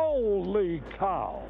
Holy cow!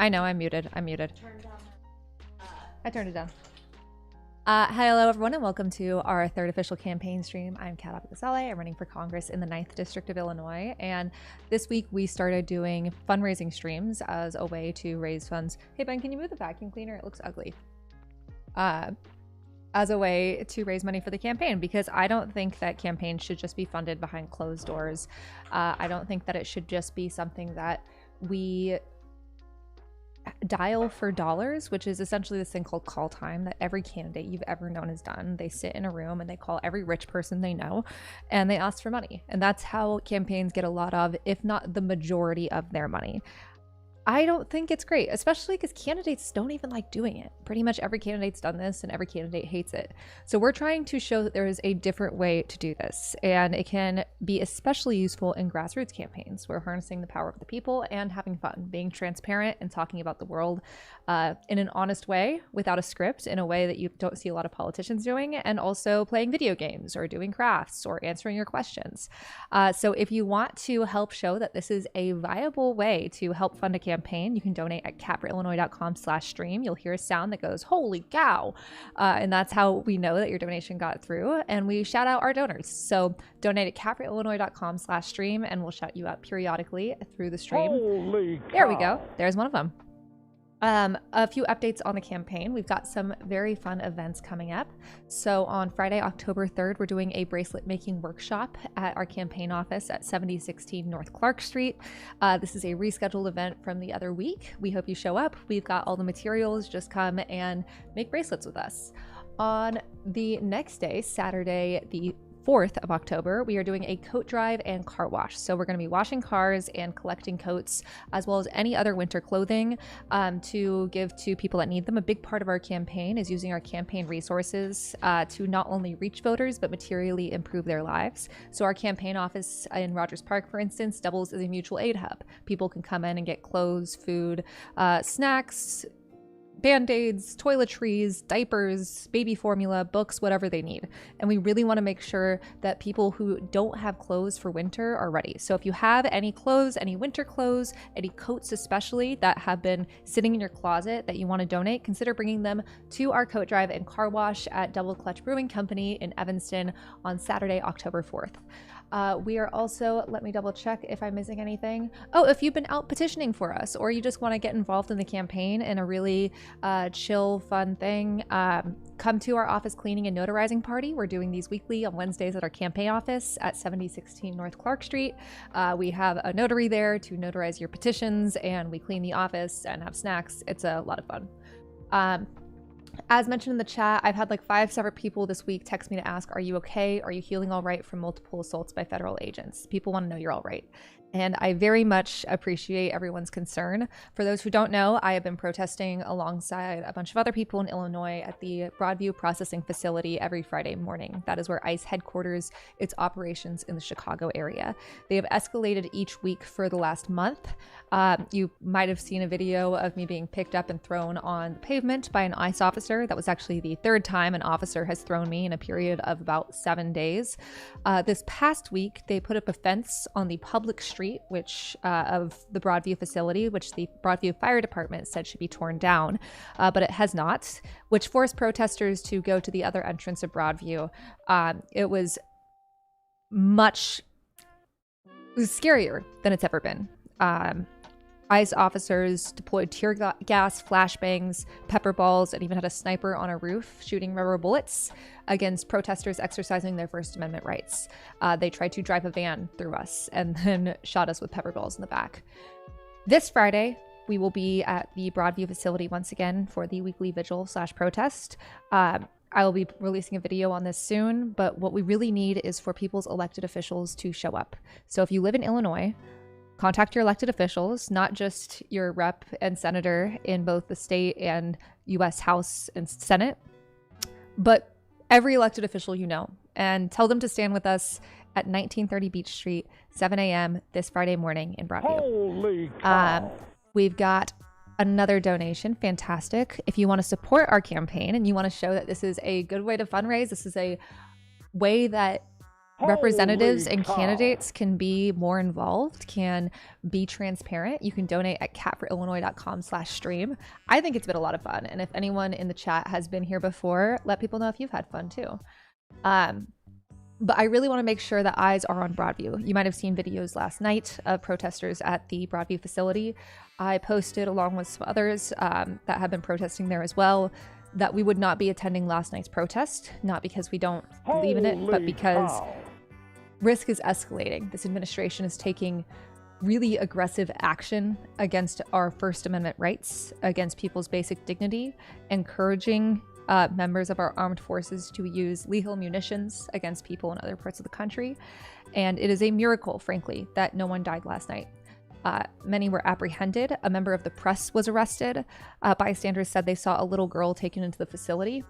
I know, I'm muted. I turned it down. Hello, everyone, and welcome to our third official campaign stream. I'm Kat Apicasale. I'm running for Congress in the 9th District of Illinois. And this week we started doing fundraising streams as a way to raise funds. Hey, Ben, can you move the vacuum cleaner? It looks ugly. As a way to raise money for the campaign, because I don't think that campaigns should just be funded behind closed doors. I don't think that it should just be something that we dial for dollars, which is essentially this thing called call time that every candidate you've ever known has done. They sit in a room and they call every rich person they know and they ask for money. And that's how campaigns get a lot of, if not the majority of their money. I don't think it's great, especially because candidates don't even like doing it. Pretty much every candidate's done this and every candidate hates it. So we're trying to show that there is a different way to do this, and it can be especially useful in grassroots campaigns. We're harnessing the power of the people and having fun, being transparent and talking about the world in an honest way, without a script, in a way that you don't see a lot of politicians doing, and also playing video games or doing crafts or answering your questions. So if you want to help show that this is a viable way to help fund a campaign, you can donate at capforillinois.com/stream. You'll hear a sound that goes, holy cow. And that's how we know that your donation got through. And we shout out our donors. So donate at capforillinois.com/stream and we'll shout you out periodically through the stream. Holy cow. There we go. There's one of them. A few updates on the campaign. We've got some very fun events coming up. So on Friday, October 3rd, we're doing a bracelet making workshop at our campaign office at 7016 North Clark Street. This is a rescheduled event from the other week. We hope you show up. We've got all the materials. Just come and make bracelets with us. On the next day, Saturday, the 4th of October, we are doing a coat drive and car wash. So we're going to be washing cars and collecting coats, as well as any other winter clothing to give to people that need them. A big part of our campaign is using our campaign resources to not only reach voters, but materially improve their lives. So our campaign office in Rogers Park, for instance, doubles as a mutual aid hub. People can come in and get clothes, food, snacks, Band-Aids, toiletries, diapers, baby formula, books, whatever they need. And we really want to make sure that people who don't have clothes for winter are ready. So if you have any clothes, any winter clothes, any coats especially that have been sitting in your closet that you want to donate, consider bringing them to our coat drive and car wash at Double Clutch Brewing Company in Evanston on Saturday, October 4th. We are also, let me double check if I'm missing anything. Oh, if you've been out petitioning for us, or you just want to get involved in the campaign in a really chill, fun thing, come to our office cleaning and notarizing party. We're doing these weekly on Wednesdays at our campaign office at 7016 North Clark Street. We have a notary there to notarize your petitions, and we clean the office and have snacks. It's a lot of fun. As mentioned in the chat, I've had like 5 separate people this week text me to ask, are you okay? Are you healing all right from multiple assaults by federal agents? People want to know you're all right. And I very much appreciate everyone's concern. For those who don't know, I have been protesting alongside a bunch of other people in Illinois at the Broadview processing facility every Friday morning. That is where ICE headquarters its operations in the Chicago area. They have escalated each week for the last month. You might have seen a video of me being picked up and thrown on the pavement by an ICE officer. That was actually the 3rd time an officer has thrown me in a period of about 7 days. This past week, they put up a fence on the public street, which of the Broadview facility, which the Broadview Fire Department said should be torn down, but it has not, which forced protesters to go to the other entrance of Broadview. It was scarier than it's ever been. ICE officers deployed tear gas, flashbangs, pepper balls, and even had a sniper on a roof shooting rubber bullets against protesters exercising their First Amendment rights. They tried to drive a van through us and then shot us with pepper balls in the back. This Friday, we will be at the Broadview facility once again for the weekly vigil/protest. I will be releasing a video on this soon, but what we really need is for people's elected officials to show up. So if you live in Illinois, contact your elected officials, not just your rep and senator in both the state and U.S. House and Senate, but every elected official you know, and tell them to stand with us at 1930 Beach Street, 7 a.m. this Friday morning in Broadview. Holy cow. We've got another donation. Fantastic. If you want to support our campaign and you want to show that this is a good way to fundraise, this is a way that representatives and candidates can be more involved, can be transparent, you can donate at catforillinois.com/stream. I think it's been a lot of fun. And if anyone in the chat has been here before, let people know if you've had fun too. But I really want to make sure that eyes are on Broadview. You might have seen videos last night of protesters at the Broadview facility. I posted, along with some others that have been protesting there as well, that we would not be attending last night's protest, not because we don't believe in it, but because risk is escalating. This administration is taking really aggressive action against our First Amendment rights, against people's basic dignity, encouraging members of our armed forces to use lethal munitions against people in other parts of the country. And it is a miracle, frankly, that no one died last night. Many were apprehended. A member of the press was arrested. Bystanders said they saw a little girl taken into the facility.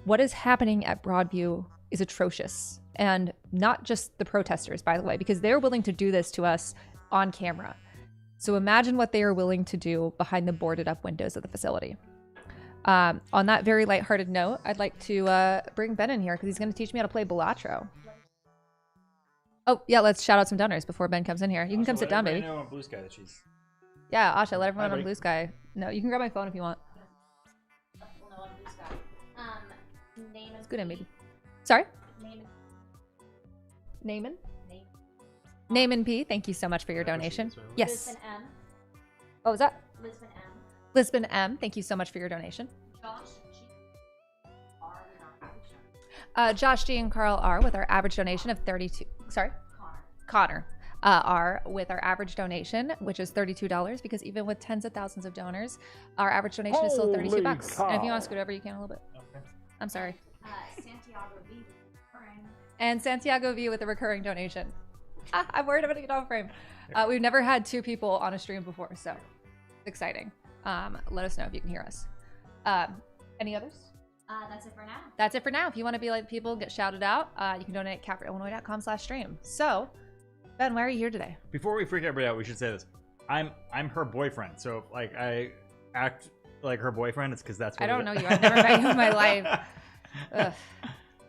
What is happening at Broadview is atrocious. And not just the protesters, by the way, because they're willing to do this to us on camera. So imagine what they are willing to do behind the boarded up windows of the facility. On that very lighthearted note, I'd like to bring Ben in here because he's going to teach me how to play Balatro. Oh, yeah, let's shout out some donors before Ben comes in here. You can come sit down, baby. Know on Blue Sky that she's... Yeah, Asha, let everyone on Blue Sky. No, you can grab my phone if you want. Well, no, on Blue Sky. Name and Scoot in, baby. Sorry? Naaman? Naaman P, thank you so much for your donation. Yes. Lisbon M. What was that? Lisbon M. Lisbon M, thank you so much for your donation. Josh G. R. Josh G and Carl R with our average donation of 32. Sorry? Connor. R with our average donation, which is $32, because even with tens of thousands of donors, our average donation is still $32. And if you want to scoot over, you can a little bit. Okay. I'm sorry. Santiago V. Recurring. And Santiago V with a recurring donation. I'm worried I'm going to get off frame. We've never had two people on a stream before, so it's exciting. Let us know if you can hear us. Any others? That's it for now. That's it for now. If you want to be like people, get shouted out, you can donate at catforillinois.com/stream. So, Ben, why are you here today? Before we freak everybody out, we should say this. I'm her boyfriend, so like I act like her boyfriend. It's because that's what I don't know you. I've never met you in my life. Ugh.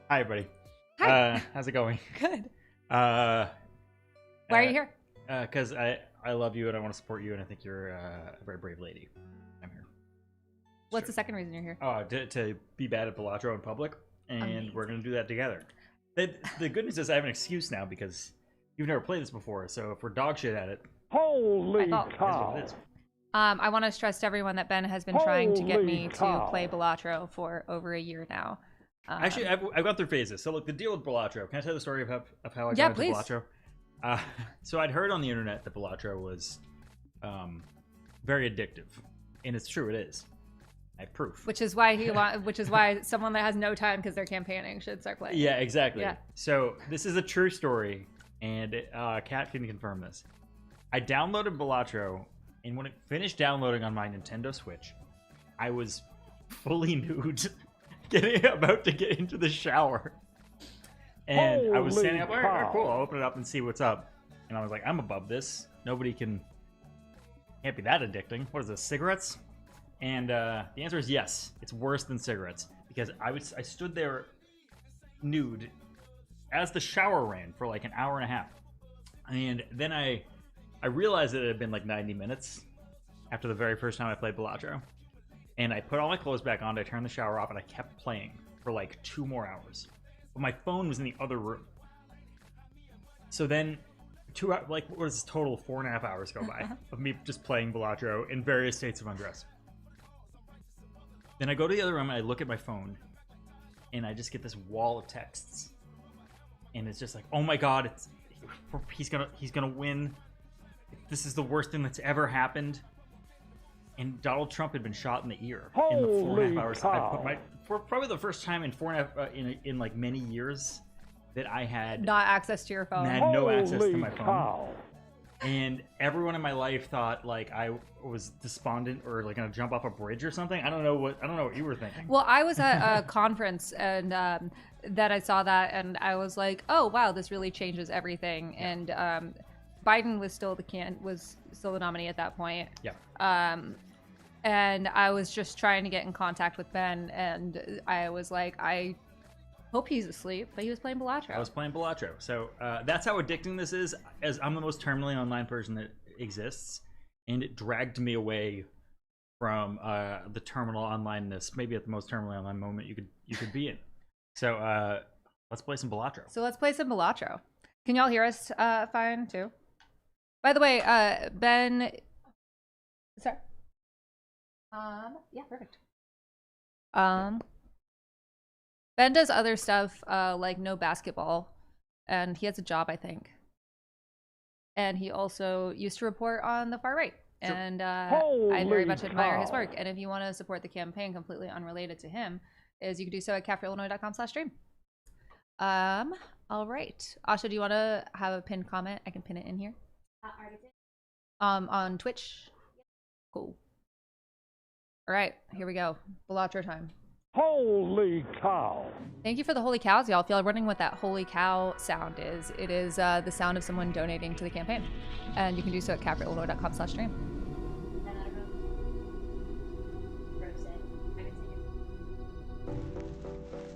Hi, everybody. Hi. How's it going? Good. Why Why are you here? Because I love you and I want to support you, and I think you're a very brave lady. I'm here. What's the second reason you're here? To be bad at Balatro in public, and Amazing. We're gonna do that together. The good news is I have an excuse now because you've never played this before. So if we're dog shit at it, Holy I thought- that's cow. what it is. I want to stress to everyone that Ben has been trying to get Holy me cow. to play Balatro for over a year now. Actually, I've gone through phases. So look, the deal with Balatro. Can I tell the story of how I Yeah, got into please. Balatro? So I'd heard on the internet that Balatro was very addictive, and it's true. It is. I have proof. Which is why someone that has no time because they're campaigning should start playing. Yeah, exactly. Yeah. So this is a true story, and Kat can confirm this. I downloaded Balatro, and when it finished downloading on my Nintendo Switch, I was fully nude, about to get into the shower. And I was standing up, all right, cool, I'll open it up and see what's up. And I was like, I'm above this. Nobody can't be that addicting. What is this, cigarettes? And the answer is yes. It's worse than cigarettes because I stood there nude as the shower ran for like an hour and a half, and then I realized that it had been like 90 minutes after the very first time I played Balatro, and I put all my clothes back on. I turned the shower off, and I kept playing for like 2 more hours. But my phone was in the other room. So then like what was this total 4.5 hours go by of me just playing Balatro in various states of undress. Then I go to the other room and I look at my phone, and I just get this wall of texts, and it's just like, oh my god, he's gonna win. This is the worst thing that's ever happened. And Donald Trump had been shot in the ear in the 4.5 hours. Cow. For probably the first time in 4.5 in like many years that I had Not access to your phone. had no access to my phone. Cow. And everyone in my life thought like I was despondent or like gonna jump off a bridge or something. I don't know what you were thinking. Well, I was at a conference and that I saw that, and I was like, "Oh wow, this really changes everything." Yeah. And Biden was still the nominee at that point. Yeah. And I was just trying to get in contact with Ben, and I was like, I hope he's asleep, but he was playing Balatro. I was playing Balatro. So that's how addicting this is, as I'm the most terminally online person that exists, and it dragged me away from the terminal onlineness, maybe at the most terminally online moment you could be in. So let's play some Balatro. So let's play some Balatro. Can y'all hear us fine too? By the way, Ben, sorry. Yeah, perfect. Ben does other stuff like no basketball, and he has a job, I think. And he also used to report on the far right, and I very much admire his work. And if you want to support the campaign completely unrelated to him, is you can do so at cafeillinois.com/stream. All right, Asha, do you want to have a pinned comment? I can pin it in here. On Twitch. Cool. All right, here we go. Balatro time. Holy cow. Thank you for the holy cows, y'all. If y'all are wondering what that holy cow sound is, it is the sound of someone donating to the campaign. And you can do so at cafeillinois.com/stream.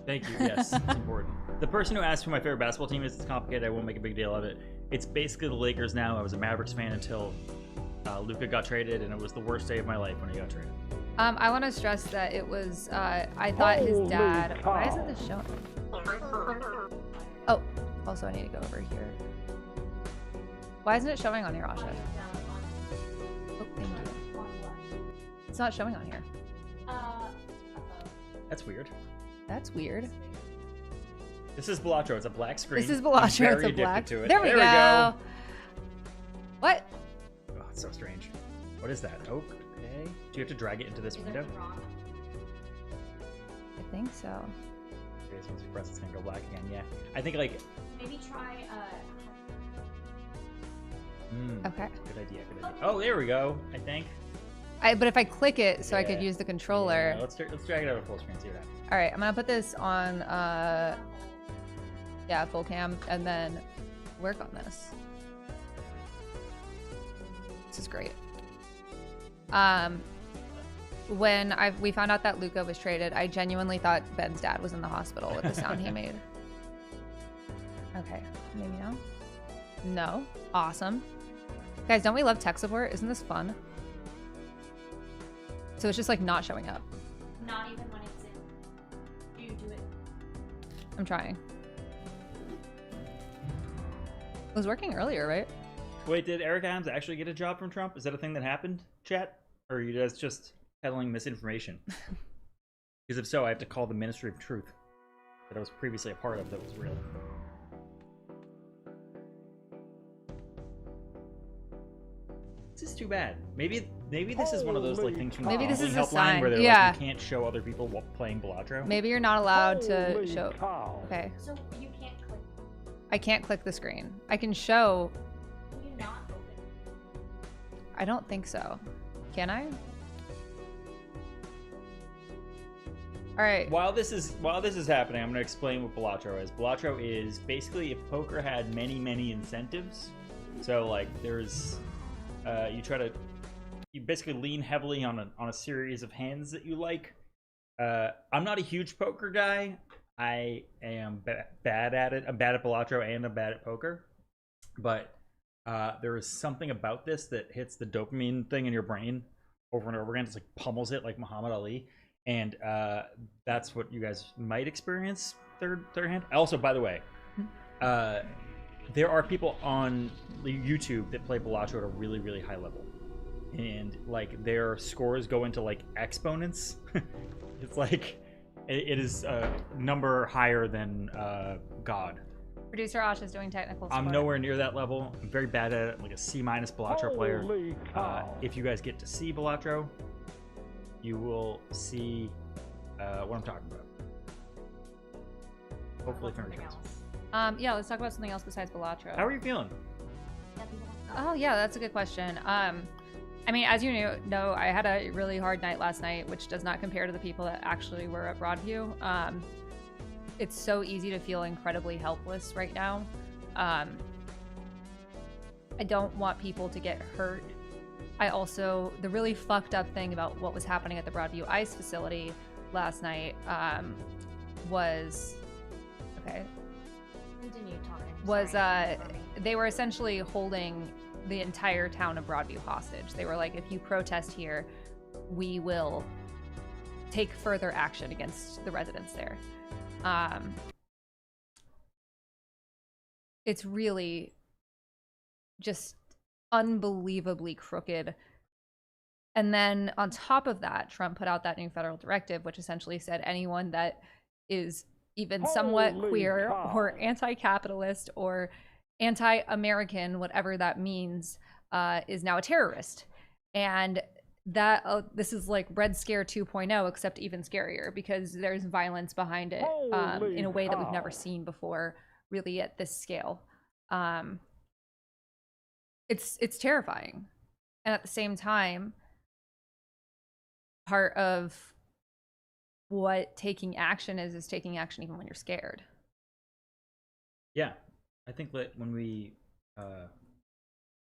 Thank you. Yes, it's important. The person who asked who my favorite basketball team is, it's complicated. I won't make a big deal of it. It's basically the Lakers now. I was a Mavericks fan until Luka got traded, and it was the worst day of my life when he got traded. I want to stress that it was, I thought his dad... Why isn't this showing? Oh, also I need to go over here. Why isn't it showing on here, Asha? Oh, thank you. It's not showing on here. That's weird. That's weird. This is Balatro. It's a black screen. This is Balatro. It's a black. To it. There we go. What? Oh, it's so strange. What is that? Oak? Okay. Do you have to drag it into this window? I think so. Okay, so once you press, it's gonna go black again. Yeah. I think like. Maybe try. Okay. Good idea. Good idea. Oh, there we go. I think. But if I click it, so I could Yeah. use the controller. Yeah, let's drag it over full screen. See what happens. All right, I'm gonna put this on, yeah, full cam, and then work on this. This is great. When we found out that Luka was traded, I genuinely thought Ben's dad was in the hospital with the sound he made. Okay, maybe now? No. Awesome. Guys, don't we love tech support? Isn't this fun? So it's just like not showing up. Not even when it's in. You do it. I'm trying. It was working earlier, right? Wait, did Eric Adams actually get a job from Trump? Is that a thing that happened, chat? Or are you guys just peddling misinformation? Because if so, I have to call the Ministry of Truth that I was previously a part of that was real. This is too bad. Maybe this is one of those like things from the Maybe this gambling is a helpline sign. where they're Yeah. like, you can't show other people while playing Balatro. Maybe you're not allowed to Holy show. cow. Okay. So you can't click. I can't click the screen. I can show. Can you not open? I don't think so. Can I? All right. While this is happening, I'm going to explain what Balatro is. Balatro is basically if poker had many incentives. So like there's you basically lean heavily on a series of hands that you like. I'm not a huge poker guy. I am bad at it. I'm bad at Balatro and I'm bad at poker. But there is something about this that hits the dopamine thing in your brain over and over again. Just like pummels it like Muhammad Ali. And that's what you guys might experience third hand. Also, by the way, there are people on YouTube that play Balatro at a really, really high level, and like their scores go into like exponents. It's like it is a number higher than God. Producer Ash is doing technical support. I'm nowhere near that level. I'm very bad at it. I'm like a C- Balatro player. Holy cow. If you guys get to see Balatro, you will see what I'm talking about. Hopefully, Something else. Yeah, let's talk about something else besides Balatro. How are you feeling? Oh yeah, that's a good question. I mean, as you know, I had a really hard night last night, which does not compare to the people that actually were at Broadview. It's so easy to feel incredibly helpless right now. I don't want people to get hurt. The really fucked up thing about what was happening at the Broadview ICE facility last night was, okay, Continue talking. they were essentially holding the entire town of Broadview hostage. They were like, if you protest here, we will take further action against the residents there. It's really just unbelievably crooked. And then on top of that, Trump put out that new federal directive, which essentially said anyone that is even somewhat Holy queer cow. or anti-capitalist or anti-American, whatever that means, is now a terrorist. And that this is like Red Scare 2.0, except even scarier because there's violence behind it Holy in a way that we've cow. never seen before, really at this scale. It's terrifying. And at the same time, part of what taking action is taking action even when you're scared. Yeah, I think that when we,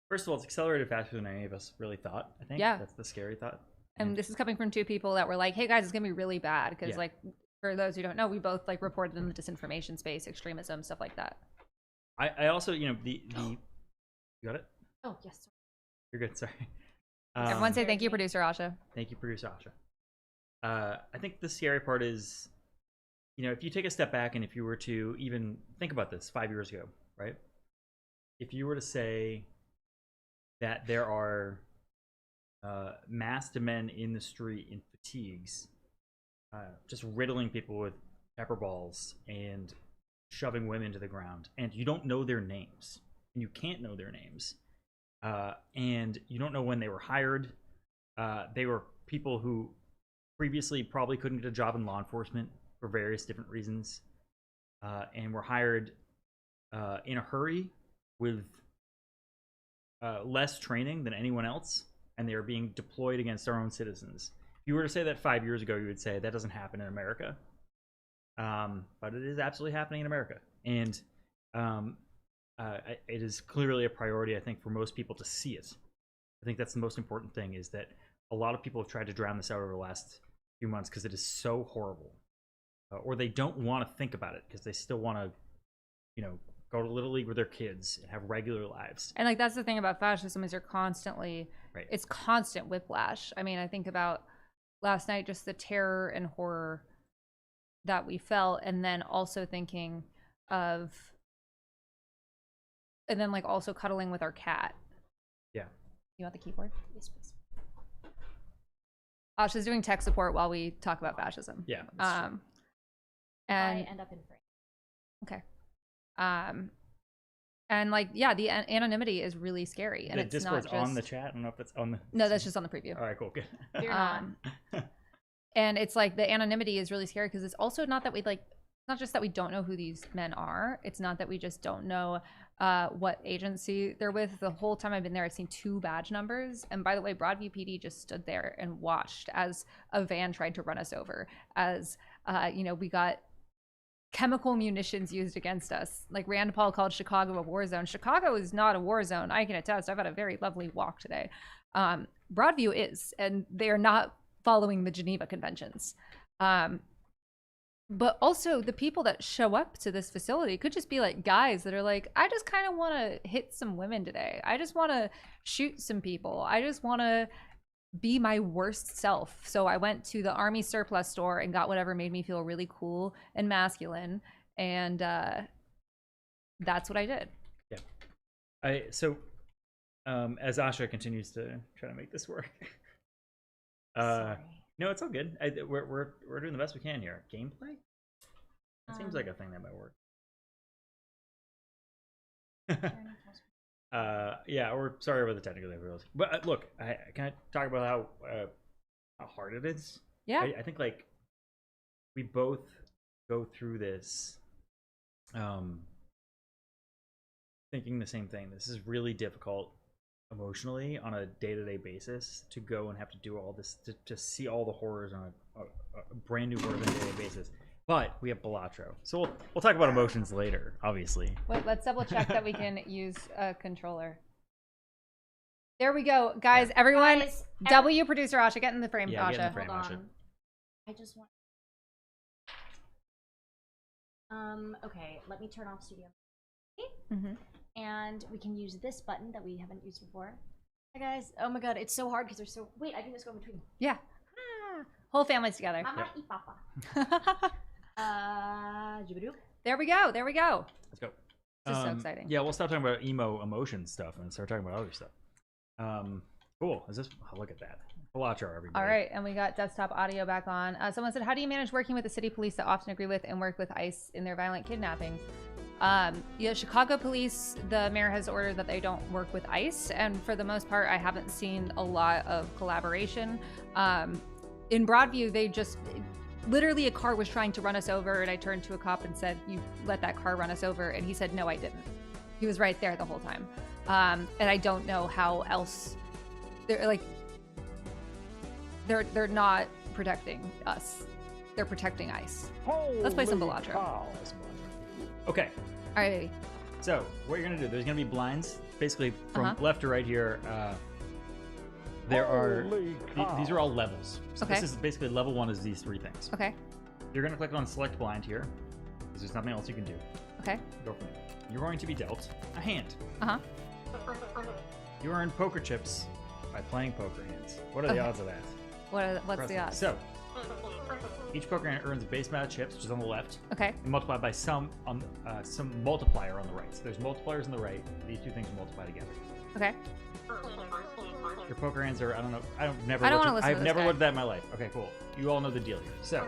first of all, it's accelerated faster than any of us really thought. I think Yeah. that's the scary thought. And this is coming from two people that were like, hey guys, it's gonna be really bad. Because Yeah. like, for those who don't know, we both like reported in the disinformation space, extremism, stuff like that. I also, you know, the you got it? Oh, yes. You're good. Sorry. Everyone say thank you, producer Asha. Thank you, producer Asha. I think the scary part is, you know, if you take a step back and if you were to even think about this 5 years ago, right? If you were to say that there are masked men in the street in fatigues, just riddling people with pepper balls and shoving women to the ground, and you don't know their names, and you can't know their names, and you don't know when they were hired. They were people who previously probably couldn't get a job in law enforcement for various different reasons, and were hired in a hurry with less training than anyone else, and they are being deployed against our own citizens. If you were to say that 5 years ago, you would say that doesn't happen in America. But it is absolutely happening in America. And it is clearly a priority, I think, for most people to see it. I think that's the most important thing, is that a lot of people have tried to drown this out over the last few months because it is so horrible. Or they don't want to think about it because they still want to, you know, go to Little League with their kids and have regular lives. And like, that's the thing about fascism, is you're constantly, Right. it's constant whiplash. I mean, I think about last night, just the terror and horror that we felt, and then also thinking of, and then like also cuddling with our cat. Yeah. You want the keyboard? Yes, please. Asha's doing tech support while we talk about fascism. Yeah. that's true. And I end up in frame. okay. And like, yeah, the anonymity is really scary, and The it's Discord's not just on the chat. I don't know if it's on the. No, that's just on the preview. All right, cool, good. Fear not. And it's like the anonymity is really scary because it's also not that we like, it's not just that we don't know who these men are. It's not that we just don't know what agency they're with. The whole time I've been there, I've seen 2 badge numbers. And by the way, Broadview PD just stood there and watched as a van tried to run us over, as you know, we got chemical munitions used against us. Like Rand Paul called Chicago a war zone. Chicago is not a war zone. I can attest. I've had a very lovely walk today. Broadview is, and they are not following the Geneva Conventions. But also the people that show up to this facility could just be like guys that are like, I just kind of want to hit some women today. I just want to shoot some people. I just want to be my worst self. So I went to the Army surplus store and got whatever made me feel really cool and masculine. And that's what I did. As Asha continues to try to make this work. Sorry. No, it's all good. We're doing the best we can here. Gameplay? That seems like a thing that might work. Yeah, we're sorry about the technical difficulties. But look, can I talk about how hard it is? Yeah. I think like we both go through this thinking the same thing. This is really difficult emotionally on a day-to-day basis to go and have to do all this to see all the horrors on a brand new world on a day-to-day basis. But we have Balatro, so we'll talk about emotions later, obviously. Wait, let's double check that we can use a controller. There we go, guys. Everyone, Guys, W producer Asha, get in the frame, Yeah, Asha. get in the frame. Hold Asha. on. I just want. Okay, let me turn off studio. Mm-hmm. And we can use this button that we haven't used before. Hi guys. Oh my god, it's so hard because they're so. Wait, I can just go in between. Yeah. Whole family's together. Mama y papa. Jibadook. There we go. There we go. Let's go. This is so exciting. Yeah, we'll stop talking about emo emotion stuff and start talking about other stuff. Cool. Is this? Oh, look at that. Balatro, everybody. All right, and we got desktop audio back on. Someone said, "How do you manage working with the city police that often agree with and work with ICE in their violent kidnappings?" Chicago police, the mayor has ordered that they don't work with ICE, and for the most part, I haven't seen a lot of collaboration. In Broadview, they just literally a car was trying to run us over, and I turned to a cop and said, "You let that car run us over," and he said, "No, I didn't." He was right there the whole time, and I don't know how else. They're not protecting us. They're protecting ICE. Let's play some Holy Balatro. cow. Okay. All right, baby. So what you're gonna do? There's gonna be blinds, basically from left to right here. There are Holy cow. these are all levels. So Okay. this is basically level 1 is these 3 things. Okay. You're gonna click on select blind here, because there's nothing else you can do. Okay. Go from there. You're going to be dealt a hand. Uh-huh. You earn poker chips by playing poker hands. What are the Okay. odds of that? What's the odds? So each poker hand earns a base amount of chips, which is on the left, Okay. and multiplied by some multiplier on the right. So there's multipliers on the right. These two things multiply together. Okay. Your poker hands are, I don't know, I don't wanna listen to I've this never guy. looked at that in my life. Okay, cool. You all know the deal here. So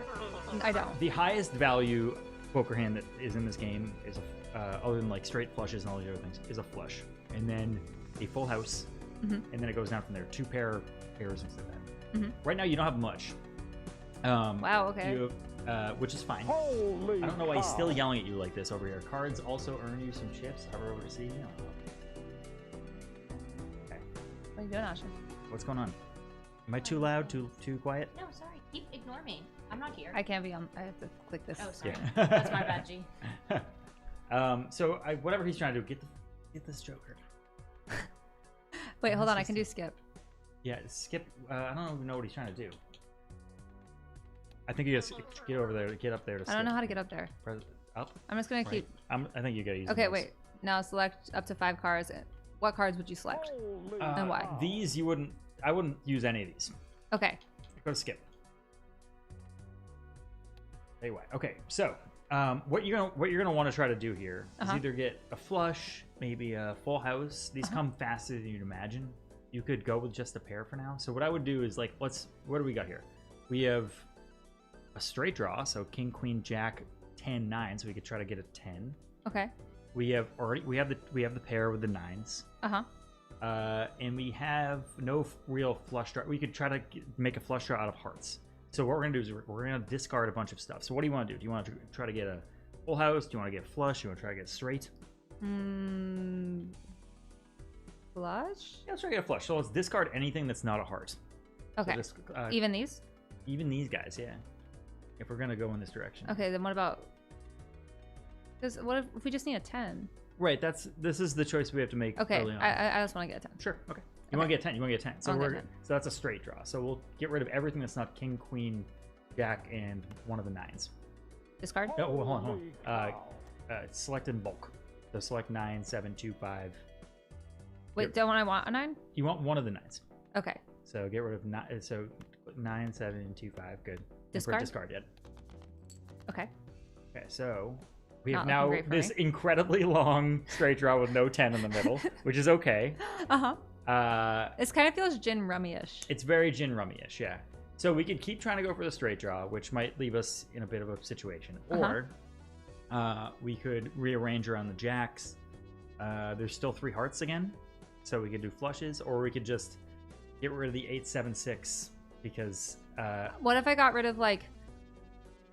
I don't. the highest value poker hand that is in this game is, other than like straight flushes and all the other things, is a flush. And then a full house. Mhm. And then it goes down from there. 2 pairs, things like that. Mhm. Right now you don't have much. Wow, okay. You have, which is fine. Holy I don't know why he's cow. still yelling at you like this over here. Cards also earn you some chips. Hover over to see. No. Okay. What are you doing, Asha? What's going on? Am I too loud? Too quiet? No, sorry. Ignore me. I'm not here. I can't be on. I have to click this. Oh, sorry. Yeah. That's my bad, G. So whatever he's trying to do, get this Joker. Wait, hold on. I can do skip. Yeah, skip. I don't even know what he's trying to do. I think you just get over there, get up there to skip. I don't know how to get up there. Press up. I'm just gonna Right. keep. I think you gotta use. Okay, the mouse. wait. Now select up to 5 cards. What cards would you select? Holy And why? cow. These you wouldn't. I wouldn't use any of these. Okay. Go to skip. Anyway, okay. So, what you're gonna want to try to do here is Uh-huh. either get a flush, maybe a full house. These come faster than you'd imagine. You could go with just a pair for now. So what I would do is like, what do we got here? We have a straight draw, so king, queen, jack, 10, 9. So we could try to get a 10. Okay. We have the pair with the 9s. Uh-huh. And we have no real flush draw. We could try to make a flush draw out of hearts. So what we're gonna do is we're gonna discard a bunch of stuff. So what do you want to do? Do you want to try to get a full house? Do you want to get flush? Do you want to try to get straight? Flush? Yeah, let's try to get a flush. So let's discard anything that's not a heart. So Okay. this, Even these? even these guys, yeah. If we're gonna go in this direction. Okay, then what about... Because what if we just need a 10? Right. This is the choice we have to make. Okay, Early on. I just want to get a 10. Sure. Okay. You want to get 10. You want to get 10. So I'll get we're 10. so that's a straight draw. So we'll get rid of everything that's not king, queen, jack, and one of the 9s. Discard? No, hold on. Holy cow. Select in bulk. So select 9, 7, 2, 5. Wait, don't I want a 9? You want one of the 9s. Okay. So get rid of 9. So 9, 7, 2, 5. Good. And Discard? Discard yet. Okay. Okay. So We have Not now looking great for this me. incredibly long straight draw with no 10 in the middle, which is okay. This kind of feels gin rummy-ish. It's very gin rummy-ish, yeah. So we could keep trying to go for the straight draw, which might leave us in a bit of a situation. Or we could rearrange around the jacks. There's still 3 hearts again, so we could do flushes, or we could just get rid of the 8-7-6 because What if I got rid of like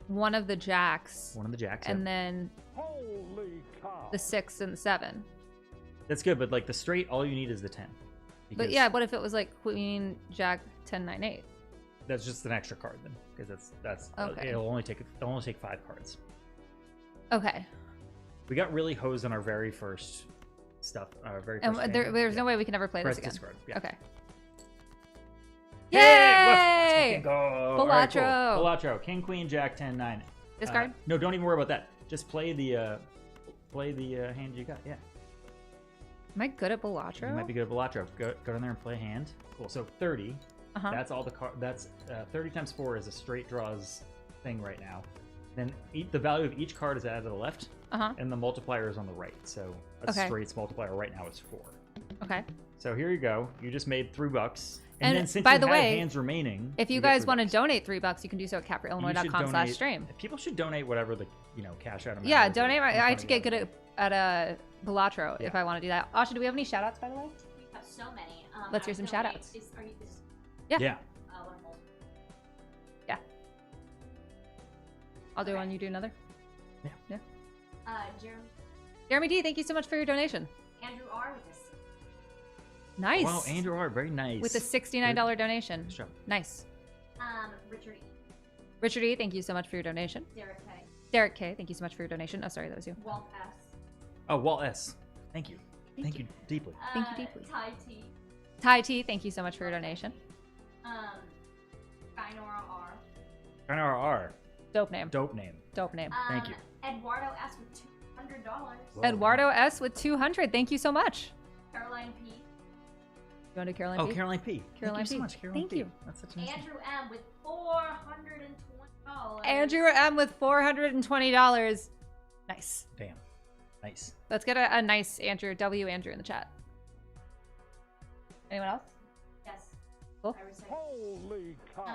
one of the jacks one of the jacks. and yeah. then Holy cow. the 6 and the 7? That's good, but like the straight, all you need is the 10. But because yeah, what if it was like queen, jack, 10, 9, 8? that's just an extra card then, because that's Okay. it'll only take 5 cards. Okay. We got really hosed on our very first stuff. Our very And first there's no way we can ever play Press this again. discard. Yeah. Okay. Yay! Let's Yay! fucking go. All right, cool. Balatro. Balatro. King, queen, jack, 10, 9. Discard? No, don't even worry about that. Just play the hand you got. Yeah. Am I good at Balatro? You might be good at Balatro. Go down there and play a hand. Cool. So 30. Uh-huh. That's all the card. That's 30 times 4 is a straight draws thing right now. Then the value of each card is added to the left, and the multiplier is on the right. So a straight's multiplier right now is 4. Okay. So here you go. You just made $3. And then since by you the have way, hands remaining, If you get guys $3. want to donate $3, you can do so at capreillinois.com/stream. People should donate whatever the cash out amount. Yeah, is. donate. I have to get good $20. at Balatro if Yeah. I want to do that. Asha, do we have any shout outs, by the way? We've got so many. Let's hear some I don't know, shout-outs. Are you this? Yeah. Wonderful. Yeah. I'll do one, you do another. Yeah. Jeremy, Jeremy D, thank you so much for your donation. Andrew R with this. Nice. Wow, Andrew R, very nice. With a $69 donation. Nice job. Nice. Richard E, Richard E, thank you so much for your donation. Derek K, Derek K, thank you so much for your donation. Oh, sorry, that was you. Walt S, Oh, Walt S. Thank you. Thank you deeply. Thank you deeply. Ty T, Ty T, thank you so much for your donation. Skynora R, Garner R. Dope name. Dope name. Dope name. Thank you. Eduardo S with $200. Whoa. Eduardo S with 200. Thank you so much. Caroline P, You want to do Caroline Oh, P? Caroline P. Caroline Thank you so P. much, Caroline Thank P. you. That's such a nice name. Andrew M with $420. Andrew M with $420. Nice. Damn. Nice. Let's get a nice Andrew in the chat. Anyone else? Yes. Cool. I recycled. Holy cow.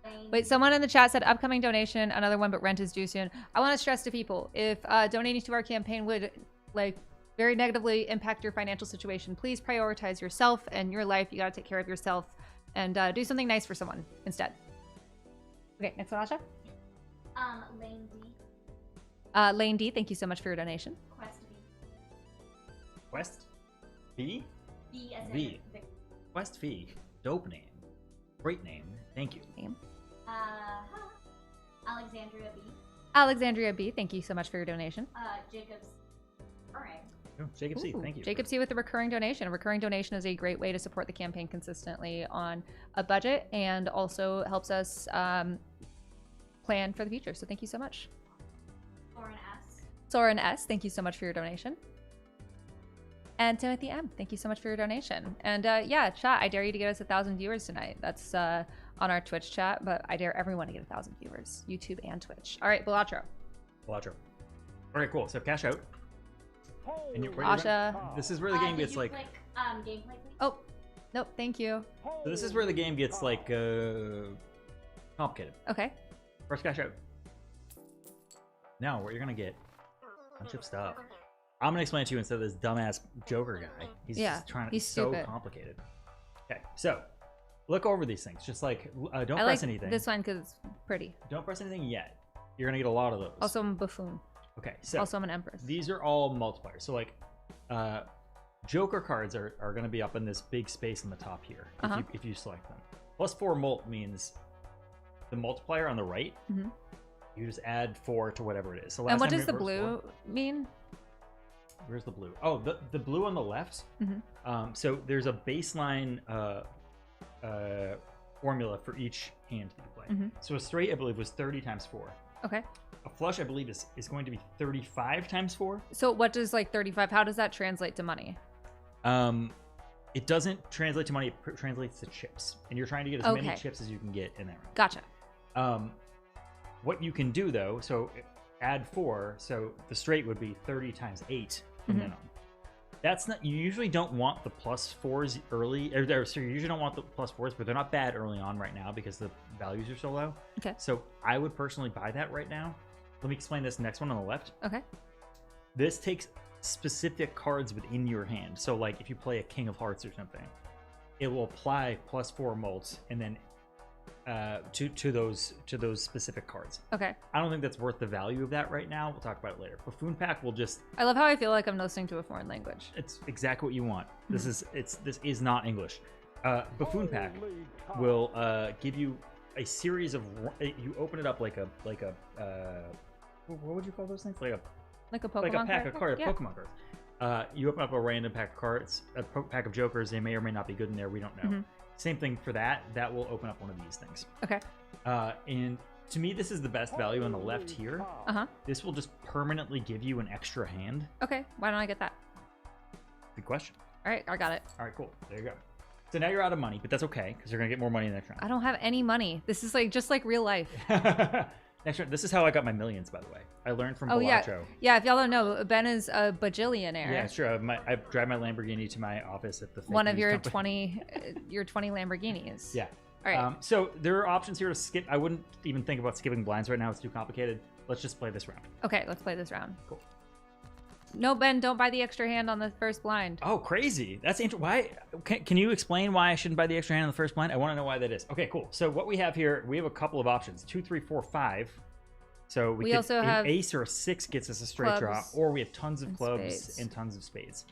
Lane- Wait, someone in the chat said upcoming donation, another one, but rent is due soon. I want to stress to people, if donating to our campaign would very negatively impact your financial situation, please prioritize yourself and your life. You got to take care of yourself and do something nice for someone instead. Okay, next one, Asha. Lane D, Lane D, thank you so much for your donation. Quest V, Quest V? V as in V. Vic. Quest V. Dope name. Great name. Thank you. Alexandria B, Alexandria B, thank you so much for your donation. Jacobs Murray, Oh, Jacob C. Ooh, Thank you. Jacob C with the recurring donation. A recurring donation is a great way to support the campaign consistently on a budget and also helps us plan for the future. So thank you so much. Soren S, Soren S, thank you so much for your donation. And Timothy M, thank you so much for your donation. And yeah, chat, I dare you to get us 1,000 viewers tonight. That's on our Twitch chat, but I dare everyone to get 1,000 viewers, YouTube and Twitch. All right, Balatro. Balatro. All right, cool. So cash out. And Holy Asha. cow. This is where the game did gets you like. click, gameplay, please? Oh, nope, thank you. So this is where the game gets like complicated. Okay. First cash out. Now, what you're gonna get, a bunch of stuff. I'm gonna explain it to you instead of this dumbass Joker guy. He's just trying to. he's It's so stupid. complicated. Okay, so look over these things. Just like don't I press like anything. this one because it's pretty. Don't press anything yet. You're gonna get a lot of those. Also, I'm a buffoon. okay, so Also, I'm an empress. these are all multipliers. So like, Joker cards are going to be up in this big space in the top here if you select them. +4 mult means the multiplier on the right. Mhm. You just add 4 to whatever it is. So last And what time does the it was blue 4. mean? Where's the blue? Oh, the blue on the left. Mhm. So there's a baseline formula for each hand that you play. Mhm. So a straight, I believe, was 30 times 4. Okay. A flush, I believe, is going to be 35 times 4. So what does like 35, how does that translate to money? It doesn't translate to money, it translates to chips. And you're trying to get as many Okay. chips as you can get in there. Gotcha. What you can do, though, so add 4, so the straight would be 30 times 8 minimum. That's not. You usually don't want the +4s early, so you usually don't want the +4s, but they're not bad early on right now because the values are so low. Okay. So I would personally buy that right now. Let me explain this next one on the left. Okay. This takes specific cards within your hand. So like if you play a King of Hearts or something, it will apply +4 molds and then to those specific cards. Okay. I don't think that's worth the value of that right now. We'll talk about it later. Buffoon Pack will just. I love how I feel like I'm listening to a foreign language. It's exactly what you want. This is not English. Buffoon Pack will give you a series of. You open it up like a what would you call those things? Like a Pokemon like a pack of cards, Yeah. Pokemon cards. You open up a random pack of cards, a pack of Jokers. They may or may not be good in there. We don't know. Same thing for that. That will open up one of these things. Okay. And to me, this is the best value on the left here. This will just permanently give you an extra hand. Okay. Why don't I get that? Good question. All right, I got it. All right, cool. There you go. So now you're out of money, but that's okay because you're gonna get more money next round. I don't have any money. This is like just like real life. Next round. This is how I got my millions, by the way. I learned from Oh yeah, Balatro. yeah. If y'all don't know, Ben is a bajillionaire. Yeah, sure. I drive my Lamborghini to my office at the One of fake your news company. 20 Lamborghinis. Yeah. All right. So there are options here to skip. I wouldn't even think about skipping blinds right now. It's too complicated. Let's just play this round. Okay, let's play this round. Cool. No, Ben, don't buy the extra hand on the first blind. Oh, crazy. That's interesting. Why? Can you explain why I shouldn't buy the extra hand on the first blind? I want to know why that is. Okay, cool. So what we have here, we have a couple of options. 2, 3, 4, 5. So we also an have ace or a 6 gets us a straight draw, clubs or we have tons of and clubs spades. and tons of spades.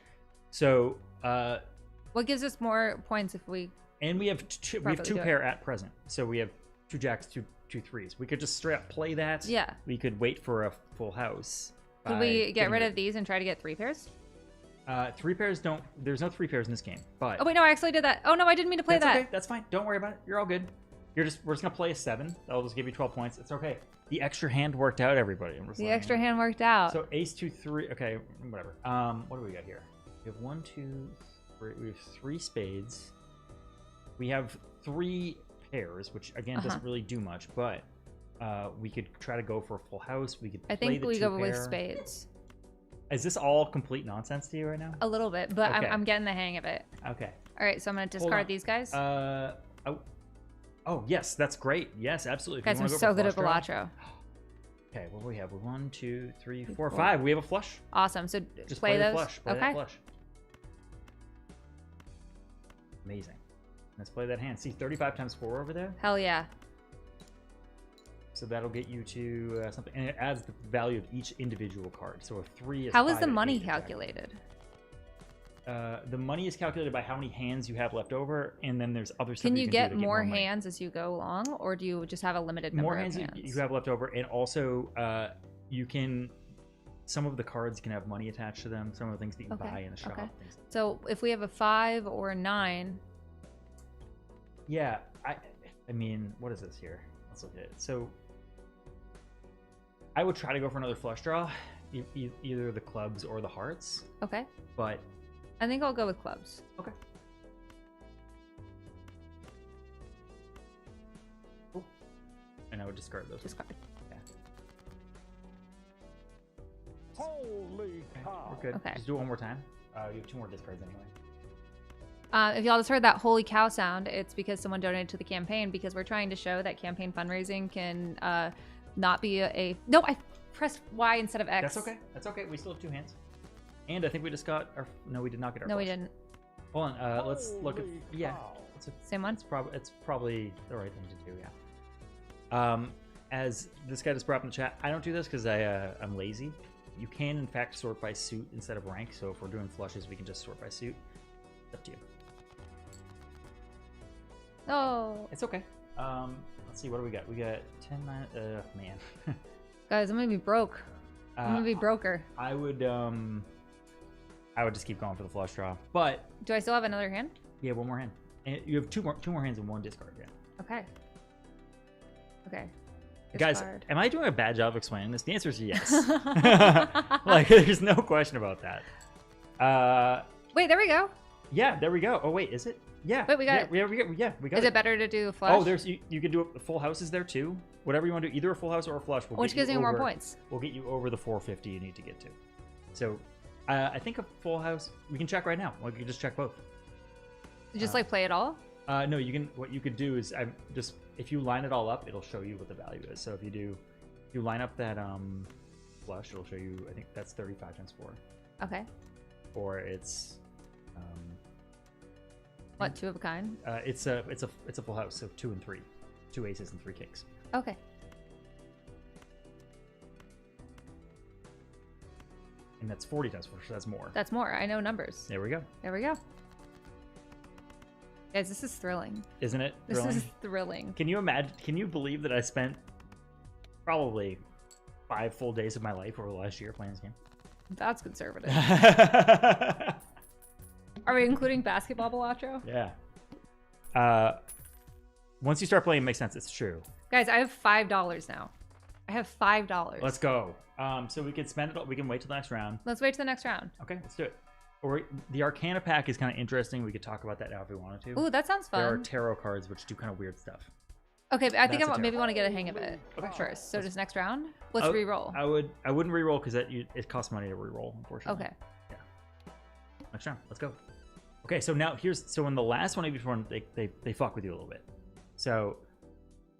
So, What gives us more points if we... and we have two Properly do it. pair at present. So we have 2 jacks, 2 3s. We could just straight up play that. Yeah. We could wait for a full house. Could we get rid of these and try to get 3 pairs? 3 pairs don't. There's no 3 pairs in this game. But Oh, wait, no, I actually did that. Oh, no, I didn't mean to play that's that. okay. That's fine. Don't worry about it. You're all good. We're just gonna play a 7. That'll just give you 12 points. It's okay. The extra hand worked out, everybody. The extra hand worked out. So ace 2 3. Okay, whatever. What do we got here? We have 1 2 3. We have 3 spades. We have 3 pairs, which again doesn't really do much, but we could try to go for a full house. We could. I play think the we 2 go pair. with spades. Is this all complete nonsense to you right now? A little bit, but Okay. I'm getting the hang of it. Okay. All right, so I'm going to Hold discard on. these guys. Oh, yes, that's great. Yes, absolutely. If Guys, you I'm wanna go so for good at flush draw. Balatro. Okay, what do we have? 1 2 3 4 5. We have a flush. Awesome. So Just play the those. flush. Play Okay. that flush. Amazing. Let's play that hand. See, 35 times 4 over there. Hell yeah. So that'll get you to something, and it adds the value of each individual card. So a 3 is. How is 5 the and money 8 exactly. calculated? The money is calculated by how many hands you have left over, and then there's other stuff Can you you can get do to more money. hands as you go along, or do you just have a limited number More of hands hands? you have left over, and also you can. Some of the cards can have money attached to them. Some of the things that you can buy in the shop. Okay. Things like So if we have a 5 or a 9, yeah, I mean, what is this here? Let's look at it. So I would try to go for another flush draw, either the clubs or the hearts. okay. But I think I'll go with clubs. okay. Cool. And I would discard those. Discard. Yeah. Holy cow. We're good. Okay. Just do it one more time. You have 2 more discards anyway. If y'all just heard that holy cow sound, it's because someone donated to the campaign, because we're trying to show that campaign fundraising can not be a... No, I pressed Y instead of X. That's okay. That's okay. We still have 2 hands. And I think we just got our... No, we did not get our No, we flush. didn't. Hold on. Let's look at... Holy Yeah. cow. Same one? It's probably the right thing to do, yeah. As this guy just brought up in the chat, I don't do this because I'm lazy. You can, in fact, sort by suit instead of rank. So if we're doing flushes, we can just sort by suit. It's up to you. Oh. It's okay. Let's see. What do we got? We got 10, 9... man. Guys, I'm going to be broke. I'm going to be broker. I would just keep going for the flush draw. But, Do I still have another hand? yeah, one more hand. And you have two more hands and 1 discard, yeah. Okay. Okay. Guys, Discard. am I doing a bad job of explaining this? The answer is yes. Like, there's no question about that. Wait, there we go. Yeah, there we go. Oh, wait, is it? Yeah. Wait, we got yeah, it. we got Is it better to do flush? Oh, there's you can do a full houses there too. Whatever you want to do, either a full house or a flush. Which gives you more points. We'll get you over the 450 you need to get to. So, I think a full house. We can check right now. We can just check both. Just like play it all. No, you can. What you could do is if you line it all up, it'll show you what the value is. So if you line up that flush, it'll show you. I think that's 35 times 4. Okay. Or it's What, 2 of a kind? it's a full house, so 2 and 3, 2 aces and 3 kings. Okay. And that's 40 times 4, so that's more. That's more. I know numbers. There we go. There we go. Guys, this is thrilling. Isn't it? This is thrilling. Can you imagine? Can you believe that I spent probably 5 full days of my life over the last year playing this game? That's conservative. Are we including basketball, Balatro? Yeah. Once you start playing, it makes sense. It's true. Guys, I have $5 now. I have $5. Let's go. So we can spend it. We can wait till the next round. Let's wait till the next round. Okay, let's do it. Or the Arcana pack is kind of interesting. We could talk about that now if we wanted to. Ooh, that sounds fun. There are tarot cards which do kind of weird stuff. Okay, but I think That's I a maybe tarot. want to get a hang of it first. So just next round, let's re-roll. I wouldn't re-roll because it costs money to re-roll, unfortunately. Okay. Yeah. Next round. Let's go. Okay, so now in the last one of each one, they fuck with you a little bit. So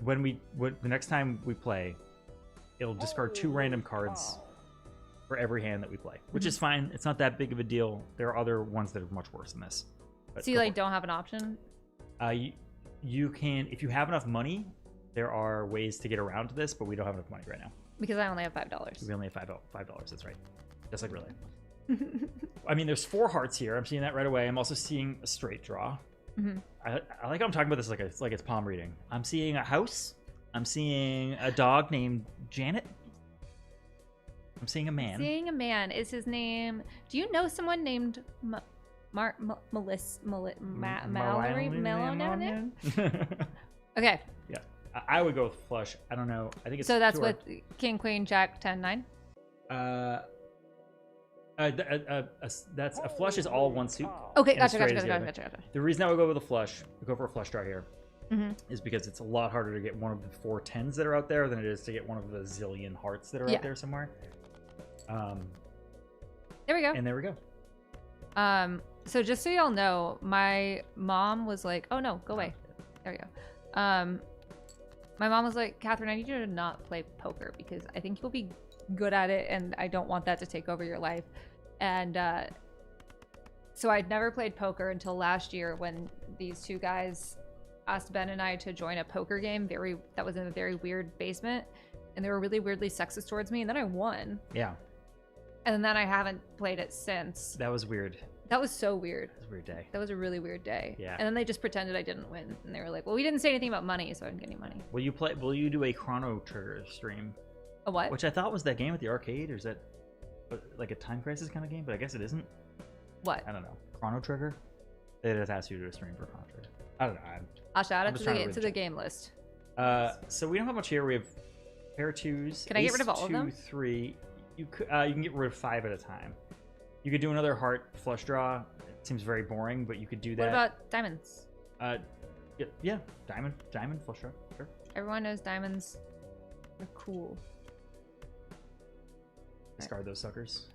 the next time we play, it'll discard 2 random cards for every hand that we play, which is fine. It's not that big of a deal. There are other ones that are much worse than this. But so you like don't have an option? You can, if you have enough money, there are ways to get around this, but we don't have enough money right now. Because I only have $5. We only have $5. That's right. Just like really. I mean, there's 4 hearts here. I'm seeing that right away. I'm also seeing a straight draw. I like how I'm talking about this like it's palm reading. I'm seeing a house. I'm seeing a dog named Janet. I'm seeing a man. Seeing a man. Is his name? Do you know someone named Mallory? Okay. Yeah, I would go with flush. I don't know. I think it's so. That's with King, Queen, Jack, 10, 9. That's a flush is all one suit. Okay, and a gotcha. straight is the other. The reason I would go with a flush, go for a flush draw here, is because it's a lot harder to get one of the 4 10s that are out there than it is to get one of the zillion hearts that are out there somewhere. There we go. And there we go. So just so y'all know, my mom was like, "Oh no, go away." There we go. My mom was like, "Catherine, I need you to not play poker because I think you'll be good at it, and I don't want that to take over your life." And so I'd never played poker until last year when these 2 guys asked Ben and I to join a poker game. That was in a very weird basement, and they were really weirdly sexist towards me. And then I won. Yeah. And then I haven't played it since. That was weird. That was so weird. That was a weird day. That was a really weird day. Yeah. And then they just pretended I didn't win, and they were like, "Well, we didn't say anything about money, so I didn't get any money." Will you do a Chrono Trigger stream? A what? Which I thought was that game at the arcade, or is that like a Time Crisis kind of game? But I guess it isn't. What? I don't know. Chrono Trigger? They just asked you to do a stream for Chrono Trigger. I don't know. I'll shout I'm it just trying to to read the the game list. So we don't have much here. We have pair of 2s. Can I get rid of all of them? 3. You can get rid of 5 at a time. You could do another heart flush draw. It seems very boring, but you could do that. What about diamonds? Yeah, diamond flush draw. Sure. Everyone knows diamonds are cool. Discard those suckers.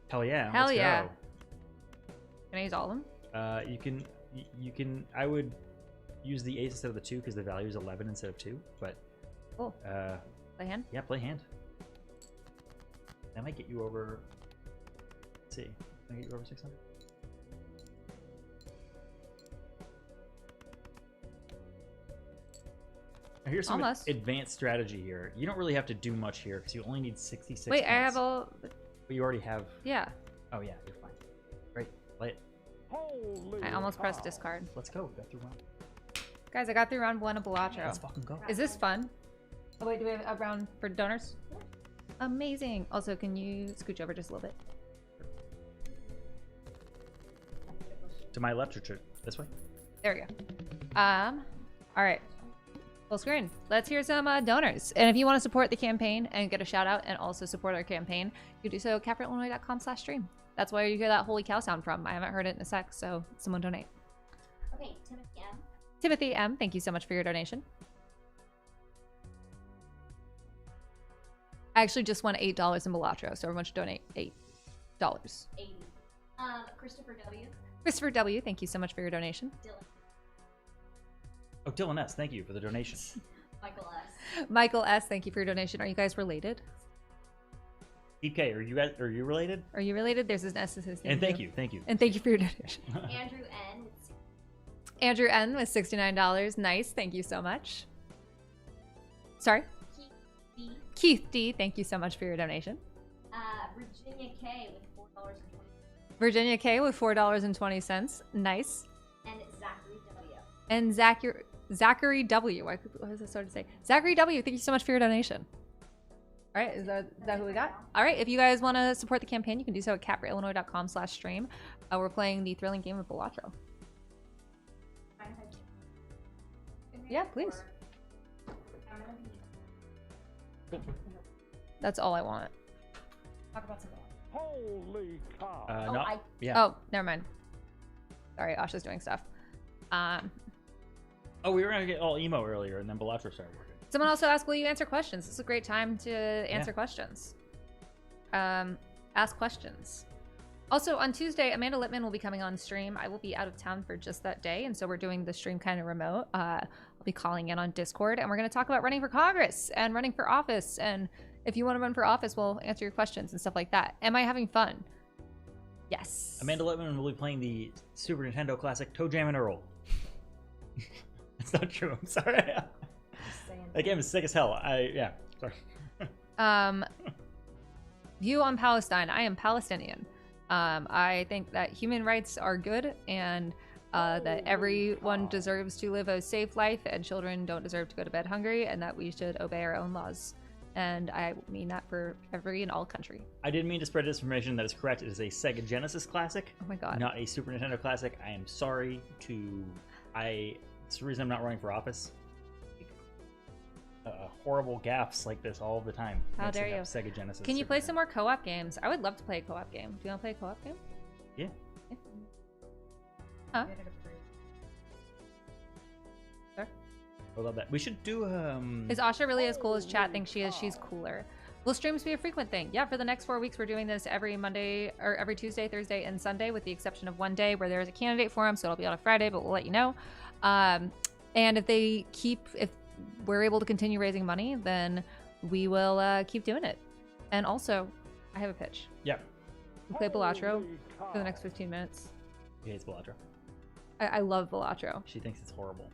Hell yeah. Hell let's yeah. Go. Can I use all of them? You can. I would use the ace instead of the 2 because the value is 11 instead of 2. But cool. Play hand. Yeah, play hand. That might get you over. Let's see. Can I get you over 600? Now here's some advanced strategy here. You don't really have to do much here because you only need 66. Wait, points. I have all. But you already have. Yeah. Oh yeah, you're fine. Great. Play it. Holy I almost pressed cow. discard. Let's go. Got through round. Guys, I got through round 1 of Balatro. Let's fucking go. Is this fun? Oh wait, do we have a round for donors? Amazing. Also, can you scooch over just a little bit? To my left or to this way? There we go. All right. Full screen. Let's hear some donors. And if you want to support the campaign and get a shout out and also support our campaign, you do so at capitallinois.com/stream. That's where you hear that holy cow sound from. I haven't heard it in a sec, so someone donate. Okay, Timothy M. Timothy M, thank you so much for your donation. I actually just won $8 in Balatro, so everyone should donate $8. 80. Christopher W. Christopher W, thank you so much for your donation. Dylan. Oh, Dylan S, thank you for the donation. Michael S. Michael S, thank you for your donation. Are you guys related? Steve K, are you related? Are you related? There's an S in his name. And thank too. you, thank you. And thank you for your donation. Andrew N. Andrew N with $69. Nice. Thank you so much. Sorry? Keith D. Keith D, thank you so much for your donation. Virginia K with $4.20. Virginia K with $4.20. Nice. And Zachary W. And Zachary W. What was I starting to say? Zachary W, thank you so much for your donation. All right, is that who we got? All right, if you guys want to support the campaign, you can do so at catforillinois.com/stream. We're playing the thrilling game of Balatro. Yeah, please. That's all I want. Talk about something else. Holy cow. No, I- yeah. Oh, never mind. Sorry, Asha's doing stuff. Oh, we were gonna get all emo earlier, and then Balatro started working. Someone also asked, will you answer questions? This is a great time to answer questions. Ask questions. Also, on Tuesday, Amanda Littman will be coming on stream. I will be out of town for just that day, and so we're doing the stream kind of remote. I'll be calling in on Discord, and we're going to talk about running for Congress and running for office. And if you want to run for office, we'll answer your questions and stuff like that. Am I having fun? Yes. Amanda Littman will be playing the Super Nintendo classic Toe Jam and Earl. That's not true. I'm sorry. That game is sick as hell. Sorry. View on Palestine. I am Palestinian. I think that human rights are good and that everyone deserves to live a safe life and children don't deserve to go to bed hungry and that we should obey our own laws. And I mean that for every and all country. I didn't mean to spread disinformation. That is correct. It is a Sega Genesis classic. Oh my god. Not a Super Nintendo classic. I am sorry to... It's the reason I'm not running for office. Horrible gaffes like this all the time. How dare you? Sega Genesis. Can you Super play Nintendo. some more co-op games? I would love to play a co-op game. Do you want to play a co-op game? Yeah. Huh? I love that. We should do Is Asha really as cool as chat thinks she is? She's cooler. Will streams be a frequent thing? Yeah, for the next 4 weeks, we're doing this every Monday or every Tuesday, Thursday, and Sunday, with the exception of one day where there is a candidate forum, so it'll be on a Friday, but we'll let you know. And if we're able to continue raising money, then we will keep doing it. And also, I have a pitch. Yeah. We play Balatro for the next 15 minutes. She hates Balatro. I love Balatro. She thinks it's horrible.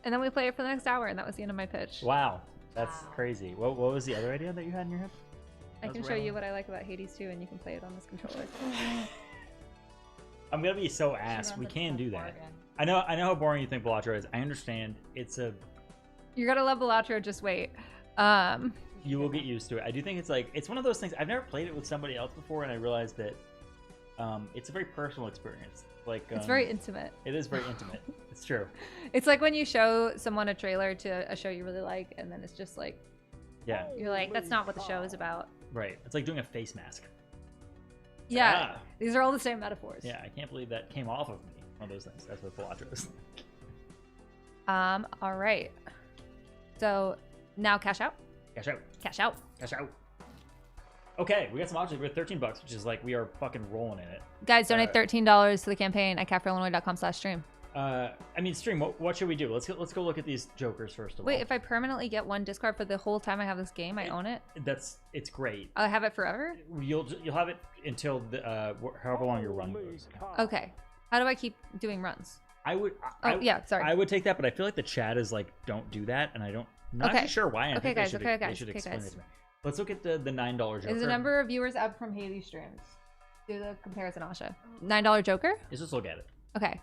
And then we play it for the next hour, and that was the end of my pitch. Wow. That's crazy. What was the other idea that you had in your head? I can show you what I like about Hades too, and you can play it on this controller. I'm gonna be so ass. We can do that. I know how boring you think Balatro is. I understand. You're gonna love Balatro, just wait. You will get used to it. I do think it's one of those things. I've never played it with somebody else before, and I realized that it's a very personal experience. It's very intimate. It is very intimate. It's true. It's like when you show someone a trailer to a show you really like, and then it's just like, Yeah. you're like, that's not what the show is about. Right. It's like doing a face mask. Yeah. These are all the same metaphors. Yeah, I can't believe that came off of me. One of those things. That's what Balatro is. All right. So now cash out. Cash out. Cash out. Cash out. Okay, we got some options. We're at $13, which is like we are fucking rolling in it. Guys, donate $13 to the campaign at catforillinois.com/stream. Stream. What should we do? Let's go look at these jokers first of all. Wait, if I permanently get one discard for the whole time I have this game, I own it. It's great. I'll have it forever. You'll have it until however long your run goes. Okay. How do I keep doing runs? Yeah, sorry. I would take that, but I feel like the chat is like, don't do that, and I'm not actually sure why. I think they should explain it to me. Let's look at the $9 Joker. Is the number of viewers up from Haley streams? Do the comparison, Asha. $9 Joker? Let's just look at it. Okay.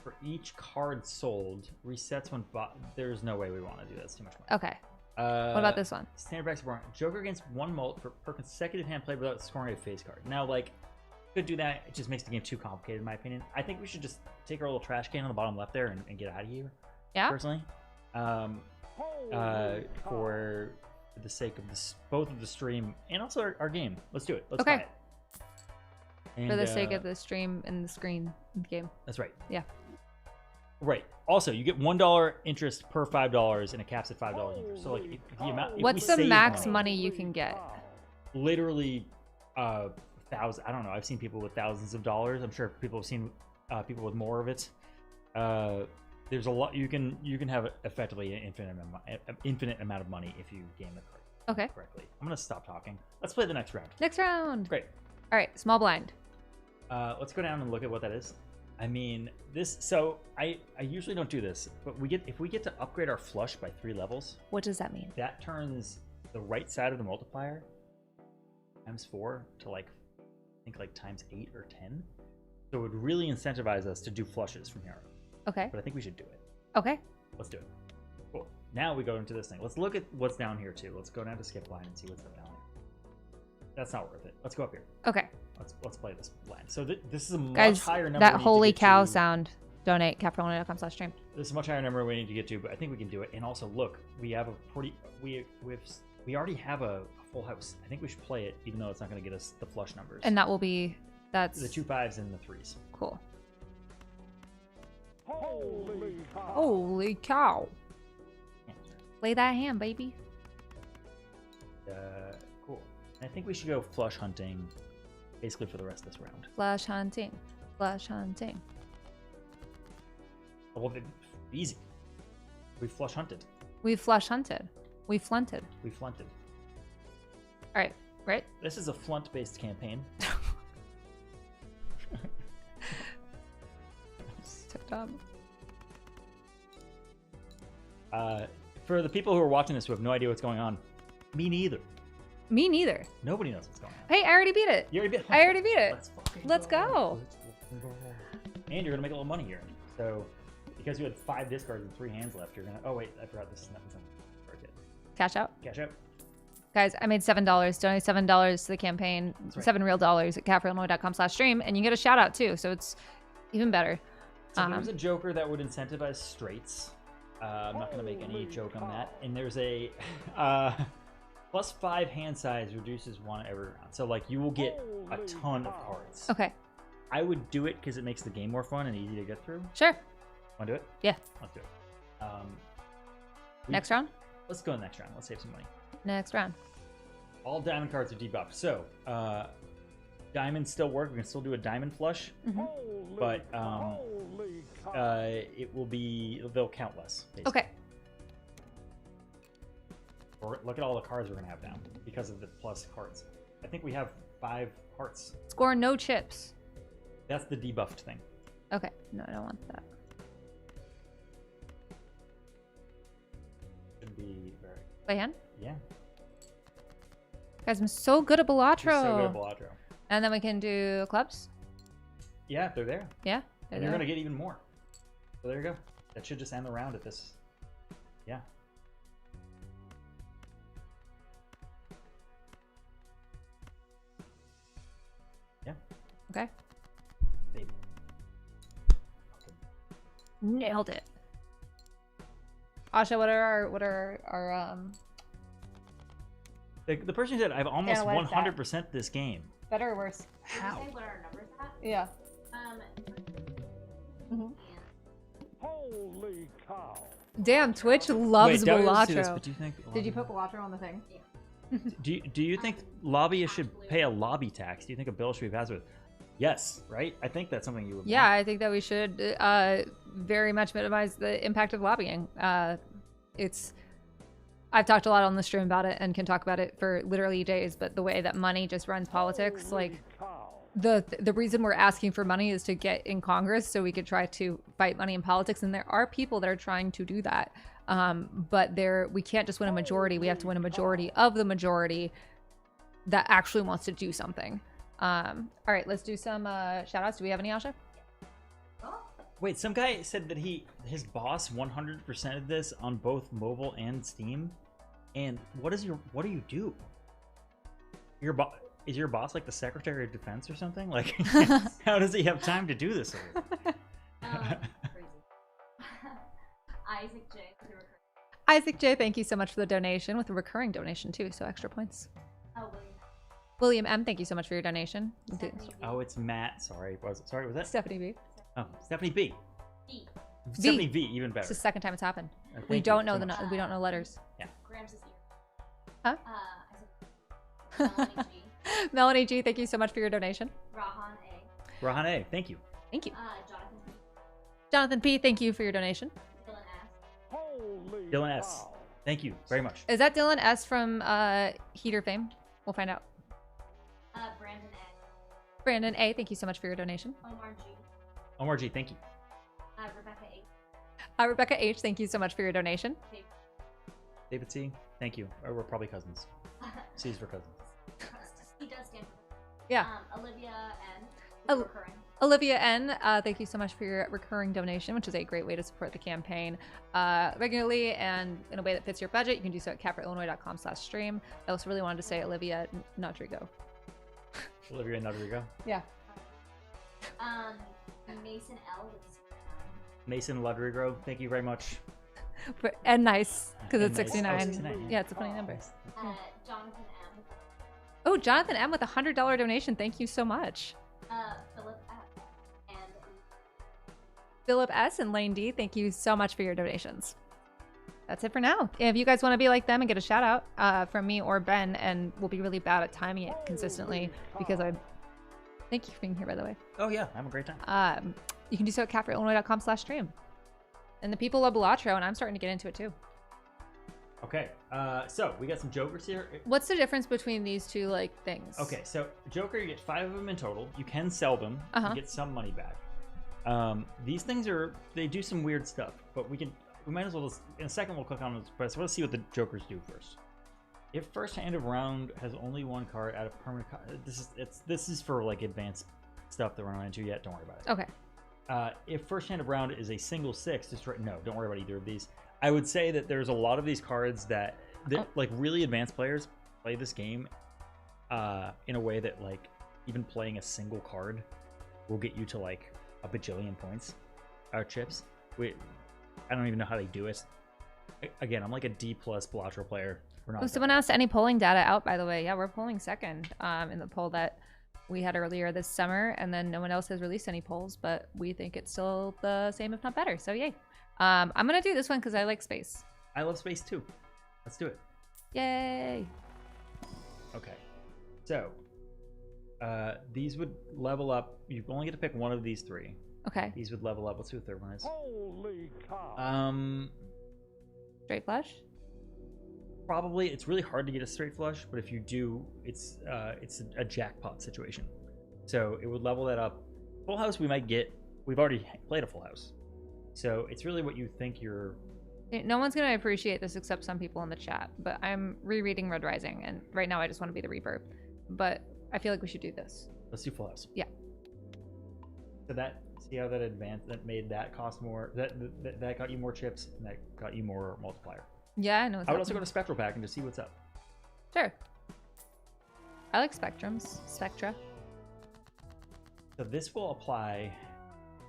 For each card sold, resets when bought. There's no way we want to do that. It's too much money. Okay. What about this one? Standard Brax Bar. Joker gains 1 mult per consecutive hand played without scoring a face card. Now, could do that. It just makes the game too complicated, in my opinion. I think we should just take our little trash can on the bottom left there and get out of here. Yeah. Personally. For for the sake of this, both of the stream and also our game. Let's do it. Let's Okay. buy it. And, For the sake of the stream and the screen game. That's right. Yeah. Right. Also, you get $1 interest per $5, and it caps at $5 interest. So, like, if the amount. If What's we the save max money you can get? Literally, thousand. I don't know. I've seen people with thousands of dollars. I'm sure people have seen people with more of it. There's a lot you can have effectively an infinite amount of money if you game it correctly. I'm gonna stop talking. Let's play the next round. Next round. Great. All right, small blind. Let's go down and look at what that is. I mean, this. So I usually don't do this, but if we get to upgrade our flush by 3 levels. What does that mean? That turns the right side of the multiplier times 4 to like I think like times 8 or 10. So it would really incentivize us to do flushes from here on. Okay. But I think we should do it. Okay. Let's do it. Cool. Now we go into this thing. Let's look at what's down here too. Let's go down to skip line and see what's up down here. That's not worth it. Let's go up here. Okay. Let's play this line. So this is a much Guys, higher number. that we need holy to get cow to. sound. Donate capricorn.com/stream. This is a much higher number we need to get to, but I think we can do it. And also, look, we have a pretty we already have a full house. I think we should play it, even though it's not going to get us the flush numbers. And that will be that's the 2 5s and the 3s. cool. Holy cow. Holy cow! Yeah. Play that hand, baby. Cool. I think we should go flush hunting, basically for the rest of this round. Flush hunting. Flush hunting. Well, easy. We flush hunted. We flush hunted. We flunted. We flunted. All right. Right. This is a flunt-based campaign. So dumb. For the people who are watching this who have no idea what's going on, me neither. Me neither. Nobody knows what's going on. Hey, I already beat it. You already beat I already beat it. Let's Let's go. And you're gonna make a little money here. So, because you had 5 discards and 3 hands left, you're gonna. Oh wait, I forgot this is not something. Cash out. Cash out. Guys, I made $7. Donate $7 to the campaign. That's right. 7 real dollars at caffreyillinois.com/stream, and you get a shout out too. So it's even better. So there's a joker that would incentivize straights. I'm not gonna make any joke on that. And there's a plus 5 hand size reduces 1 every round. So like you will get a ton of cards. Okay. I would do it because it makes the game more fun and easy to get through. Sure. Want to do it? Yeah. Let's do it. Next round. Let's go next round. Let's save some money. Next round. All diamond cards are debuffed. So, diamonds still work. We can still do a diamond flush, but it will be, they'll count less. Basically. Okay. Or look at all the cards we're gonna have now because of the plus cards. I think we have 5 hearts. Score no chips. That's the debuffed thing. Okay. No, I don't want that. Should be very. Play hand. Yeah. Guys, I'm so good at Balatro. You're so good at Balatro. And then we can do clubs. Yeah, they're there. Yeah. And you're gonna get even more. So there you go. That should just end the round at this. Yeah. Yeah. Okay. Baby. Nailed it. Asha, what are our The person said I've almost Analyze that. 100% this game. better or worse? How? Say what our numbers at? Yeah. Holy cow. Damn, Twitch loves Wait, Darius did this, Balatro. but do you think? Did you put Balatro on the thing? Do you think lobbyists should pay a lobby tax? Do you think a bill should be passed with? Yes, right? I think that's something you would. Yeah, I think that we should very much minimize the impact of lobbying. I've talked a lot on the stream about it and can talk about it for literally days, but the way that money just runs politics, like the reason we're asking for money is to get in Congress so we could try to fight money in politics, and there are people that are trying to do that. But we can't just win a majority. We have to win a majority of the majority that actually wants to do something. All right, let's do some shout outs. Do we have any, Asha? Wait, some guy said that his boss 100% of this on both mobile and Steam. And what do you do? Is your boss like the Secretary of Defense or something? Like, how does he have time to do this? Crazy. Isaac J. Isaac J, thank you so much for the donation, with a recurring donation too, so extra points. Oh, William M, thank you so much for your donation. Stephanie B. Oh, it's Matt. Sorry. Was that? Stephanie B. Oh, Stephanie B. B. Stephanie V, even It's better. the second time it's happened. Thank We you don't so know much. we don't know letters. Grams is here. Huh? I said Melanie G. Melanie G, thank you so much for your donation. Rahan A. Rahan A, thank you. Thank you. Jonathan B. Jonathan P, thank you for your donation. Dylan S. Holy Dylan S. cow. Thank you very much. Is that Dylan S from Heater fame? We'll find out. Brandon A. Brandon A, thank you so much for your donation. Omar G. Omar G, thank you. Rebecca A. Rebecca H, thank you so much for your donation. David C, thank you. We're probably cousins. C's for cousins. He does stand for Yeah. Olivia N. Oh. Recurring. Olivia N, thank you so much for your recurring donation, which is a great way to support the campaign regularly and in a way that fits your budget. You can do so at capperillinois.com/stream. I also really wanted to say Olivia Nodrigo. Olivia Nodrigo. Yeah. Mason L. with Mason Ludrigo, thank you very much. And nice, because And it's nice. 69. Oh, 69, Yeah, it's a funny number. Jonathan M. Oh, Jonathan M with a $100 donation. Thank you so much. Philip F. And Philip S and Lane D, thank you so much for your donations. That's it for now. If you guys want to be like them and get a shout out from me or Ben, and we'll be really bad at timing it consistently because I thank you for being here, by the way. Oh yeah, have a great time. You can do so at capperillinois.com/stream. And the people love Balatro, and I'm starting to get into it too. Okay, so we got some jokers here. What's the difference between these two things? Okay, so Joker, you get 5 of them in total. You can sell them. Uh-huh. You get some money back. These things they do some weird stuff, but we might as well just, in a second we'll click on this, but let's see what the jokers do first. If first hand of round has only one card out of permanent this is for advanced stuff that we're not into yet. Don't worry about it. Okay. If first hand of round is a single 6, no, don't worry about either of these. I would say that there's a lot of these cards that really advanced players play this game in a way that even playing a single card will get you to a bajillion points or chips. I don't even know how they do it. Again, I'm a D+ Balatro player. We're not. Someone asked any polling data out, by the way. Yeah, we're polling second in the poll that we had earlier this summer, and then no one else has released any polls, but we think it's still the same, if not better. So yay. I'm gonna do this one because I like space. I love space too. Let's do it. Yay. Okay. So these would level up. You only get to pick one of these 3. Okay. These would level up. Let's see what the third one is. Holy cow. Straight flush. Probably it's really hard to get a straight flush, but if you do, it's a jackpot situation. So it would level that up. Full house we might get. We've already played a full house, so it's really what you think you're. No one's gonna appreciate this except some people in the chat. But I'm rereading Red Rising, and right now I just want to be the reverb. But I feel like we should do this. Let's do full house. Yeah. So see how that made that cost more. That got you more chips, and that got you more multiplier. Yeah, I know. I would also go to Spectral Pack and just see what's up. Sure. I like Spectra. So this will apply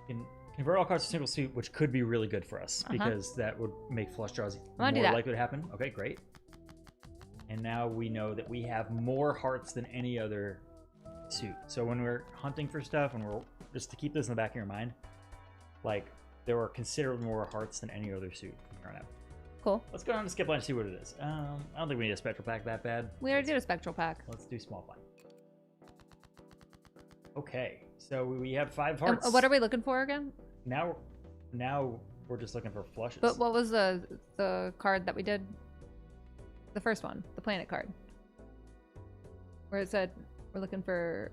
in convert all cards to single suit, which could be really good for us because that would make flush draws more likely to happen. Okay, great. And now we know that we have more hearts than any other suit. So when we're hunting for stuff, and we're just to keep this in the back of your mind, there are considerably more hearts than any other suit from here on out. Cool. Let's go down to skip line and see what it is. I don't think we need a spectral pack that bad. We already did a Spectral Pack. Let's do small blind. Okay, so we have 5 hearts. What are we looking for again? Now we're just looking for flushes. But what was the card that we did? The first one, the planet card, where it said we're looking for.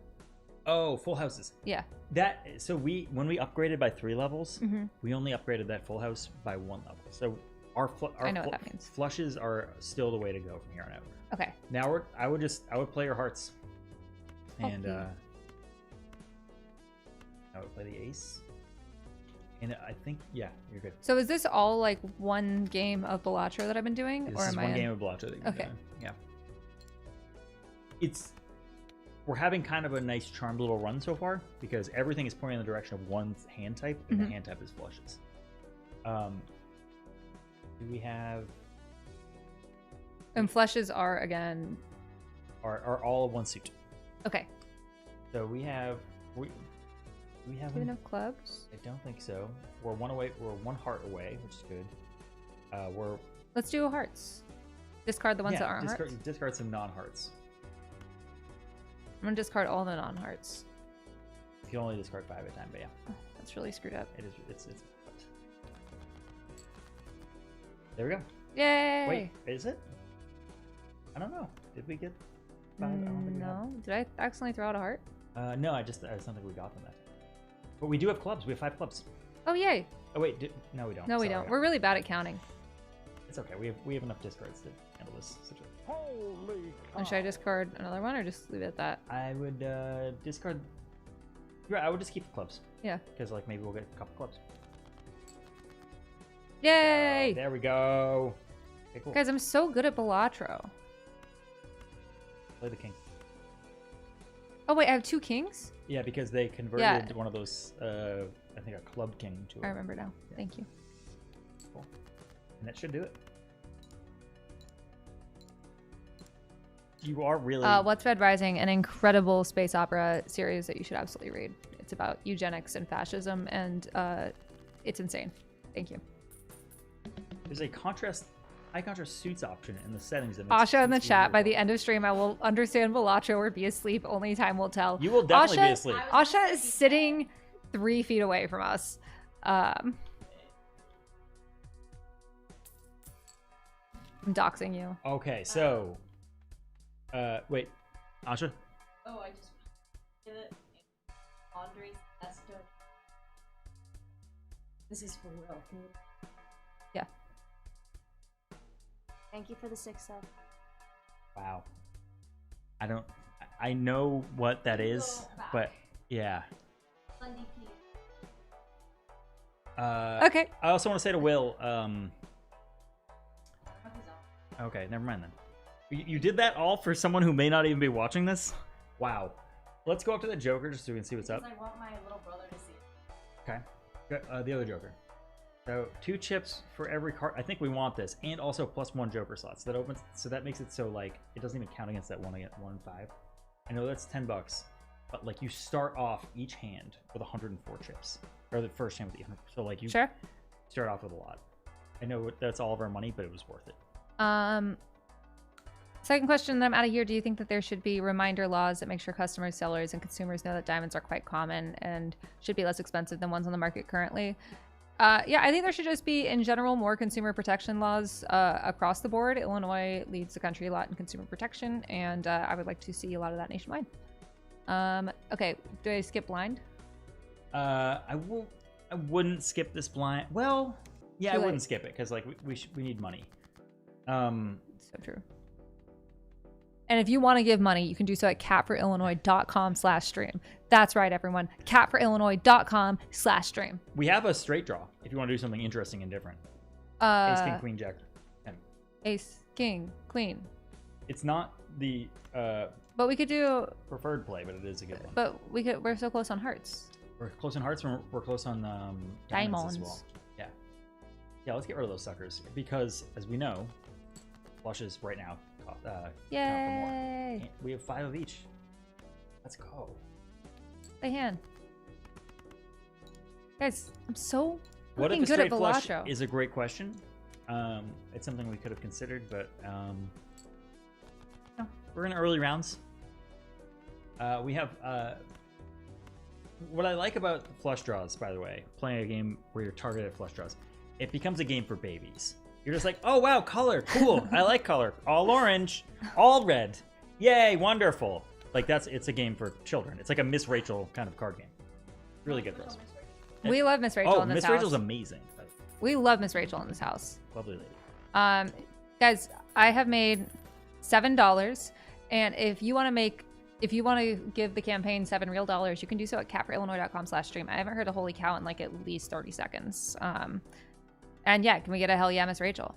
Oh, full houses. Yeah. When we upgraded by 3 levels, we only upgraded that full house by 1 level. So I know what that means. Flushes are still the way to go from here on out. Okay. Now I would play your hearts, and I would play the ace. And I think, yeah, you're good. So is this all one game of Balatro that I've been doing, This or is am one I? game of Balatro that you've been Okay. doing. Yeah. We're having kind of a nice charmed little run so far because everything is pointing in the direction of one hand type, and the hand type is flushes. Do we have And flushes are again. Are all one suit. Okay. So we have we have Do we have clubs? I don't think so. We're one away. We're one heart away, which is good. We're Let's do hearts. Discard the ones that aren't hearts. discard some non-hearts. I'm gonna discard all the non-hearts. You can only discard 5 at a time, but yeah, That's really screwed up. it is. It's. There we go. Yay! Wait, is it? I don't know. Did we get 5? I don't think we have. No. Did I accidentally throw out a heart? No, I don't think we got them that. But we do have clubs. We have 5 clubs. Oh yay! Oh wait, no we don't. No, we Sorry, don't. We're really bad at counting. It's okay. We have enough discards to handle this situation. Holy cow. And should I discard another one or just leave it at that? I would discard. Yeah, I would just keep the clubs. Yeah. Because like maybe we'll get a couple clubs. Yay! There we go. Okay, cool. Guys, I'm so good at Balatro. Play the king. Oh wait, I have 2 kings? Yeah, because they converted one of those. I think a club king to. I remember now. Yeah. Thank you. Cool. And that should do it. You are really. What's Red Rising? An incredible space opera series that you should absolutely read. It's about eugenics and fascism, and it's insane. Thank you. There's a high contrast suits option in the settings. That makes Asha in the suits chat. By easier the end of stream, I will understand Balatro or be asleep. Only time will tell. to- You will definitely be Asha- asleep. Asha is sitting 3 feet away from us. I'm doxing you. Okay, so. Wait, Asha. Oh, I just did it. Andre's Esther. This is for real. Yeah. Thank you for the 6 sub. Wow. I know what that is, Go back. but yeah. Sunday P. Okay. I also want to say to Will, okay, never mind then. You did that all for someone who may not even be watching this? Wow. Let's go up to the Joker just so we can see what's up. Because I want my little brother to see it. Okay. The other Joker. So 2 chips for every card. I think we want this, and also +1 Joker slots. That opens, so that makes it so like it doesn't even count against that 1 and 5. I know that's $10, but like you start off each hand with 104 chips, or the first hand with 100. So like you Sure. start off with a lot. I know that's all of our money, but it was worth it. Second question that I'm out of here. Do you think that there should be reminder laws that make sure customers, sellers, and consumers know that diamonds are quite common and should be less expensive than ones on the market currently? Yeah, I think there should just be, in general, more consumer protection laws across the board. Illinois leads the country a lot in consumer protection, and I would like to see a lot of that nationwide. Okay, do I skip blind? I wouldn't skip this blind. Well, yeah, Too I late. wouldn't skip it because like we need money. So true. And if you want to give money, you can do so at catforillinois.com/stream. That's right, everyone. catforillinois.com/stream. We have a straight draw if you want to do something interesting and different. Ace, King, Queen, Jack, 10. Ace, King, Queen. It's not the But we could do. preferred play, but it is a good one. But we could. We're so close on hearts. We're close on hearts. We're close on diamonds as well. Yeah, yeah. Let's get rid of those suckers because, as we know, flushes right now. Count for more. Yay! And we have 5 of each. Let's go. Play hand. Guys, I'm so What if fucking a good at straight flush Balatro. is a great question. It's something we could have considered, but no, we're in early rounds. We have what I like about flush draws, by the way, playing a game where you're targeted at flush draws, it becomes a game for babies. You're just like, oh wow, color, cool, I like color, all orange, all red, yay, wonderful. Like it's a game for children. It's like a Miss Rachel kind of card game. Really good for us. We love Miss Rachel in this Miss house. Rachel's amazing. We love Miss Rachel in this house. Lovely lady. Guys, I have made $7, and if you want to give the campaign $7 real, you can do so at catforillinois.com/stream. I haven't heard a holy cow in like at least 30 seconds. And yeah, can we get a hell yeah, Miss Rachel?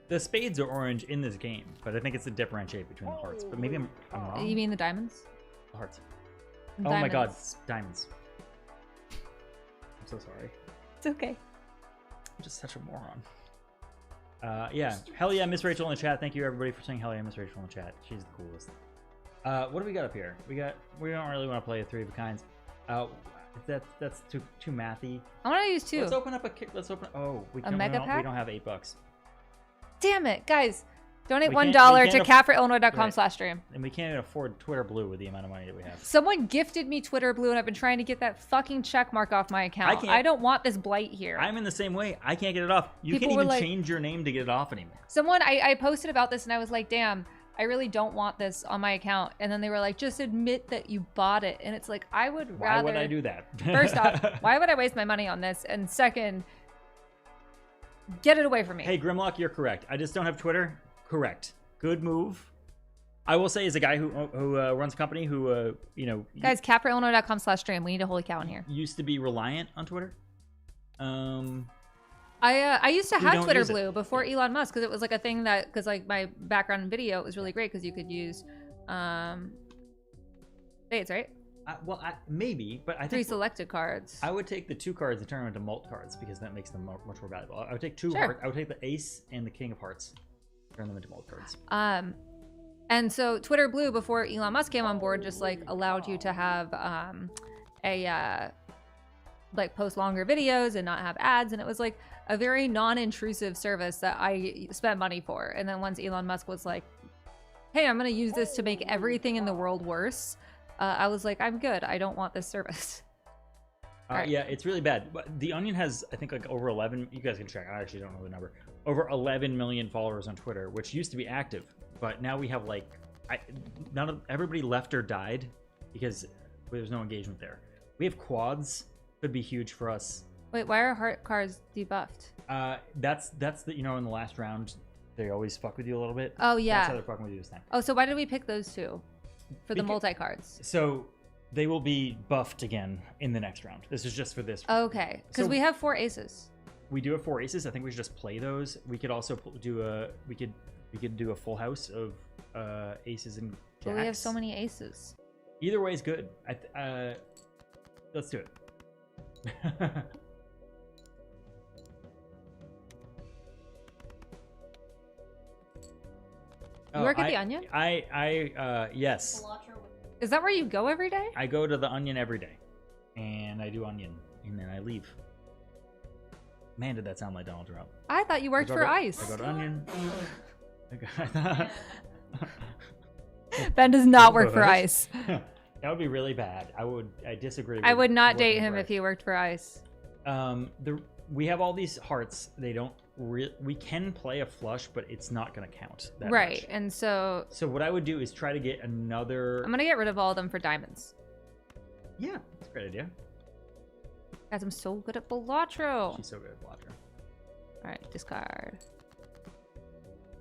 The spades are orange in this game, but I think it's to differentiate between the hearts. But maybe I'm wrong. You mean the diamonds? The hearts. The Oh my god, diamonds. it's diamonds. I'm so sorry. It's okay. I'm just such a moron. Yeah. Hell yeah, Miss Rachel in the chat. Thank you everybody for saying hell yeah, Miss Rachel in the chat. She's the coolest. What do we got up here? We don't really want to play a 3 of a kinds. That's too mathy. I want to use 2. Let's open up oh, we don't have $8. Damn it, guys. Donate We $1 can't to catforillinois.com/stream. And we can't even afford Twitter Blue with the amount of money that we have. Someone gifted me Twitter Blue, and I've been trying to get that fucking check mark off my account. I don't want this blight here. I'm in the same way. I can't get it off. You can't even change your name to get it off anymore. Someone, I posted about this, and I was like, damn, I really don't want this on my account. And then they were like, just admit that you bought it. And it's like, I would rather... Why would I do that? First off, why would I waste my money on this? And second, get it away from me. Hey, Grimlock, you're correct. I just don't have Twitter. Correct. Good move. I will say, as a guy who runs a company who, Guys, catforillinois.com/stream. We need a holy cow in here. Used to be reliant on Twitter. I used to have Twitter Blue before Elon Musk, because it was like a thing that, because like my background in video, it was really great because you could use fades, right? Maybe, but I think 3 selected cards. I would take the 2 cards and turn them into mult cards because that makes them much more valuable. I would take 2 Sure. I would take the ace and the king of hearts, turn them into mult cards. And so Twitter Blue, before Elon Musk came on board, just like allowed you to have like post longer videos and not have ads, and it was like a very non-intrusive service that I spent money for. And then once Elon Musk was like, hey, I'm gonna use this to make everything in the world worse, I was like, I'm good, I don't want this service. Right. Yeah, it's really bad. But The Onion has, I think, like over 11, you guys can check, I actually don't know the number, over 11 million followers on Twitter, which used to be active, but now we have like, everybody left or died because there's no engagement there. We have quads, could be huge for us. Wait, why are heart cards debuffed? That's the, in the last round, they always fuck with you a little bit. Oh yeah. That's how they're fucking with you this time. Oh, so why did we pick those 2? For the multi-cards. So they will be buffed again in the next round. This is just for this. Okay, because we have 4 aces. We do have 4 aces. I think we should just play those. We could also do a full house of aces and jacks. But we have so many aces. Either way is good. Let's do it. You work at the Onion? Yes. Is that where you go every day? I go to the Onion every day, and I do Onion, and then I leave. Man, did that sound like Donald Trump? I thought you worked for ICE. I go to Onion. Ben does not work for ICE. That would be really bad. I disagree. I would not date him if he worked for ICE. We have all these hearts. They don't. We can play a flush, but it's not going to count. Right, much. And so. So what I would do is try to get another. I'm gonna get rid of all of them for diamonds. Yeah, that's a great idea. Guys, I'm so good at Balatro. She's so good at Balatro. All right, discard.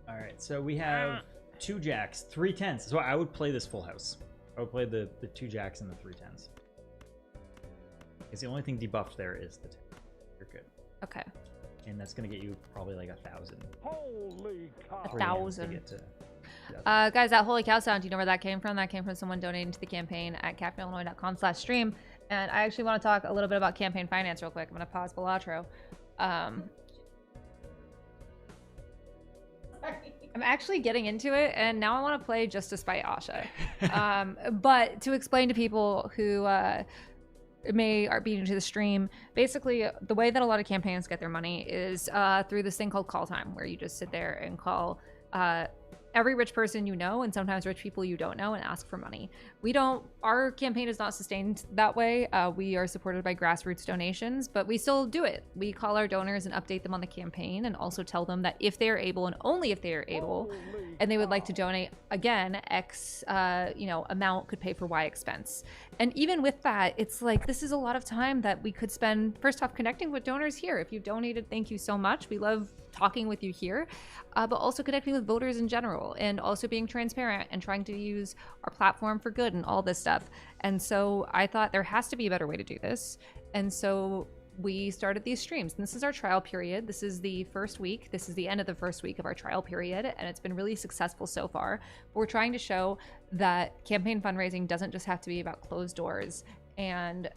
All right, so we have 2 jacks, 3 10s. So I would play this full house. I would play the 2 jacks and the 3 10s. Because the only thing debuffed there is the 10. You're good. Okay. And that's gonna get you probably like 1,000. Holy cow. 1,000. Guys, that holy cow sound, do you know where that came from? That came from someone donating to the campaign at catforillinois.com/stream. And I actually want to talk a little bit about campaign finance real quick. I'm gonna pause Balatro. I'm actually getting into it, and now I want to play just to spite Asha. But to explain to people who may be new to the stream, basically the way that a lot of campaigns get their money is through this thing called call time, where you just sit there and call every rich person you know, and sometimes rich people you don't know, and ask for money. Our campaign is not sustained that way. We are supported by grassroots donations, but we still do it. We call our donors and update them on the campaign, and also tell them that if they are able, and only if they are able, and they would like to donate again, X amount could pay for Y expense. And even with that, it's like, this is a lot of time that we could spend, first off, connecting with donors here. If you've donated, thank you so much. We love talking with you here, but also connecting with voters in general, and also being transparent and trying to use our platform for good and all this stuff. And so I thought there has to be a better way to do this. And so we started these streams, and this is our trial period. This is the first week. This is the end of the first week of our trial period, and it's been really successful so far. But we're trying to show that campaign fundraising doesn't just have to be about closed doors and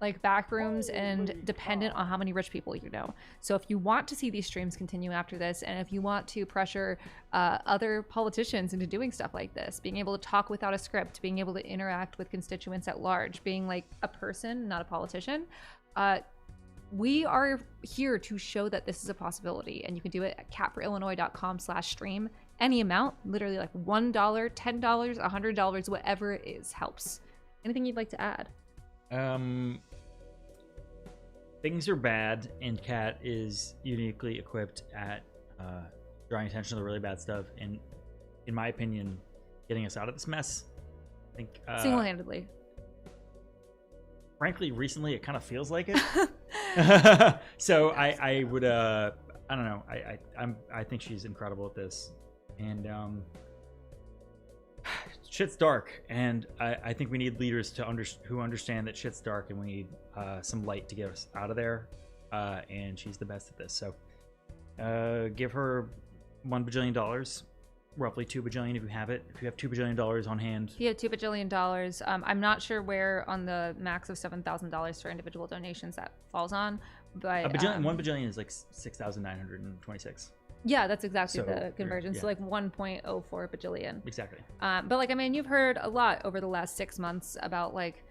like back rooms and dependent on how many rich people you know. So if you want to see these streams continue after this, and if you want to pressure other politicians into doing stuff like this, being able to talk without a script, being able to interact with constituents at large, being like a person, not a politician, we are here to show that this is a possibility. And you can do it at catforillinois.com/stream. Any amount, literally like $1, $10, $100, whatever it is, helps. Anything you'd like to add? Things are bad, and Cat is uniquely equipped at drawing attention to the really bad stuff, and in my opinion, getting us out of this mess. I think Single-handedly. Frankly, recently it kind of feels like it. So I would I don't know. I think she's incredible at this, and shit's dark, and I think we need leaders who understand that shit's dark, and we need some light to get us out of there. And she's the best at this. So give her $1 bajillion, roughly $2 bajillion if you have it. If you have $2 bajillion on hand. If you have $2 bajillion, I'm not sure where on the max of $7,000 for individual donations that falls on, but $1 bajillion is like 6,926. Yeah, that's exactly So, the conversion. yeah. So like 1.04 bajillion. Exactly. But like, I mean, you've heard a lot over the last 6 months about like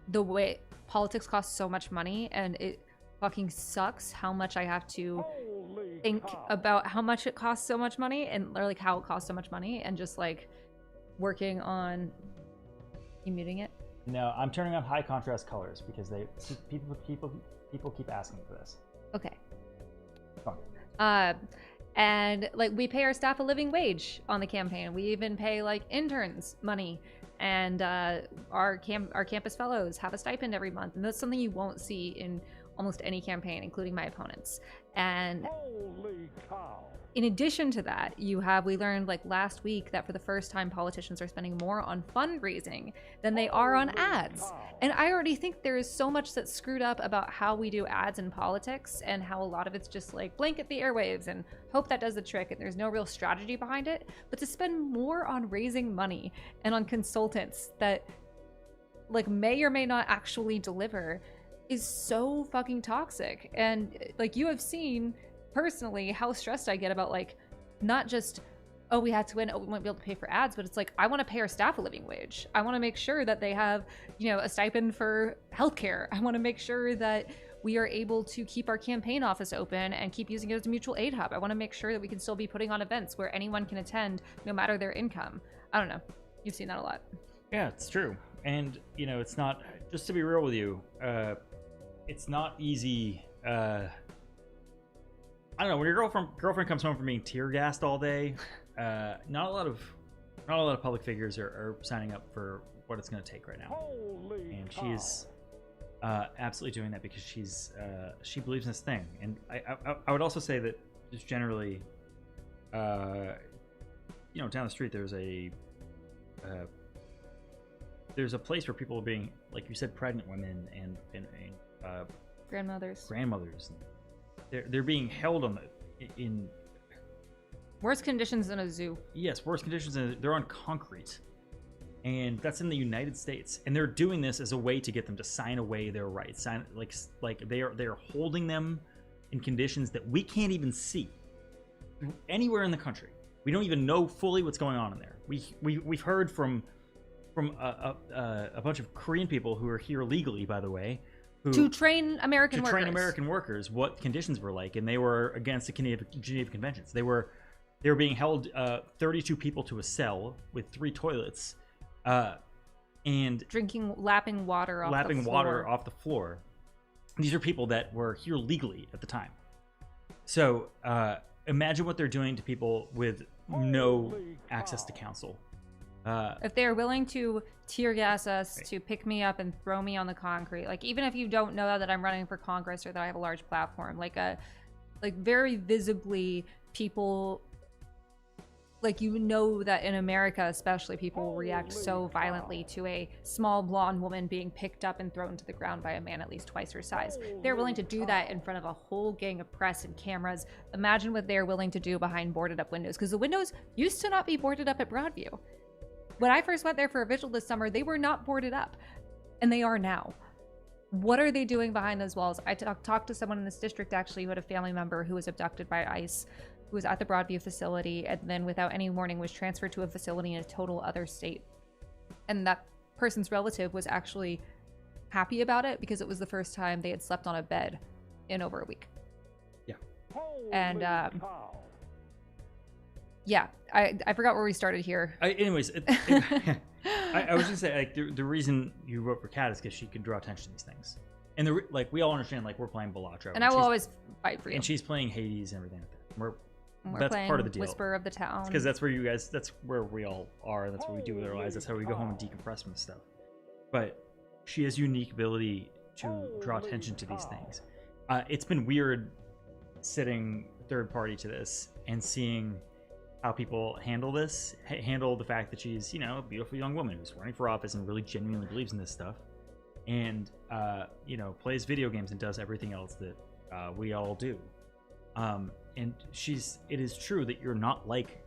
the way politics costs so much money, and it fucking sucks how much I have to think about how much it costs so much money, and or like how it costs so much money, and just like working on. You muting it? No, I'm turning on high contrast colors because people keep asking for this. Okay. Fine. And like we pay our staff a living wage on the campaign. We even pay like interns money, and our campus fellows have a stipend every month, and that's something you won't see in almost any campaign, including my opponents. And Holy cow. in addition to that, we learned like last week that for the first time politicians are spending more on fundraising than they are on ads. And I already think there is so much that's screwed up about how we do ads in politics, and how a lot of it's just like blanket the airwaves and hope that does the trick, and there's no real strategy behind it. But to spend more on raising money and on consultants that like may or may not actually deliver is so fucking toxic. And like you have seen personally how stressed I get about like not just we had to win, we won't be able to pay for ads, but it's like I want to pay our staff a living wage. I want to make sure that they have, a stipend for healthcare. I want to make sure that we are able to keep our campaign office open and keep using it as a mutual aid hub. I want to make sure that we can still be putting on events where anyone can attend no matter their income. I don't know. You've seen that a lot. Yeah, it's true. And it's not, just to be real with you, it's not easy. I don't know, when your girlfriend comes home from being tear gassed all day, not a lot of public figures are signing up for what it's going to take right now. Holy And cow. she is absolutely doing that because she believes in this thing. And I would also say that just generally, down the street there's a place where people are being, like you said, pregnant women and Grandmothers. They're being held in Worse conditions than a zoo. yes, worse conditions, and they're on concrete, and that's in the United States, and they're doing this as a way to get them to sign away their rights. Like they're holding them in conditions that we can't even see anywhere in the country. We don't even know fully what's going on in there. We've heard from a bunch of Korean people who are here legally, by the way, To train American workers. train American workers what conditions were like, and they were against the Geneva Conventions. They were being held 32 people to a cell with 3 toilets, and lapping water off the floor. These are people that were here legally at the time. So imagine what they're doing to people with no Holy access to cow. counsel. If they're willing to tear gas us, to pick me up and throw me on the concrete, like even if you don't know that I'm running for Congress or that I have a large platform, like very visibly people, like that in America especially, people will react so violently to a small blonde woman being picked up and thrown to the ground by a man at least twice her size. They're willing to do that in front of a whole gang of press and cameras. Imagine what they're willing to do behind boarded up windows, because the windows used to not be boarded up at Broadview. When I first went there for a vigil this summer, they were not boarded up, and they are now. what are they doing behind those walls? I talked to someone in this district actually who had a family member who was abducted by ICE, who was at the Broadview facility, and then without any warning was transferred to a facility in a total other state. And that person's relative was actually happy about it because it was the first time they had slept on a bed in over a week. Yeah. And cow. yeah, I forgot where we started here. Anyways, I was gonna say, like, the reason you vote for Kat is because she can draw attention to these things, and like we all understand, like, we're playing Balatro, And I will always fight for you. and she's playing Hades and everything like that. We're that's playing part of the deal. Whisper of the Town. Because that's where you guys, that's where we all are. That's what we do with our lives. That's how we go home and decompress from stuff. But she has unique ability to draw attention to these things. It's been weird sitting third party to this and seeing how people handle this, handle the fact that she's, you know, a beautiful young woman who's running for office and really genuinely believes in this stuff, and you know, plays video games and does everything else that we all do. And it is true that you're not like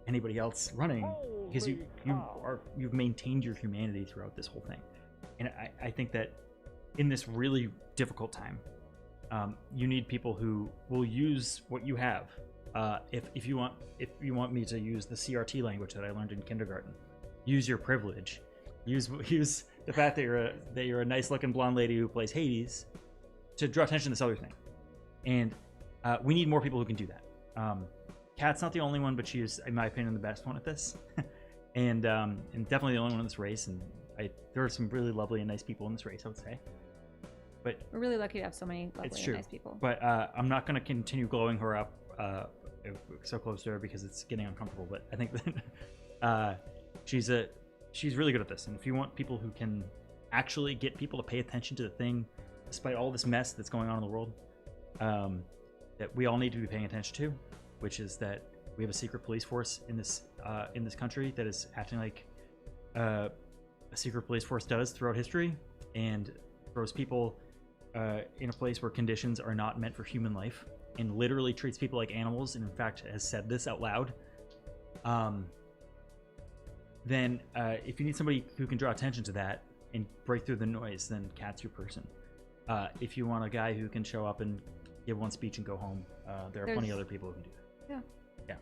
anybody else running, because you've maintained your humanity throughout this whole thing. And I think that in this really difficult time, you need people who will use what you have. If you want me to use the CRT language that I learned in kindergarten, use your privilege, use the fact that you're a nice looking blonde lady who plays Hades to draw attention to this other thing. And we need more people who can do that. Kat's not the only one, but she is, in my opinion, the best one at this, and definitely the only one in this race. And there are some really lovely and nice people in this race, I would say. But we're really lucky to have so many lovely and nice people. But I'm not going to continue glowing her up so close to her because it's getting uncomfortable. But I think that she's really good at this. And if you want people who can actually get people to pay attention to the thing, despite all this mess that's going on in the world, that we all need to be paying attention to, which is that we have a secret police force in this country that is acting like a secret police force does throughout history, and throws people in a place where conditions are not meant for human life, and literally treats people like animals, and in fact has said this out loud. Then if you need somebody who can draw attention to that and break through the noise, then Kat's your person. If you want a guy who can show up and give one speech and go home, there are plenty of other people who can do that. Yeah.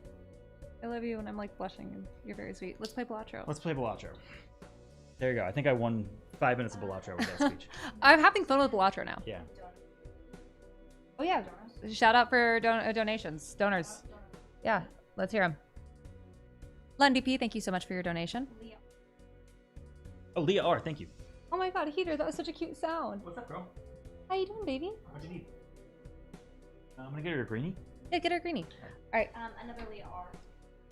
I love you, and I'm like blushing, and you're very sweet. Let's play Balatro. Let's play Balatro. There you go. I think I won 5 minutes of Balatro with that speech. I'm having fun with Balatro now. Yeah. Oh yeah. Shout out for donations, donors. Yeah, let's hear them. Lundy P, thank you so much for your donation. Oh, Leah R, thank you. Oh my God, Heater, that was such a cute sound. What's up, girl? How you doing, baby? What do you need? I'm gonna get her a greenie. Yeah, get her a greenie. All right. Another Leah R.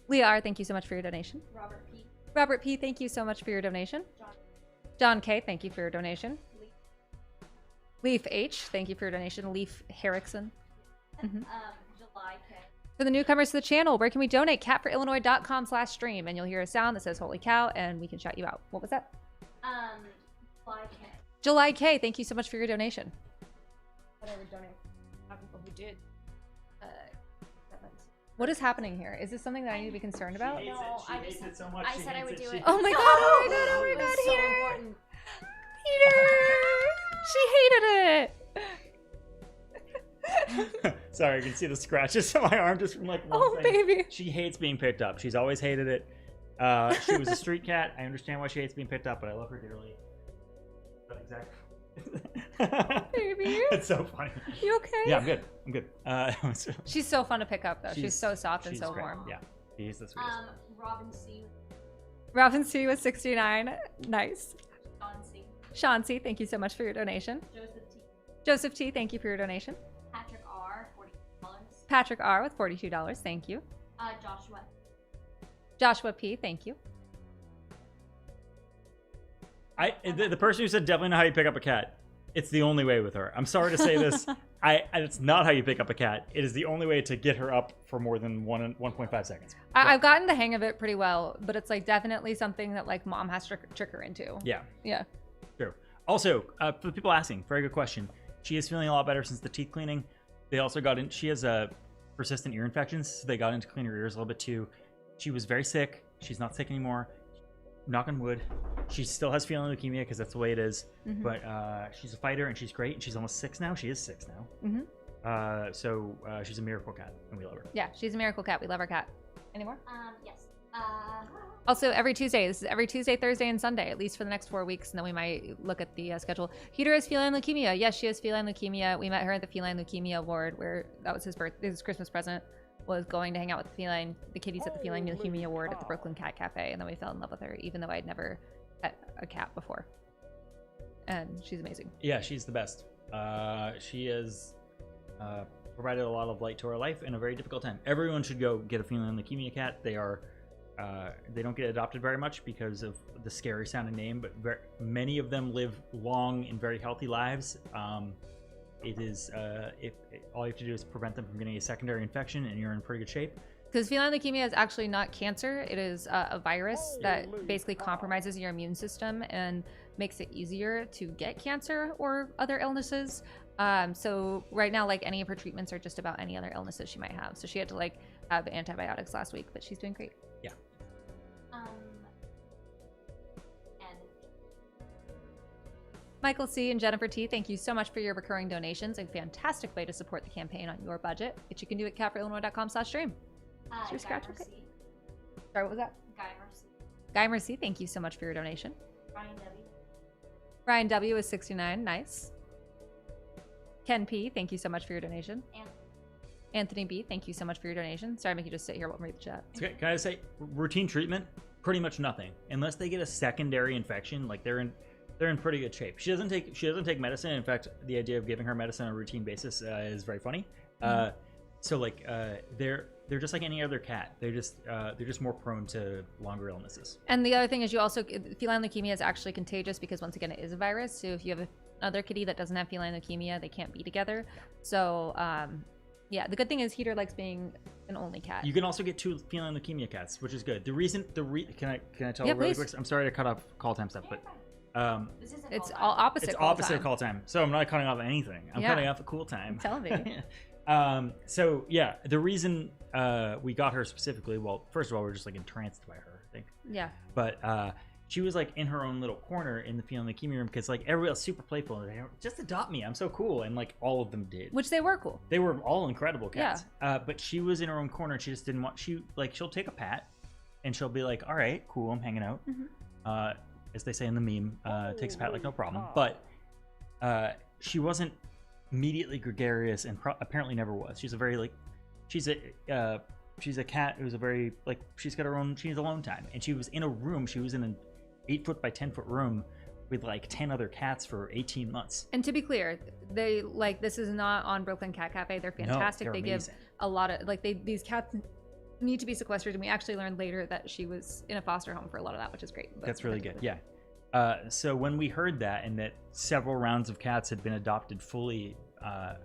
Leah R, thank you so much for your donation. Robert P. Robert P, thank you so much for your donation. John K, thank you for your donation. Leaf H, thank you for your donation. Leaf Herrickson. July K. For the newcomers to the channel, where can we donate? catforillinois.com/stream, and you'll hear a sound that says "Holy cow," and we can shout you out. What was that? July K. July K, thank you so much for your donation. Whatever donate. Not people who did. What is happening here? Is this something that I need to be concerned about? No, I just said I would do it. Oh my God! Oh my God! Oh my God! It's so Heater! important. Heater! She hated it. Sorry, I can see the scratches on my arm just from like one Oh thing. baby! She hates being picked up. She's always hated it. She was a street cat. I understand why she hates being picked up, but I love her dearly. But exactly. Baby. It's so funny. You okay? Yeah, I'm good. I'm good. She's so fun to pick up, though. She's so soft and she's so great. warm. Yeah, she's the sweetest. Robin C. Robin C with 69. Nice. Sean C. Sean C, thank you so much for your donation. Joseph T. Joseph T, thank you for your donation. Patrick R. $42. Patrick R with $42. Thank you. Joshua. Joshua P, thank you. The person who said definitely know how you pick up a cat. It's the only way with her. I'm sorry to say this. It's not how you pick up a cat. It is the only way to get her up for more than 1.5 seconds. I've gotten the hang of it pretty well, but it's like definitely something that like mom has to trick her into. Yeah. Yeah. True. Also, for the people asking, very good question. She is feeling a lot better since the teeth cleaning. They also got in. She has persistent ear infections, so they got in to clean her ears a little bit too. She was very sick. She's not sick anymore. Knock on wood. She still has feline leukemia because that's the way it is. Mhm. But she's a fighter and she's great. And she's almost 6 now. She is 6 now. So she's a miracle cat and we love her. Yeah, she's a miracle cat. We love our cat. Any more? Yes. Also, every Tuesday. This is every Tuesday, Thursday, and Sunday, at least for the next 4 weeks, and then we might look at the schedule. Heater has feline leukemia. Yes, she has feline leukemia. We met her at the Feline Leukemia Award, where that was his Christmas present, was going to hang out with the kitties at the Feline Leukemia Award at the Brooklyn Cat Cafe, and then we fell in love with her, even though I'd never pet a cat before. And she's amazing. Yeah, she's the best. She has provided a lot of light to our life in a very difficult time. Everyone should go get a feline leukemia cat. They don't get adopted very much because of the scary sounding name, but many of them live long and very healthy lives. All you have to do is prevent them from getting a secondary infection, and you're in pretty good shape. Because feline leukemia is actually not cancer. It is a virus that basically compromises your immune system and makes it easier to get cancer or other illnesses. So right now, like, any of her treatments are just about any other illnesses she might have. So she had to have antibiotics last week, but she's doing great. Yeah. And Michael C. and Jennifer T., thank you so much for your recurring donations. A fantastic way to support the campaign on your budget, which you can do at catforillinois.com/stream. Guy scratch Mercy. okay? Sorry, what was that? Guy Mercy. Guy Mercy, thank you so much for your donation. Ryan W. Ryan W. is 69, nice. Ken P., thank you so much for your donation. Anthony B., thank you so much for your donation. Sorry, I make you just sit here while we read the chat. Okay, can I say, routine treatment, pretty much nothing. Unless they get a secondary infection, like they're in pretty good shape. She doesn't take medicine. In fact, the idea of giving her medicine on a routine basis is very funny. They're just like any other cat. They're just more prone to longer illnesses. And the other thing is, feline leukemia is actually contagious because, once again, it is a virus. So if you have another kitty that doesn't have feline leukemia, they can't be together. So yeah, the good thing is Heater likes being an only cat. You can also get 2 feline leukemia cats, which is good. Can I tell Yeah, really please. quick? I'm sorry to cut off call time stuff, but This isn't It's called all that. opposite. it's call opposite time. of call time. So I'm not cutting off anything. I'm Yeah. cutting off a cool time. Tell me. So yeah, the reason we got her specifically, well, first of all, we're just entranced by her, I think. Yeah. But she was in her own little corner in the feline leukemia room because everybody else super playful and they just adopt me. I'm so cool, and all of them did. Which they were cool. They were all incredible cats. But she was in her own corner. And she just didn't want. She'll take a pat, and she'll be like, "All right, cool, I'm hanging out." As they say in the meme, takes a pat like no problem. But she wasn't immediately gregarious, and apparently never was. She's a very she's a cat who's a very she's got her own. She needs alone time, and she was in a room. She was in an 8-foot by 10-foot room with 10 other cats for 18 months. And to be clear, they this is not on Brooklyn Cat Cafe. They're fantastic. No, they're they amazing. give a lot of these cats need to be sequestered, and we actually learned later that she was in a foster home for a lot of that, which is great. But That's really good. Yeah. So when we heard that, and that several rounds of cats had been adopted fully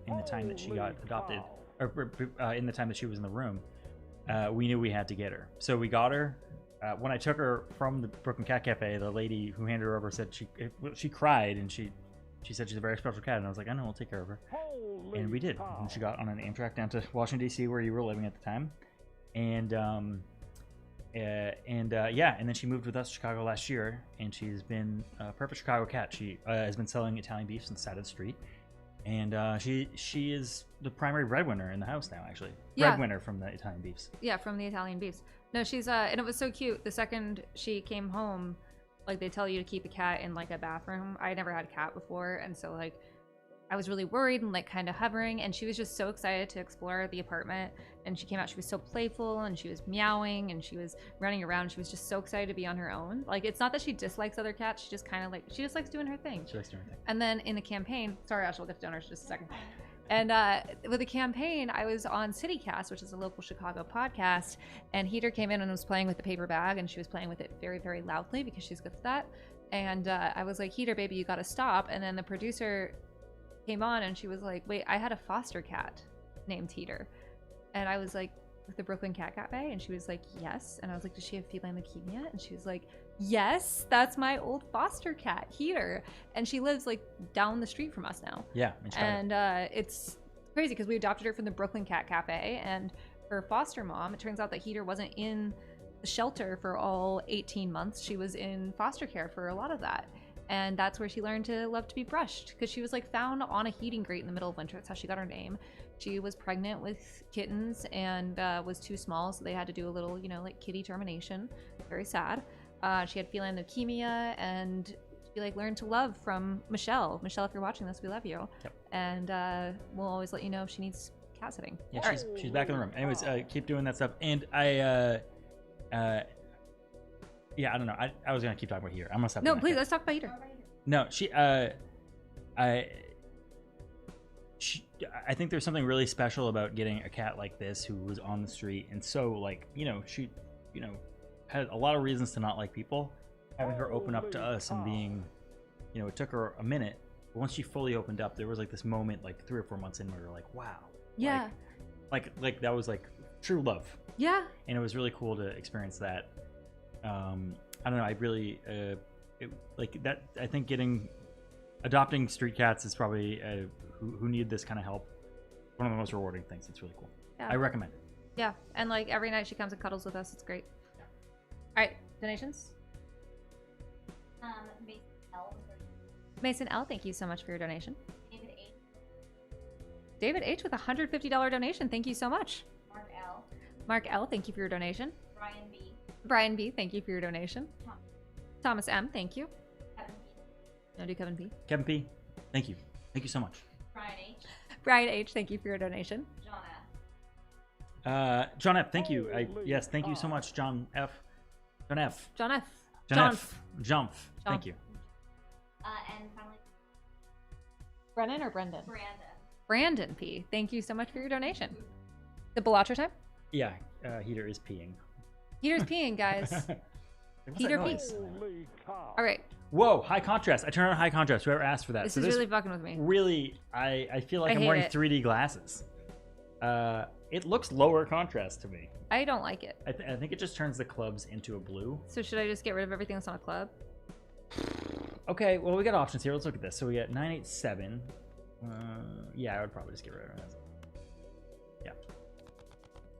in the time that she got adopted, or in the time that she was in the room, we knew we had to get her. So we got her. When I took her from the Brooklyn Cat Cafe, the lady who handed her over said she cried, and she said she's a very special cat, and I was like, I know, we'll take care of her. And we did. And she got on an Amtrak down to Washington, D.C., where you were living at the time. And then she moved with us to Chicago last year, and she's been a perfect Chicago cat. She has been selling Italian beefs on the side of the street, and she is the primary breadwinner in the house now, actually. Yeah. Breadwinner from the Italian beefs. Yeah, from the Italian beefs. No, she's and it was so cute. The second she came home, they tell you to keep a cat in a bathroom. I never had a cat before, and so I was really worried and kind of hovering, and she was just so excited to explore the apartment. And she came out, she was so playful, and she was meowing, and she was running around. She was just so excited to be on her own. It's not that she dislikes other cats, she just kind of she just likes doing her thing. She likes doing her thing. And then in the campaign, sorry Ash, we'll get to donors in just a second. And with the campaign, I was on CityCast, which is a local Chicago podcast, and Heater came in and was playing with the paper bag, and she was playing with it very, very loudly because she's good at that. And I was like, Heater, baby, you gotta stop. And then the producer came on, and she was like, wait, I had a foster cat named Heater. And I was like, with the Brooklyn Cat Cafe? And she was like, yes. And I was like, does she have feline leukemia? And she was like, yes, that's my old foster cat, Heater. And she lives down the street from us now. Yeah, in Chicago. And it's crazy because we adopted her from the Brooklyn Cat Cafe, and her foster mom, it turns out that Heater wasn't in shelter for all 18 months. She was in foster care for a lot of that. And that's where she learned to love to be brushed, because she was like found on a heating grate in the middle of winter. That's how she got her name. She was pregnant with kittens and was too small, so they had to do a little, you know, like kitty termination. Very sad. She had feline leukemia, and she like learned to love from Michelle. Michelle, if you're watching this, we love you. Yep. And we'll always let you know if she needs cat sitting. Yeah, she's back in the room. Anyways, keep doing that stuff. And yeah, I don't know. I was gonna keep talking about heater. I'm gonna stop. No, please, let's talk about heater. No, I think there's something really special about getting a cat like this who was on the street, and so like, you know, she, you know, had a lot of reasons to not like people. Having her open up to us and being, you know, it took her a minute, but once she fully opened up, there was like this moment like 3 or 4 months in where we were like, wow. Yeah. Like that was like true love. Yeah. And it was really cool to experience that. I don't know. I really like that. I think adopting street cats is probably who need this kind of help. One of the most rewarding things. It's really cool. Yeah. I recommend it. Yeah, and like every night she comes and cuddles with us. It's great. Yeah. All right, donations. Mason L. Mason L, thank you so much for your donation. David H. David H with a $150 donation. Thank you so much. Mark L. Mark L, thank you for your donation. Brian B. Brian B, thank you for your donation. Thomas M, thank you. Kevin P. No, do Kevin P. Kevin P, thank you. Thank you so much. Brian H. Brian H, thank you for your donation. John F. John F, thank you. Yes, thank you so much, John F. John F. John F. John F. Jump. Thank you. And finally, Brennan or Brendan? Brandon. Brandon P, thank you so much for your donation. The Balatro time? Yeah, heater is peeing. Heater's peeing, guys. Heater pee. All right. Whoa, high contrast. I turned on high contrast. Whoever asked for that. This is really fucking with me. Really, I feel like I'm wearing 3D glasses. It looks lower contrast to me. I don't like it. I think it just turns the clubs into a blue. So should I just get rid of everything that's on a club? Okay, well, we got options here. Let's look at this. So we got 987. Yeah, I would probably just get rid of it. Yeah.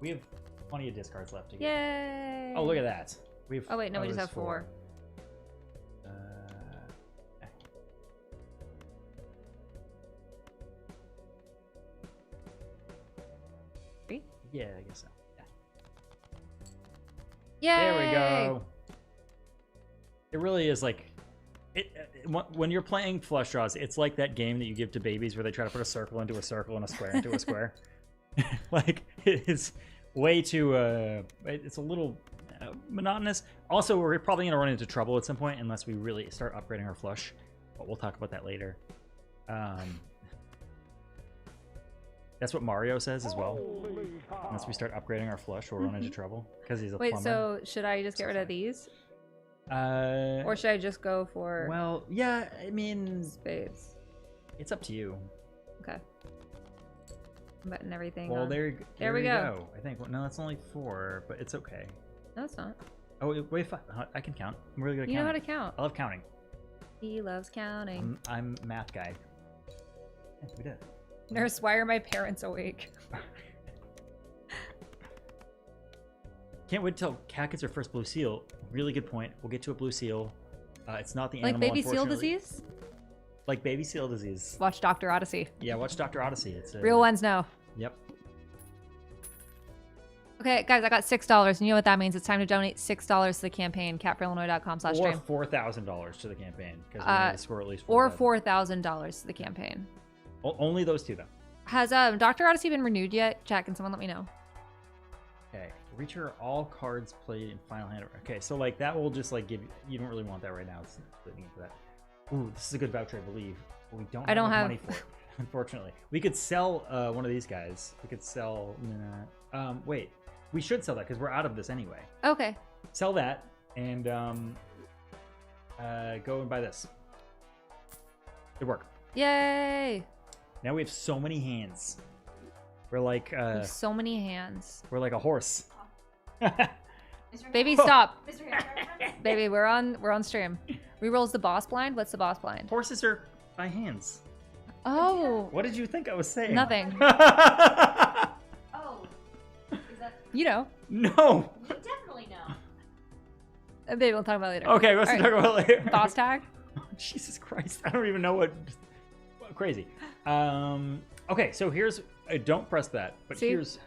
We have plenty of discards left to get. Yay! Oh, look at that. We have. Oh wait, no, we just have 4. Three? Yeah, I guess so. Yeah. Yay! There we go. It really is like, when you're playing flush draws, it's like that game that you give to babies where they try to put a circle into a circle and a square into a square. Like, it's way too, it's a little monotonous. Also, we're probably going to run into trouble at some point unless we really start upgrading our flush. But we'll talk about that later. That's what Mario says as well. Once we start upgrading our flush, we'll run into trouble because he's a plumber. Wait, so should I just get rid of these? Or should I just go for... Well, yeah, I mean... Spades. It's up to you. Okay. Button everything well, on. there we go. I think, well, no, that's only 4, but it's okay. No, it's not. Oh, wait, I can count. I'm really good at counting. You know how to count. I love counting. He loves counting. I'm a math guy. Yeah, we did. Nurse, why are my parents awake? Can't wait till Cat gets her first blue seal. Really good point. We'll get to a blue seal. It's not the animal, like baby seal unfortunately. disease? Like baby seal disease. Watch Dr. Odyssey. Yeah, watch Dr. Odyssey. It's real ones know. Yep. Okay, guys, I got $6. And you know what that means? It's time to donate $6 to the campaign. catforillinois.com/stream. Or $4,000 to the campaign because we need to score at least or $4,000 to the campaign. Only those two, though. Has Dr. Odyssey been renewed yet? Chat, can someone let me know? Okay, return all cards played in final hand. Okay, so like that will just like give you don't really want that right now. It's splitting into that. Ooh, this is a good voucher, I believe. But we don't have money for it, unfortunately. We could sell one of these guys. We could sell. Wait, we should sell that because we're out of this anyway. Okay. Sell that and go and buy this. Good work. Yay! Now we have so many hands. We're like we have so many hands. We're like a horse. Baby, stop. Baby, we're on stream. Rerolls the boss blind. What's the boss blind? Horses are by hands. Oh. What did you think I was saying? Nothing. Oh. Is that... You know. No. You definitely know. Maybe we'll talk about it later. Okay, let's All talk about it later. Boss tag. Jesus Christ, I don't even know what crazy. Okay, so here's don't press that, but See? here's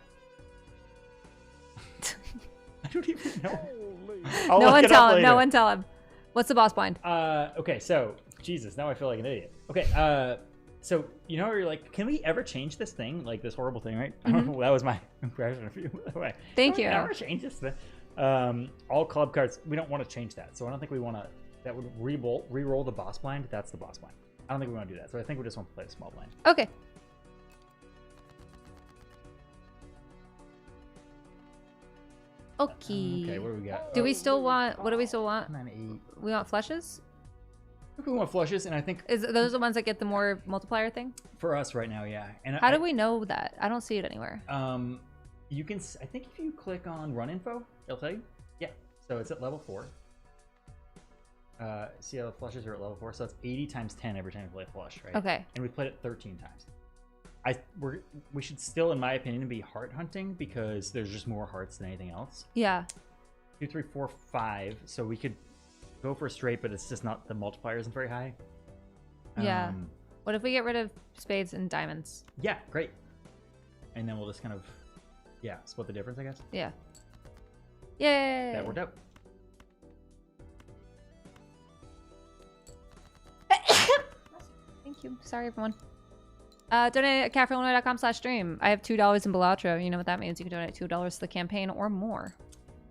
I don't even know. Holy. I'll No look one it up tell him. later. No one tell him. What's the boss blind? Okay, so Jesus, now I feel like an idiot. Okay, so you know where you're like, can we ever change this thing, like this horrible thing, right? I don't know. That was my impression of you, by the way. Thank Can we you. ever change this thing? All club cards. We don't want to change that, so I don't think we want to. That would re-roll the boss blind. That's the boss blind. I don't think we want to do that. So I think we just want to play a small blind. Okay. Okay. Okay, what do we got? Do we still want? What do we still want? 9, 8. We want flushes. I think we want flushes, and I think Is those the ones that get the more multiplier thing? for us right now, yeah. And How do we know that? I don't see it anywhere. You can. I think if you click on run info, it'll tell you. Yeah. So it's at level 4. See how the flushes are at level 4, so that's 80 times 10 every time you play a flush, right? Okay. And we played it 13 times. We should still, in my opinion, be heart hunting because there's just more hearts than anything else. Yeah. 2, 3, 4, 5. So we could go for a straight, but it's just not, the multiplier isn't very high. Yeah. What if we get rid of spades and diamonds? Yeah, great. And then we'll just kind of, split the difference, I guess. Yeah. Yay! That worked out. Thank you. Sorry, everyone. Donate at cafeillinois.com/stream. I have $2 in Balatro. You know what that means. You can donate $2 to the campaign or more.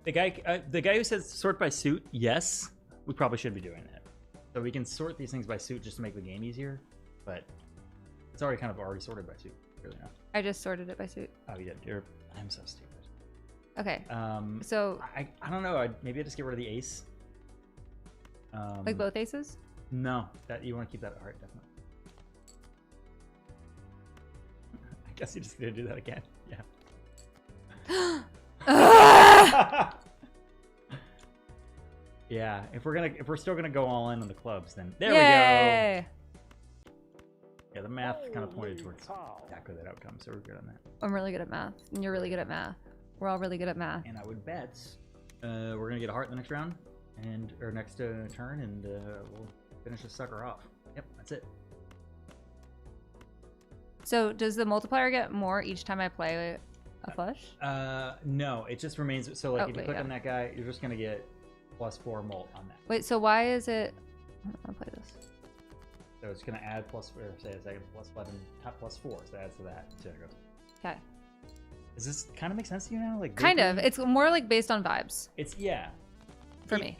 The guy who says sort by suit, yes, we probably should be doing that. So we can sort these things by suit just to make the game easier, but it's already sorted by suit. Really not. I just sorted it by suit. Oh, you did. I'm so stupid. Okay. So, I don't know. Maybe I just get rid of the ace. like both aces? No, that you want to keep that at heart, definitely. I guess you just need to do that again. Yeah. Yeah. If we're still gonna go all in on the clubs, then there we go. Yeah, the math kind of pointed towards exactly that outcome, so we're good on that. I'm really good at math, and you're really good at math. We're all really good at math. And I would bet we're gonna get a heart in the next round, or next turn, and we'll finish this sucker off. Yep, that's it. So does the multiplier get more each time I play a flush? No, it just remains. So like, if you click yeah. on that guy, you're just gonna get +4 mult on that. Wait, so why is it? I'll play this. So it's gonna add say a second +11, +4. So that adds to that. So it goes. Okay. Does this kind of make sense to you now? Like Kind of. It's more like based on vibes It's for me.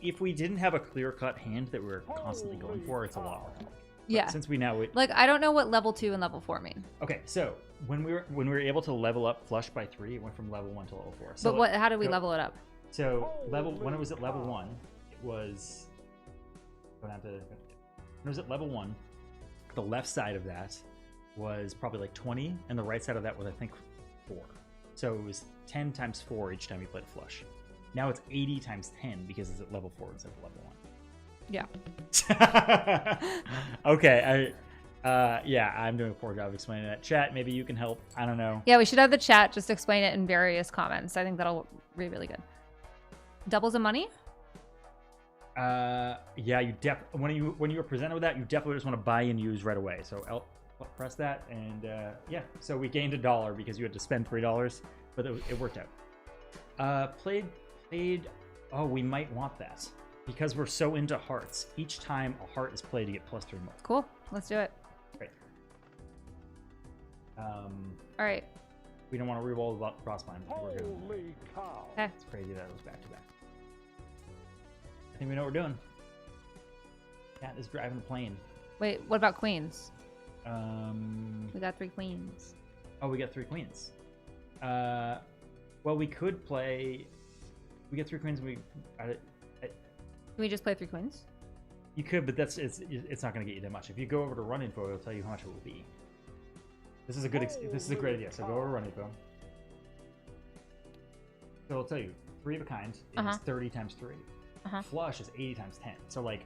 If we didn't have a clear-cut hand that we were constantly going for, it's a lot harder. Yeah. Since we now Like I don't know what level 2 and level 4 mean. okay, so when we were able to level up flush by 3, it went from level 1 to level 4. So But how did we level it up? So when it was at level 1, it was when it was at level 1. The left side of that was probably like 20, and the right side of that was I think 4. So it was 10 times 4 each time you played flush. Now it's 80 times 10 because it's at level 4 instead of level 1. Yeah. Okay, I'm doing a poor job of explaining that. Chat, maybe you can help. I don't know. Yeah, we should have the chat just explain it in various comments. I think that'll be really good. Doubles of money? Yeah, when you were presented with that, you definitely just want to buy and use right away. So press that, and yeah. So we gained $1 because you had to spend $3, but it worked out. Played. Oh, we might want that because we're so into hearts. Each time a heart is played, you get +3 more. Cool. Let's do it. Great. All right. We don't want to reroll the cross line. We're good. Holy cow. Okay. It's crazy that it was back to back. I think we know what we're doing. Cat is driving the plane. Wait, what about queens? We We got 3 queens. Oh, we got 3 queens. Well, we could play. We get 3 queens. Can we just play 3 queens? You could, but it's not going to get you that much. If you go over to run info, it'll tell you how much it will be. This is a great idea. So go over to run info. So it'll tell you 3 of a kind is 30 times 3. Flush is 80 times 10. So like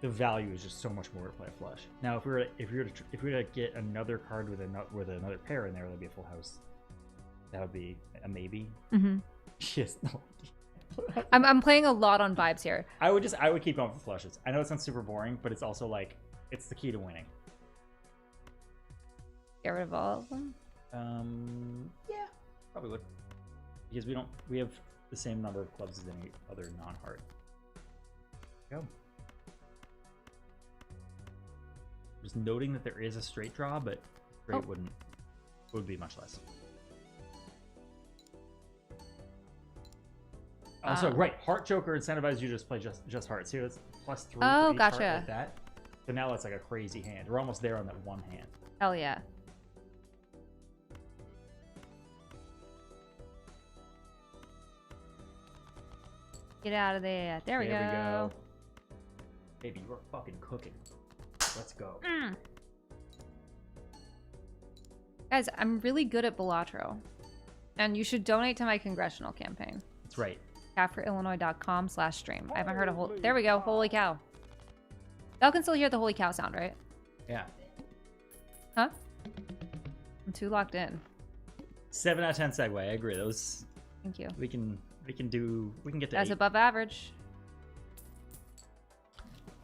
the value is just so much more to play a flush. Now if we were to get another card with another pair in there, that'd be a full house. That would be a maybe. Mm-hmm. Yes. No. I'm playing a lot on vibes here. I would keep going for flushes. I know it sounds super boring, but it's also like it's the key to winning. Get rid of all of them. Yeah, probably would. Because we have the same number of clubs as any other non-heart. Go. Just noting that there is a straight draw, but straight would be much less. Also, right, Heart Joker incentivizes you to just play just hearts. See, it's +3 for each gotcha. heart like that. So now that's like a crazy hand. We're almost there on that one hand. Hell yeah. Get out of there. There we go. Baby, you're fucking cooking. Let's go. Guys, I'm really good at Balatro. And you should donate to my congressional campaign. That's right. CatForIllinois.com/stream. I haven't heard a whole... There we go. Holy cow. Y'all can still hear the holy cow sound, right? Yeah. Huh? I'm too locked in. 7 out of 10 segue. I agree. Those... Thank you. We can get to That's 8. above average.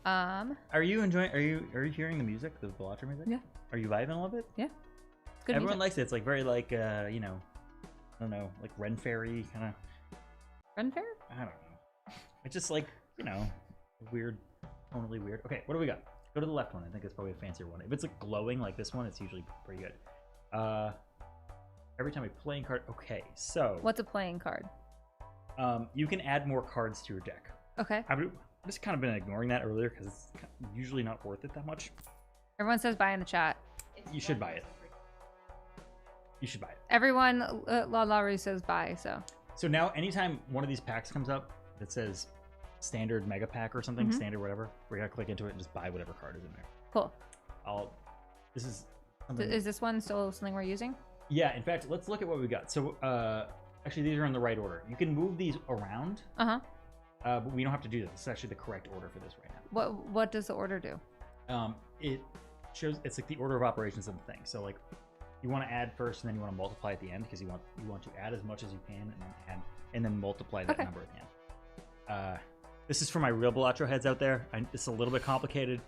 Are you enjoying? Are you hearing the music, the Balatro music? Yeah. Are you vibing a little bit? Yeah. It's good Everyone music. likes it. It's like very like you know, I don't know, like Ren Fairy kind of. Ren Fair? I don't know. It's just like, you know, weird, tonally weird. Okay, what do we got? Go to the left one. I think it's probably a fancier one. If it's like glowing like this one, it's usually pretty good. Every time I play a card. Okay, so What's a playing card? you can add more cards to your deck. Okay. I've just kind of been ignoring that earlier because it's usually not worth it that much. Everyone says buy in the chat. You should buy it. You should buy it. Everyone, La Rue says buy, so. So now, anytime one of these packs comes up that says standard mega pack or something, standard whatever, we're gonna click into it and just buy whatever card is in there. Cool. This is something. Is this one still something we're using? Yeah. In fact, let's look at what we got. So actually, these are in the right order. You can move these around. But we don't have to do this. It's actually the correct order for this right now. What does the order do? It shows it's like the order of operations of the thing. So like, you want to add first, and then you want to multiply at the end because you want to add as much as you can, and then add, and then multiply that number at the end. This is for my real Balatro heads out there. It's a little bit complicated.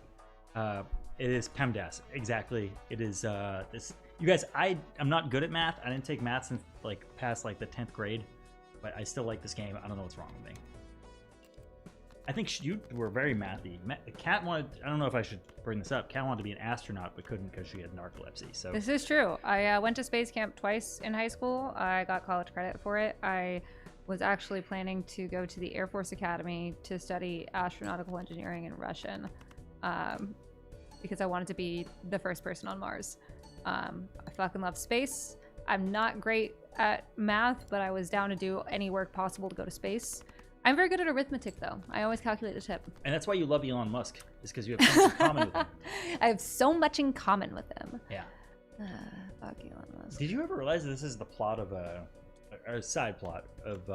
It is PEMDAS. Exactly. It is this. You guys, I'm not good at math. I didn't take math since like past like the 10th grade, but I still like this game. I don't know what's wrong with me. I think you were very mathy. Kat wanted, I don't know if I should bring this up. Kat wanted to be an astronaut, but couldn't because she had narcolepsy. So this is true. I went to space camp twice in high school. I got college credit for it. I was actually planning to go to the Air Force Academy to study astronautical engineering in Russian because I wanted to be the first person on Mars. I fucking love space. I'm not great at math, but I was down to do any work possible to go to space. I'm very good at arithmetic, though. I always calculate the tip. And that's why you love Elon Musk, is because you have things in common with him. I have so much in common with him. Yeah. Fuck Elon Musk. Did you ever realize this is the plot of a side plot of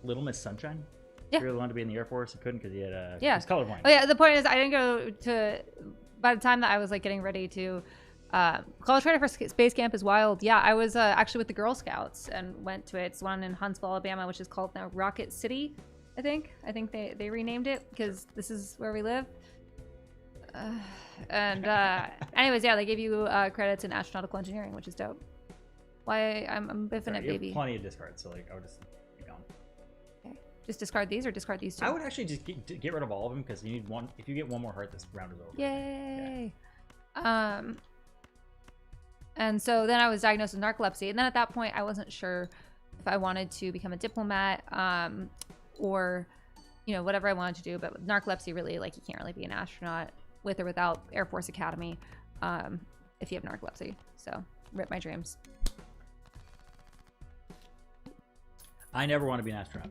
Little Miss Sunshine? Yeah. He really wanted to be in the Air Force. He couldn't because he had yeah. he was colorblind. Oh yeah. The point is, I didn't go to. By the time that I was like getting ready to. College credit for space camp is wild. Yeah, I was actually with the Girl Scouts and went to it. It's one in Huntsville, Alabama, which is called now Rocket City. I think they renamed it because this is where we live. Anyways, yeah, they gave you credits in astronautical engineering, which is dope. Why I'm biffing it, baby. You have plenty of discards, so like I would just keep going. Okay, just discard these or discard these two. I would actually just get rid of all of them because you need one. If you get one more heart, this round is over. Yay! Yeah. And so then I was diagnosed with narcolepsy, and then at that point I wasn't sure if I wanted to become a diplomat. Or, you know, whatever I wanted to do. But with narcolepsy, really, like, you can't really be an astronaut with or without Air Force Academy if you have narcolepsy. So, rip my dreams. I never want to be an astronaut.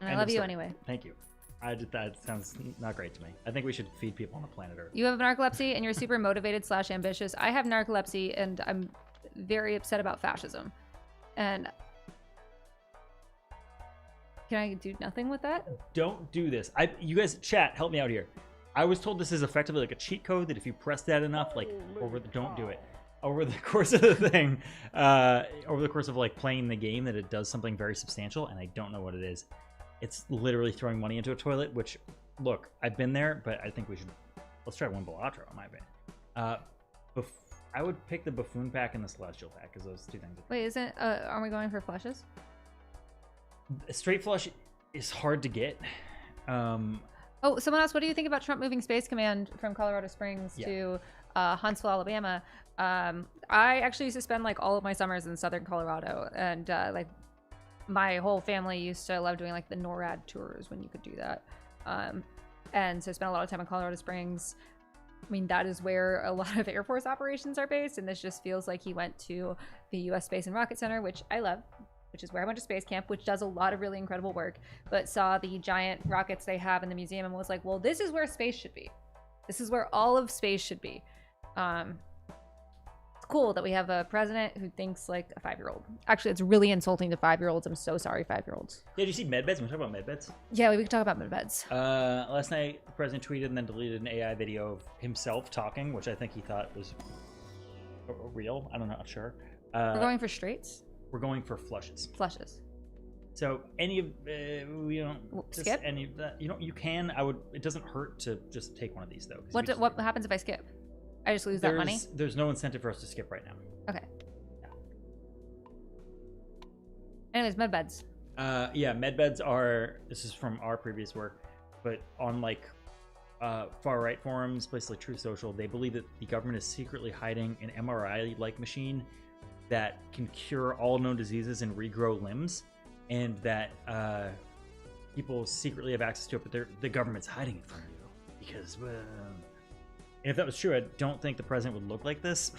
And I love you anyway. Thank you. That sounds not great to me. I think we should feed people on the planet Earth. You have narcolepsy and you're super motivated / ambitious. I have narcolepsy and I'm very upset about fascism. And... can I do nothing with that? Don't do this. You guys, chat, help me out here. I was told this is effectively like a cheat code that if you press that enough, like don't do it. over the course of the thing, over the course of like playing the game, that it does something very substantial, and I don't know what it is. It's literally throwing money into a toilet. Which, look, I've been there, but I think let's try one Balatro in my opinion. I would pick the Buffoon pack and the Celestial pack because those two things. Wait, are we going for flushes? A straight flush is hard to get. Oh, someone else, what do you think about Trump moving Space Command from Colorado Springs to Huntsville, Alabama? I actually used to spend like all of my summers in Southern Colorado, and like my whole family used to love doing like the NORAD tours when you could do that. And so I spent a lot of time in Colorado Springs. I mean, that is where a lot of Air Force operations are based, and this just feels like he went to the U.S. Space and Rocket Center, which I love, which is where I went to space camp, which does a lot of really incredible work, but saw the giant rockets they have in the museum and was like, well, this is where space should be. This is where all of space should be. It's cool that we have a president who thinks like a 5-year-old. Actually, it's really insulting to 5-year-olds. I'm so sorry, 5-year-olds. Yeah, did you see medbeds? We talk about medbeds. Yeah, we could talk about medbeds. Last night, the president tweeted and then deleted an AI video of himself talking, which I think he thought was real. I'm not sure. We're going for straights? We're going for flushes. Flushes. So any of we don't skip any of that. You can. It doesn't hurt to just take one of these though. What happens if I skip? I just lose that money? There's no incentive for us to skip right now. Okay. Yeah. Anyways, medbeds. Yeah, medbeds are. This is from our previous work, but on like far right forums, places like Truth Social, they believe that the government is secretly hiding an MRI-like machine that can cure all known diseases and regrow limbs, and that people secretly have access to it, but the government's hiding it from you because, well, and if that was true, I don't think the president would look like this.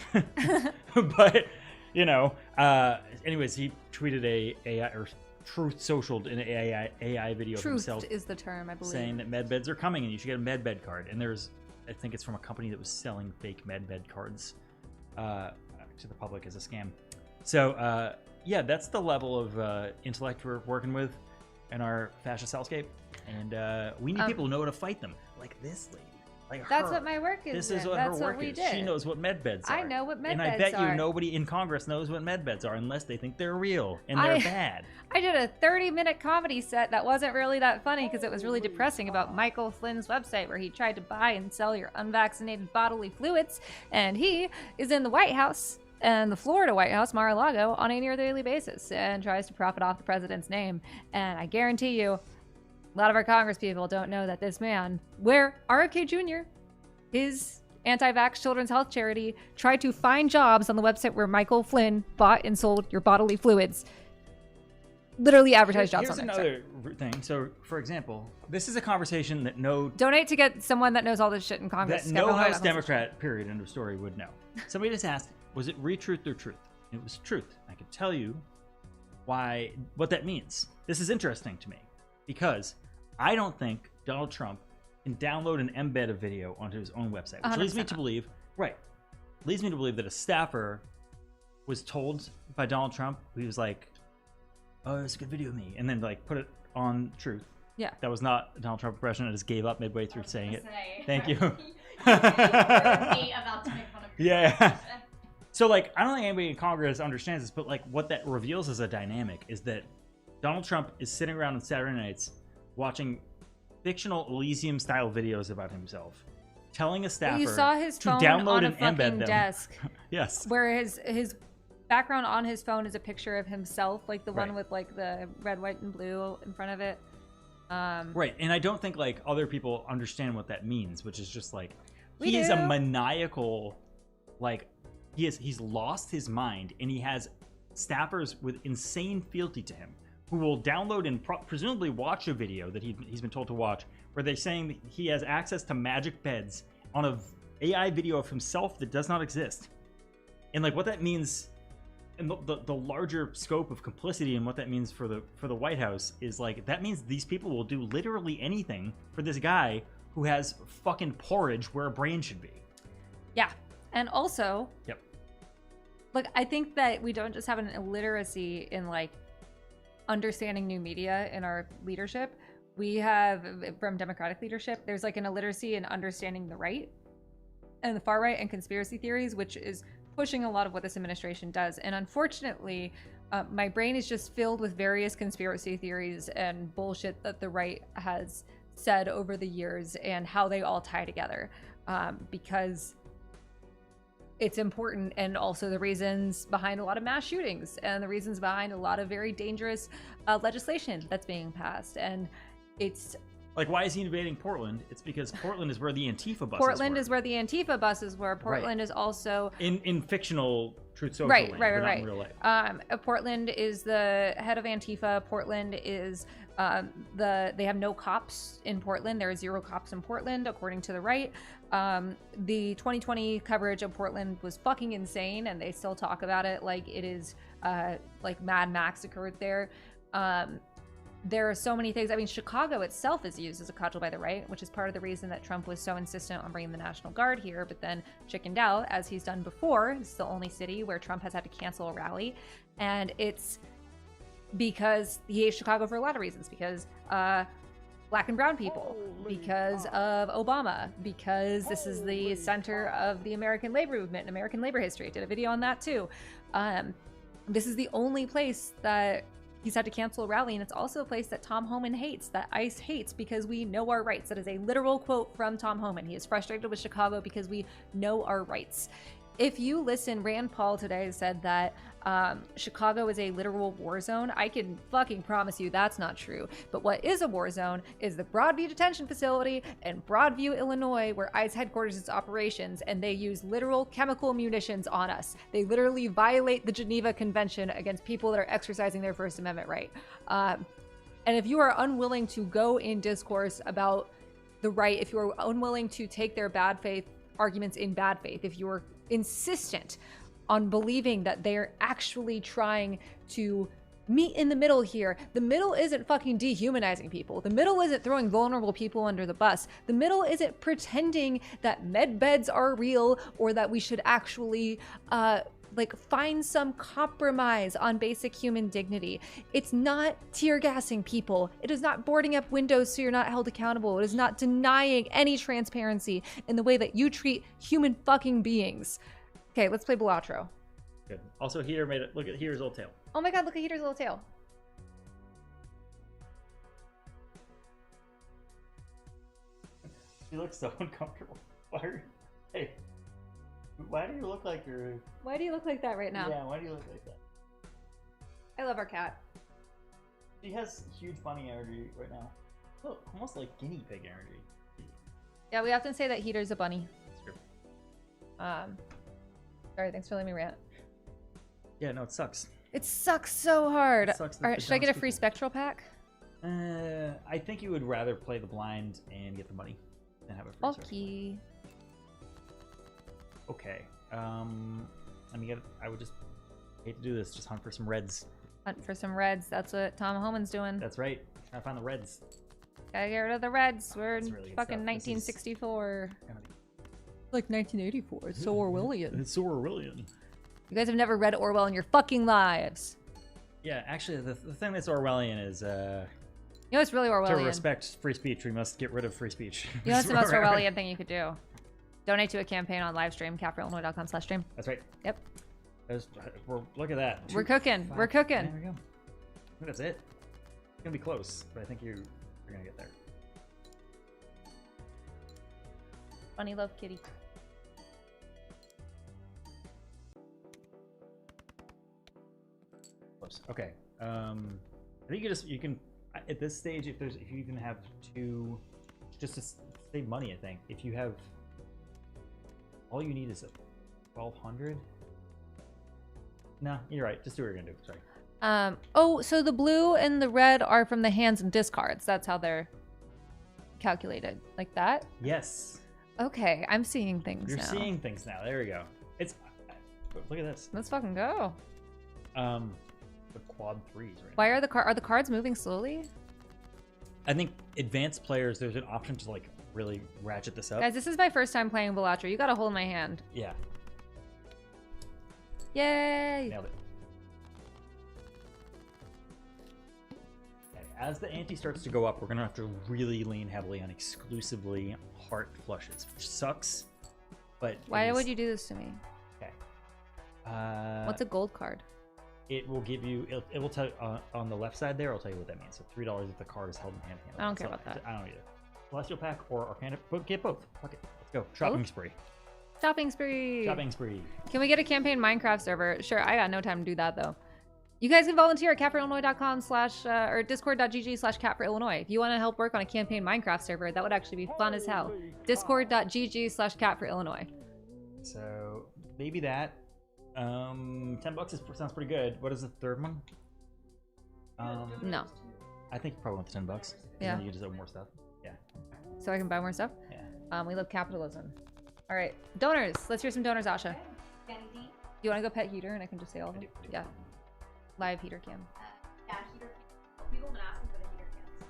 But anyways, he tweeted a AI or Truth Socialed an AI video of himself. Truth is the term, I believe. Saying that medbeds are coming and you should get a medbed card. And I think it's from a company that was selling fake medbed cards to the public as a scam. So yeah, that's the level of intellect we're working with in our fascist hellscape, and we need people to know how to fight them, like this lady, like her. That's what my work is. This is what her work is. She knows what medbeds are. I know what medbeds are. And I bet you nobody in Congress knows what medbeds are unless they think they're real and they're bad. I did a 30-minute comedy set that wasn't really that funny because it was really depressing about Michael Flynn's website where he tried to buy and sell your unvaccinated bodily fluids, and he is in the White House and the Florida White House, Mar-a-Lago, on a near daily basis and tries to profit off the president's name. And I guarantee you, a lot of our Congress people don't know that this man, where RFK Jr., his anti-vax children's health charity, tried to find jobs on the website where Michael Flynn bought and sold your bodily fluids. Literally advertised jobs on there. Here's another thing. So, for example, this is a conversation that donate to get someone that knows all this shit in Congress. That no House Democrat, period, end of story, would know. Somebody just asked, was it retruth or truth? It was truth. I could tell you what that means. This is interesting to me because I don't think Donald Trump can download an embed of video onto his own website, which leads me to believe, that a staffer was told by Donald Trump, he was like, oh, it's a good video of me, and then like put it on Truth. Yeah. That was not a Donald Trump impression. I just gave up midway through saying it. Thank you. Yeah. So, like, I don't think anybody in Congress understands this, but, like, what that reveals as a dynamic is that Donald Trump is sitting around on Saturday nights watching fictional Elysium-style videos about himself, telling a staffer you saw his to phone download on a and embed fucking them. Desk. Yes. Where his background on his phone is a picture of himself, like the one with, like, the red, white, and blue in front of it. Right, and I don't think, like, other people understand what that means, which is just, like, he is a maniacal, like... He's lost his mind, and he has staffers with insane fealty to him who will download and presumably watch a video that he's been told to watch, where they're saying that he has access to magic beds on a AI video of himself that does not exist. And like what that means, and the larger scope of complicity and what that means for the White House is like that means these people will do literally anything for this guy who has fucking porridge where a brain should be. Yeah, and also. Yep. Look, I think that we don't just have an illiteracy in like understanding new media in our leadership. We have, from Democratic leadership, there's like an illiteracy in understanding the right and the far right and conspiracy theories, which is pushing a lot of what this administration does. And unfortunately, my brain is just filled with various conspiracy theories and bullshit that the right has said over the years and how they all tie together. Because it's important, and also the reasons behind a lot of mass shootings and the reasons behind a lot of very dangerous legislation that's being passed. And it's like, why is he invading Portland? It's because Portland is where the Antifa buses Portland were. is where the Antifa buses were. Portland is also in fictional Truth Social right, land, right, but not right. in real life. Portland is the head of Antifa. Portland is they have no cops in Portland. There are 0 cops in Portland, according to the right. The 2020 coverage of Portland was fucking insane, and they still talk about it like it is like Mad Max occurred there. There are so many things. I mean, Chicago itself is used as a cudgel by the right, which is part of the reason that Trump was so insistent on bringing the National Guard here, but then chickened out, as he's done before. It's the only city where Trump has had to cancel a rally. And it's because he hates Chicago for a lot of reasons. Because black and brown people, because of Obama, because this is the center of the American labor movement and American labor history. I did a video on that too. This is the only place that he's had to cancel a rally, and it's also a place that Tom Homan hates, that ICE hates, because we know our rights. That is a literal quote from Tom Homan. He is frustrated with Chicago because we know our rights. If you listen, Rand Paul today said that Chicago is a literal war zone. I can fucking promise you that's not true. But what is a war zone is the Broadview detention facility in Broadview, Illinois, where ICE headquarters its operations, and they use literal chemical munitions on us. They literally violate the Geneva Convention against people that are exercising their First Amendment right. And if you are unwilling to go in discourse about the right, if you are unwilling to take their bad faith arguments in bad faith, if you are insistent on believing that they're actually trying to meet in the middle here. The middle isn't fucking dehumanizing people. The middle isn't throwing vulnerable people under the bus. The middle isn't pretending that med beds are real, or that we should actually like find some compromise on basic human dignity. It's not tear gassing people. It is not boarding up windows so you're not held accountable. It is not denying any transparency in the way that you treat human fucking beings. Okay, let's play Balatro. Good. Also, Heater made it. Look at Heater's old tail. Oh my god, look at Heater's little tail. He looks so uncomfortable. Hey, why do you look like you're... Why do you look like that right now? Yeah, why do you look like that? I love our cat. She has huge bunny energy right now. Look, almost like guinea pig energy. Yeah, we often say that Heater's a bunny. That's true. Sorry, thanks for letting me rant. Yeah, no, it sucks. It sucks so hard. It sucks All right, should I get a free spectral pack? I think you would rather play the blind and get the money than have a free service. Okay. Okay. Let me get. I would just hate to do this. Just hunt for some reds. Hunt for some reds. That's what Tom Homan's doing. That's right. Trying to find the reds. Gotta get rid of the reds. We're in really good fucking stuff. This is 1964. gonna be- Like 1984. It's so Orwellian. It's so Orwellian. You guys have never read Orwell in your fucking lives. Yeah, actually, the thing that's Orwellian is You know what's really to Orwellian? respect free speech, we must get rid of free speech. You know what's the most Orwellian thing you could do? Donate to a campaign on livestream, catforillinois.com/stream. That's right. Yep. Look at that. We're cooking. We're cooking. There we go. I think that's it. It's gonna be close, but I think you're gonna get there. Bunny love kitty. Close. Okay. I think you can at this stage, if you even have two, just to save money. I think if you have, all you need is a 1,200. No, you're right. Just do what you're gonna do. Sorry. Oh, so the blue and the red are from the hands and discards. That's how they're calculated, like that. Yes. Okay, I'm seeing things You're now. seeing things now. There we go. It's look at this. Let's fucking go. The quad threes right Why now. are the cards moving slowly? I think advanced players, there's an option to like really ratchet this up. Guys, this is my first time playing Balatro. You gotta hold my hand. Yeah. Yay! Nailed it. Okay, as the ante starts to go up, we're gonna have to really lean heavily on exclusively heart flushes, which sucks. But Why would you do this to me? Okay. What's a gold card? It will give you. It will tell you, on the left side there. I'll tell you what that means. So $3 if the card is held in hand. I don't care about that. I don't either. Celestial pack or Arcana. But get both. Fuck it. Let's go. Shopping spree. Shopping spree. Shopping spree. Can we get a campaign Minecraft server? Sure. I got no time to do that though. You guys can volunteer at catforillinois.com/ or discord.gg/catforillinois. If you want to help work on a campaign Minecraft server, that would actually be fun as hell. Discord.gg/catforillinois. So maybe that. $10 sounds pretty good. What is the third one? No. I think you probably want the $10. Yeah. Then you just open more stuff. Yeah. So I can buy more stuff? Yeah. We love capitalism. All right. Donors. Let's hear some donors, Asha. Do you want to go pet heater and I can just say all of them? Yeah. Live heater cam. Yeah, heater cams. People have been asking for the heater cams.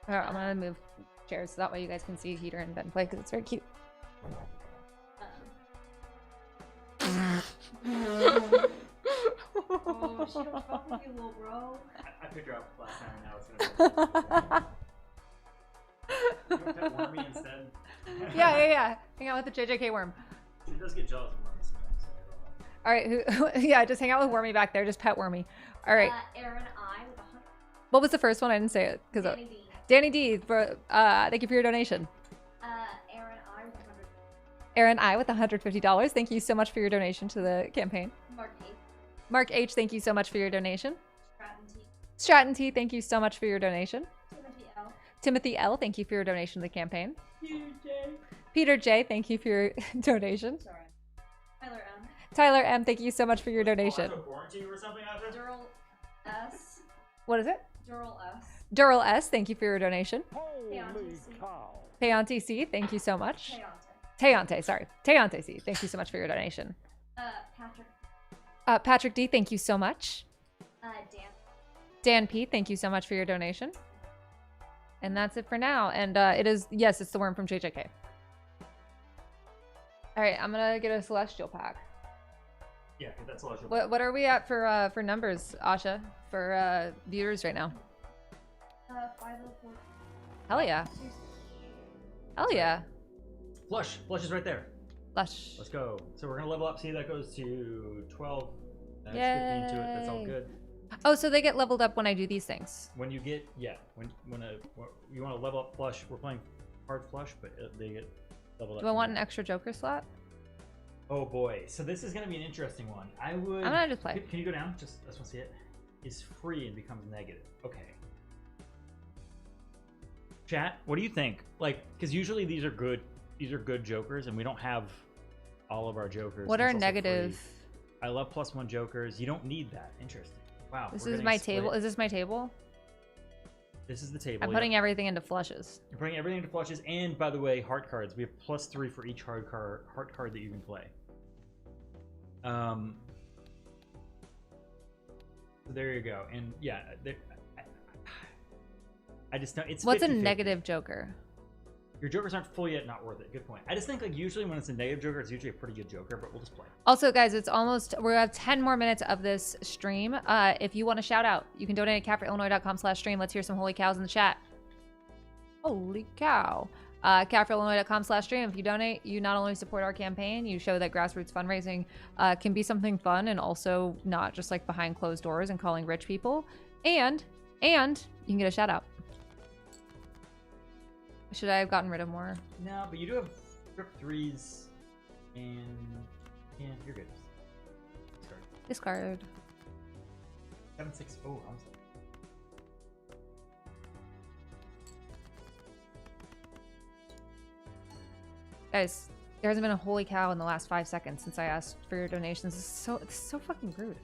All right, I'm going to move chairs so that way you guys can see heater and Ben play because it's very cute. Oh, she don't fuck with you, little bro. I picked her up last time and now it's gonna be you want pet Wormy instead? Yeah. Hang out with the JJK worm. She does get jealous of Wormy sometimes, so All right, yeah, just hang out with Wormy back there. Just pet Wormy. All right. Aaron I with 100. What was the first one? I didn't say it because Danny D. Danny D. For thank you for your donation. Aaron I with 100. Aaron I with $150. Thank you so much for your donation to the campaign. Mark H. Mark H. Thank you so much for your donation. Stratton T. Stratton T. Thank you so much for your donation. Timothy L. Timothy L. Thank you for your donation to the campaign. Peter J. Peter J. Thank you for your donation. Sorry. Tyler M. Tyler M. Thank you so much for your donation. quarantine or something out there? Dural S. What is it? Dural S. Dural S. Thank you for your donation. Holy Peonte cow. Peonte C. Thank you so much. Peonte. Teonte, sorry. Teonte C. Thank you so much for your donation. Patrick. Patrick D. Thank you so much. Dan. Dan P. Thank you so much for your donation. And that's it for now. And yes, it's the worm from JJK. All right, I'm gonna get a celestial pack. Yeah, that's celestial. What are we at for numbers, Asha, for viewers right now? 504. Hell yeah. Hell yeah. Flush is right there. Lush. Let's go. So we're gonna level up. See, that goes to 12. That's Yay. 15 to it. That's all good. Oh, so they get leveled up when I do these things. When you get when you want to level up flush, we're playing hard flush, but they get leveled up. Do I want an extra Joker slot? Oh boy, so this is gonna be an interesting one. I'm gonna just play. Can you go down? Just I just want to see it. Is free and becomes negative. Okay. Chat, what do you think? Like, because usually these are good Jokers, and we don't have all of our Jokers. What It's are also negative? free. I love +1 Jokers. You don't need that. Interesting. Wow. This we're is getting my split. table. Is this my table? This is the table. I'm putting everything into flushes. You're putting everything into flushes, and by the way, heart cards. We have +3 for each heart card that you can play. So there you go. And yeah, I just know it's. What's a 50-50. negative Joker? Your Jokers aren't full yet. Not worth it. Good point. I just think like usually when it's a negative Joker, it's usually a pretty good Joker, but we'll just play. Also, guys, it's almost, we have 10 more minutes of this stream. If you want to shout out, you can donate at catforillinois.com/stream. Let's hear some holy cows in the chat. Holy cow. catforillinois.com/stream. If you donate, you not only support our campaign, you show that grassroots fundraising can be something fun and also not just like behind closed doors and calling rich people. And you can get a shout out. Should I have gotten rid of more? No, but you do have grip 3s, and yeah, you're good. Discard. 7-6. Oh, I'm sorry. Guys, there hasn't been a holy cow in the last 5 seconds since I asked for your donations. It's so fucking rude.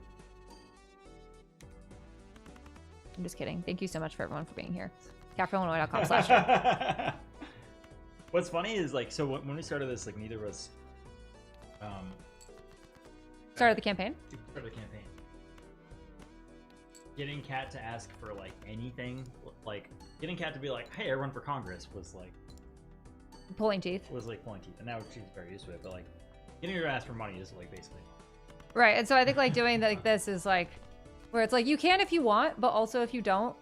I'm just kidding. Thank you so much for everyone for being here. catforillinois.com/stream. What's funny is like, so when we started this, like neither of us Started the campaign? Started the campaign. Getting Kat to ask for like anything, like getting Kat to be like, "Hey, I run for Congress," was like Pulling teeth. pulling teeth, and now she's very used to it. But like getting her to ask for money is like basically Right, and so I think like doing like this is like where it's like you can if you want, but also if you don't,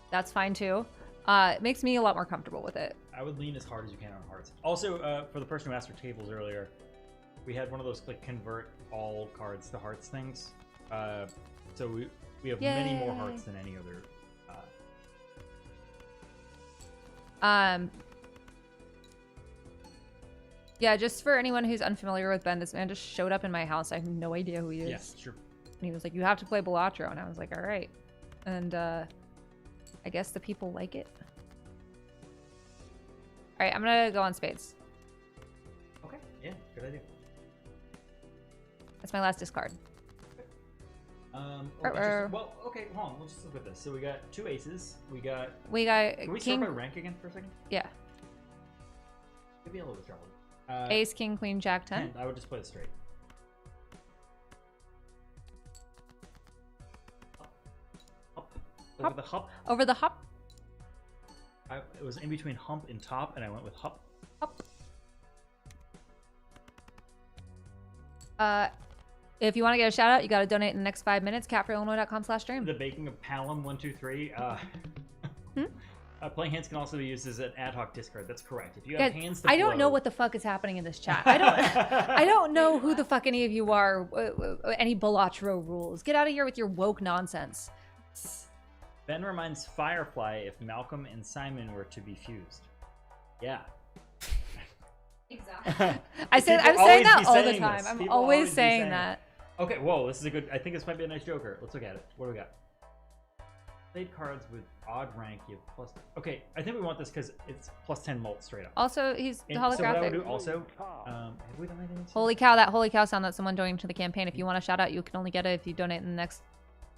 that's fine too. It makes me a lot more comfortable with it. I would lean as hard as you can on hearts. Also, for the person who asked for tables earlier, We had one of those like convert all cards to hearts things. So we have many more hearts than any other. Yeah, just for anyone who's unfamiliar with Ben, this man just showed up in my house. I have no idea who he is. Yes, sure. And he was like, "You have to play Balatro," and I was like, "All right." And I guess the people like it. All right, I'm gonna go on spades. Okay. Yeah. Good idea. That's my last discard. Well, okay, hold on. Let's just look at this. So we got 2 aces. We got. Can we king. start by rank again for a second? Yeah. Maybe a little bit trouble. Ace, king, queen, jack, 10. I would just play it straight. Up. Over the hop. Over the hop. It was in between hump and top, and I went with hop. Hop. If you want to get a shout out, you got to donate in the next 5 minutes. catforillinois.com/stream. The baking of Palom 123. Playing hands can also be used as an ad hoc discard. That's correct. If you have hands to I don't know blow- what the fuck is happening in this chat. I don't know who the fuck any of you are. Any Balatro rules. Get out of here with your woke nonsense. Ben reminds Firefly if Malcolm and Simon were to be fused. Yeah. Exactly. I'm saying that all the time. I'm always saying that. Okay, whoa, this is a good. I think this might be a nice joker. Let's look at it. What do we got? Played cards with odd rank. You have plus. Okay, I think we want this because it's plus 10 mult straight up. Also, he's And so what I would holographic. do also. Have we done anything? Holy cow, that holy cow sound that someone donating to the campaign. If you want a shout out, you can only get it if you donate in the next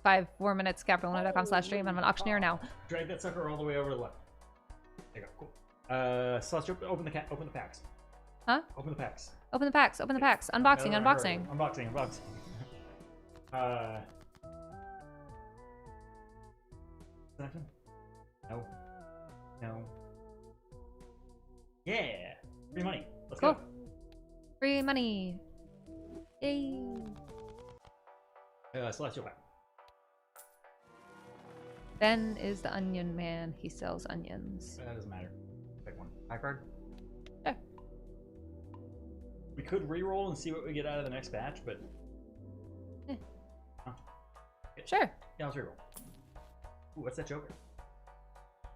4 minutes. catforillinois.com/stream. I'm an auctioneer now. Drag that sucker all the way over to the left. There you go. Cool. Celeste, open the packs. Huh? Open the packs. Open the packs. Open the packs. Unboxing. Unboxing. Unboxing. Nothing? No. Yeah. Free money. Let's Cool. go. Free money. Yay. Celestial pack. Ben is the onion man. He sells onions. That doesn't matter. Pick one. High card. Sure. We could re-roll and see what we get out of the next batch, but Sure. yeah, let's re-roll. Ooh, what's that joker?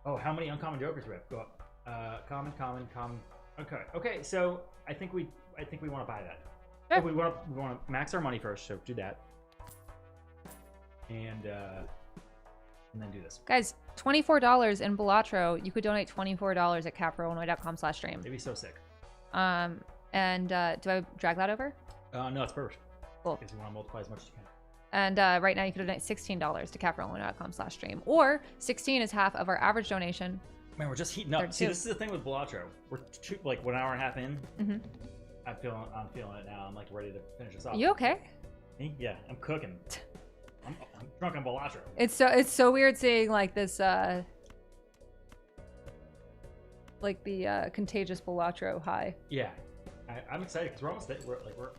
Oh, how many uncommon jokers do we have? Go up. Common. Okay. So I think we want to buy that. Sure. Oh, we want to max our money first, so do that. And then do this. Guys, $24 in Balatro. You could donate $24 at catforillinois.com/stream. It'd be so sick. And do I drag that over? No, it's perfect. Cool. Because you want to multiply as much as you can. And right now you could donate $16 to catforillinois.com/stream. Or 16 is half of our average donation. Man, we're just heating up. 32. See, this is the thing with Balatro. We're like 1 hour and a half in. Mm-hmm. I'm feeling it now. I'm like ready to finish this off. You okay? Me? Yeah, I'm cooking. I'm drunk on Balatro. It's so weird seeing like this like the contagious Balatro high. Yeah, I'm excited because we're almost there. We're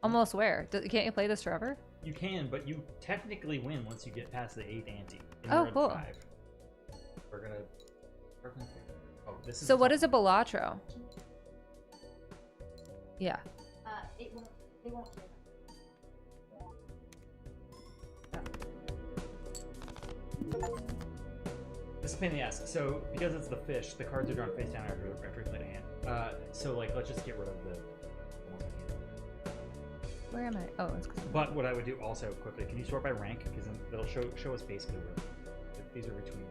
Almost where? Can't you play this forever? You can, but you technically win once you get past the 8th ante. And Oh, we're at cool. 5. We're gonna. Oh, this is. So what is a Balatro? Yeah. It won't hear This is a pain in the ass. So because it's the fish, the cards are drawn face down after we play a hand. So like let's just get rid of the. Where am I? Oh, it's But what I would do also quickly, can you sort by rank? Because then they'll show us basically where these are between.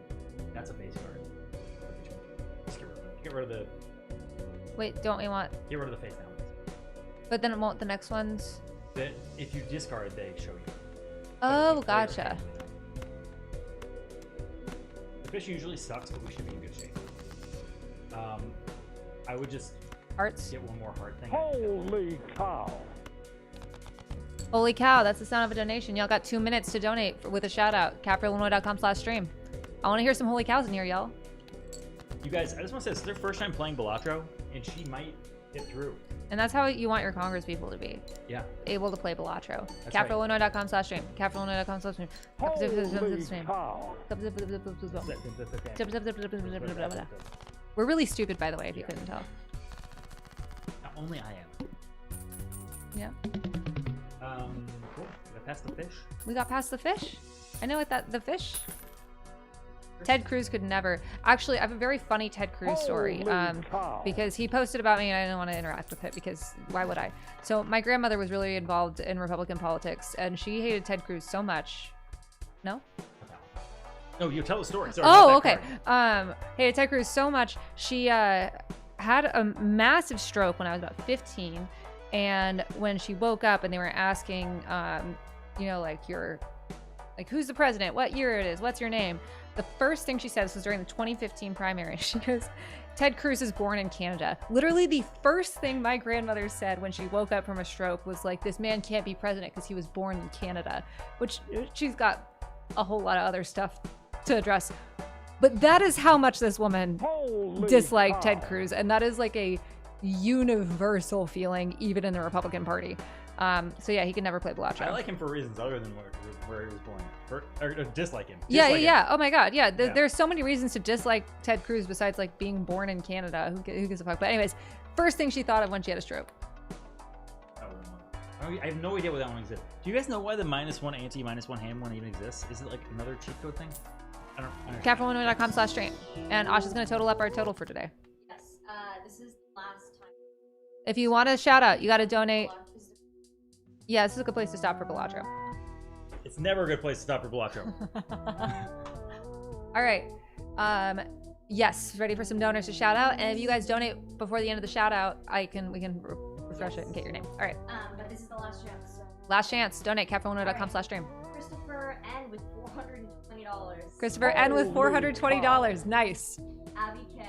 That's a base card. Just get rid of the. Wait, don't we want? Get rid of the face down. But then it won't the next ones. That if you discard, they show you. Oh, gotcha. The fish usually sucks, but we should be in good shape. I would just Hearts. get one more heart thing. Holy cow. Holy cow, that's the sound of a donation. Y'all got 2 minutes to donate with a shout out. catforillinois.com/stream. I want to hear some holy cows in here, y'all. You guys, I just want to say this is their first time playing Balatro, and she might get through. And that's how you want your Congress people to be. Yeah. Able to play Balatro. That's catforillinois.com/stream. catforillinois.com/stream. Holy cow. We're really stupid, by the way, if you couldn't tell. Only I am. Yeah. Cool. Got past the fish. We got past the fish. I know what the fish. Ted Cruz could never. Actually, I have a very funny Ted Cruz story. Holy cow. Because he posted about me and I didn't want to interact with it because why would I? So my grandmother was really involved in Republican politics and she hated Ted Cruz so much. No? No, you tell the story. Sorry, Oh, not okay. that part. Hated Ted Cruz so much. She had a massive stroke when I was about 15. And when she woke up and they were asking, you know, like who's the president? What year it is? What's your name? The first thing she said, this was during the 2015 primary, she goes, Ted Cruz is born in Canada. Literally the first thing my grandmother said when she woke up from a stroke was like, this man can't be president because he was born in Canada, which she's got a whole lot of other stuff to address. But that is how much this woman Holy disliked cow. Ted Cruz. And that is like a universal feeling, even in the Republican Party. So yeah, he could never play Balatro. I like him for reasons other than where he was born. Or dislike him. Yeah, Dislike him. yeah. Oh my God, yeah. Yeah. There's so many reasons to dislike Ted Cruz besides like being born in Canada. Who gives a fuck? But anyways, first thing she thought of when she had a stroke. I have no idea what that one exists. Do you guys know why the -1 ante, -1 ham one even exists? Is it like another cheat code thing? I don't understand. CapRollWindow.com/stream. And Asha's gonna total up our total for today. Yes. This is the last time. If you want a shout out, you gotta donate. Yeah, this is a good place to stop for Balatro. It's never a good place to stop for Balatro. All right. Yes, ready for some donors to shout out. And if you guys donate before the end of the shout out, we can refresh it and get your name. All right. But this is the last chance. So. Last chance. Donate CapRollWindow.com/stream. Christopher N with $420. Christopher N with $420. Nice. Abby K.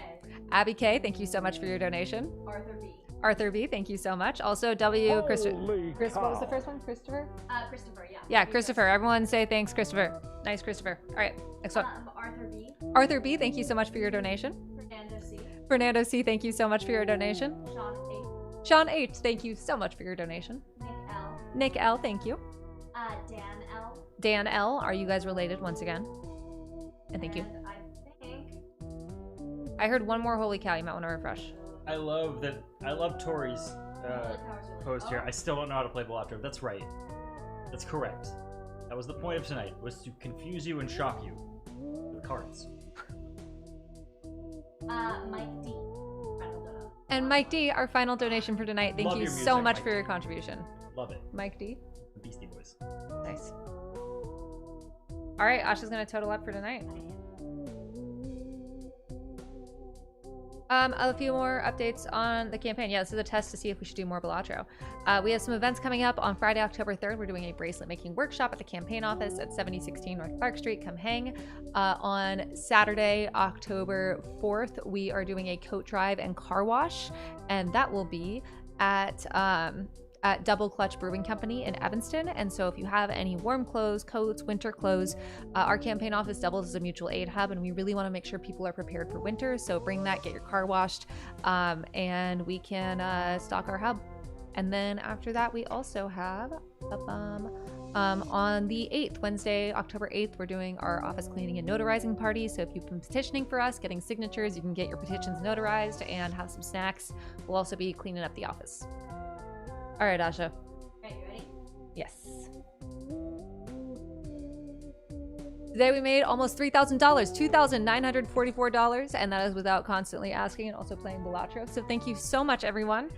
Abby K, thank you so much for your donation. Arthur B. Arthur B, thank you so much. Also, Holy Chris, what was the cow. first one? Christopher? Christopher, yeah. Yeah, Christopher. Everyone say thanks, Christopher. Nice, Christopher. All right, next one. Arthur B. Arthur B, thank you so much for your donation. Fernando C. Fernando C, thank you so much for your donation. Sean A. Sean H, thank you so much for your donation. Nick L. Nick L, thank you. Dan L. Dan L, are you guys related once again? And thank you. And I think I heard one more holy cow. You might want to refresh. I love Tori's post here. I still don't know how to play Balatro. That's right. That's correct. That was the point of tonight, was to confuse you and shock you with cards. Mike D. And Mike D, our final donation for tonight. Thank Love you your so music, much Mike for your D. contribution. Love it. Mike D. The Beastie Boys. Nice. All right, Asha's gonna total up for tonight. A few more updates on the campaign. Yeah, this is a test to see if we should do more Balatro. We have some events coming up on Friday, October 3rd. We're doing a bracelet making workshop at the campaign office at 7016 North Clark Street. Come hang. On Saturday, October 4th, we are doing a coat drive and car wash, and that will be at Double Clutch Brewing Company in Evanston. And so if you have any warm clothes, coats, winter clothes, our campaign office doubles as a mutual aid hub, and we really want to make sure people are prepared for winter. So bring that, get your car washed, and we can stock our hub. And then after that, we also have on the 8th, Wednesday, October 8th, we're doing our office cleaning and notarizing party. So if you've been petitioning for us, getting signatures, you can get your petitions notarized and have some snacks. We'll also be cleaning up the office. All right, Asha. Okay, you ready? Yes. Today we made almost $3,000, $2,944, and that is without constantly asking and also playing Balatro. So thank you so much, everyone.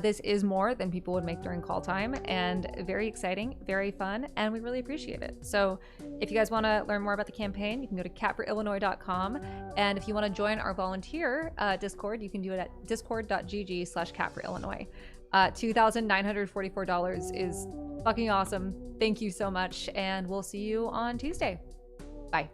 This is more than people would make during call time, and very exciting, very fun, and we really appreciate it. So if you guys want to learn more about the campaign, you can go to catforillinois.com, and if you want to join our volunteer Discord, you can do it at discord.gg/catforillinois. $2,944 is fucking awesome. Thank you so much, and we'll see you on Tuesday. Bye.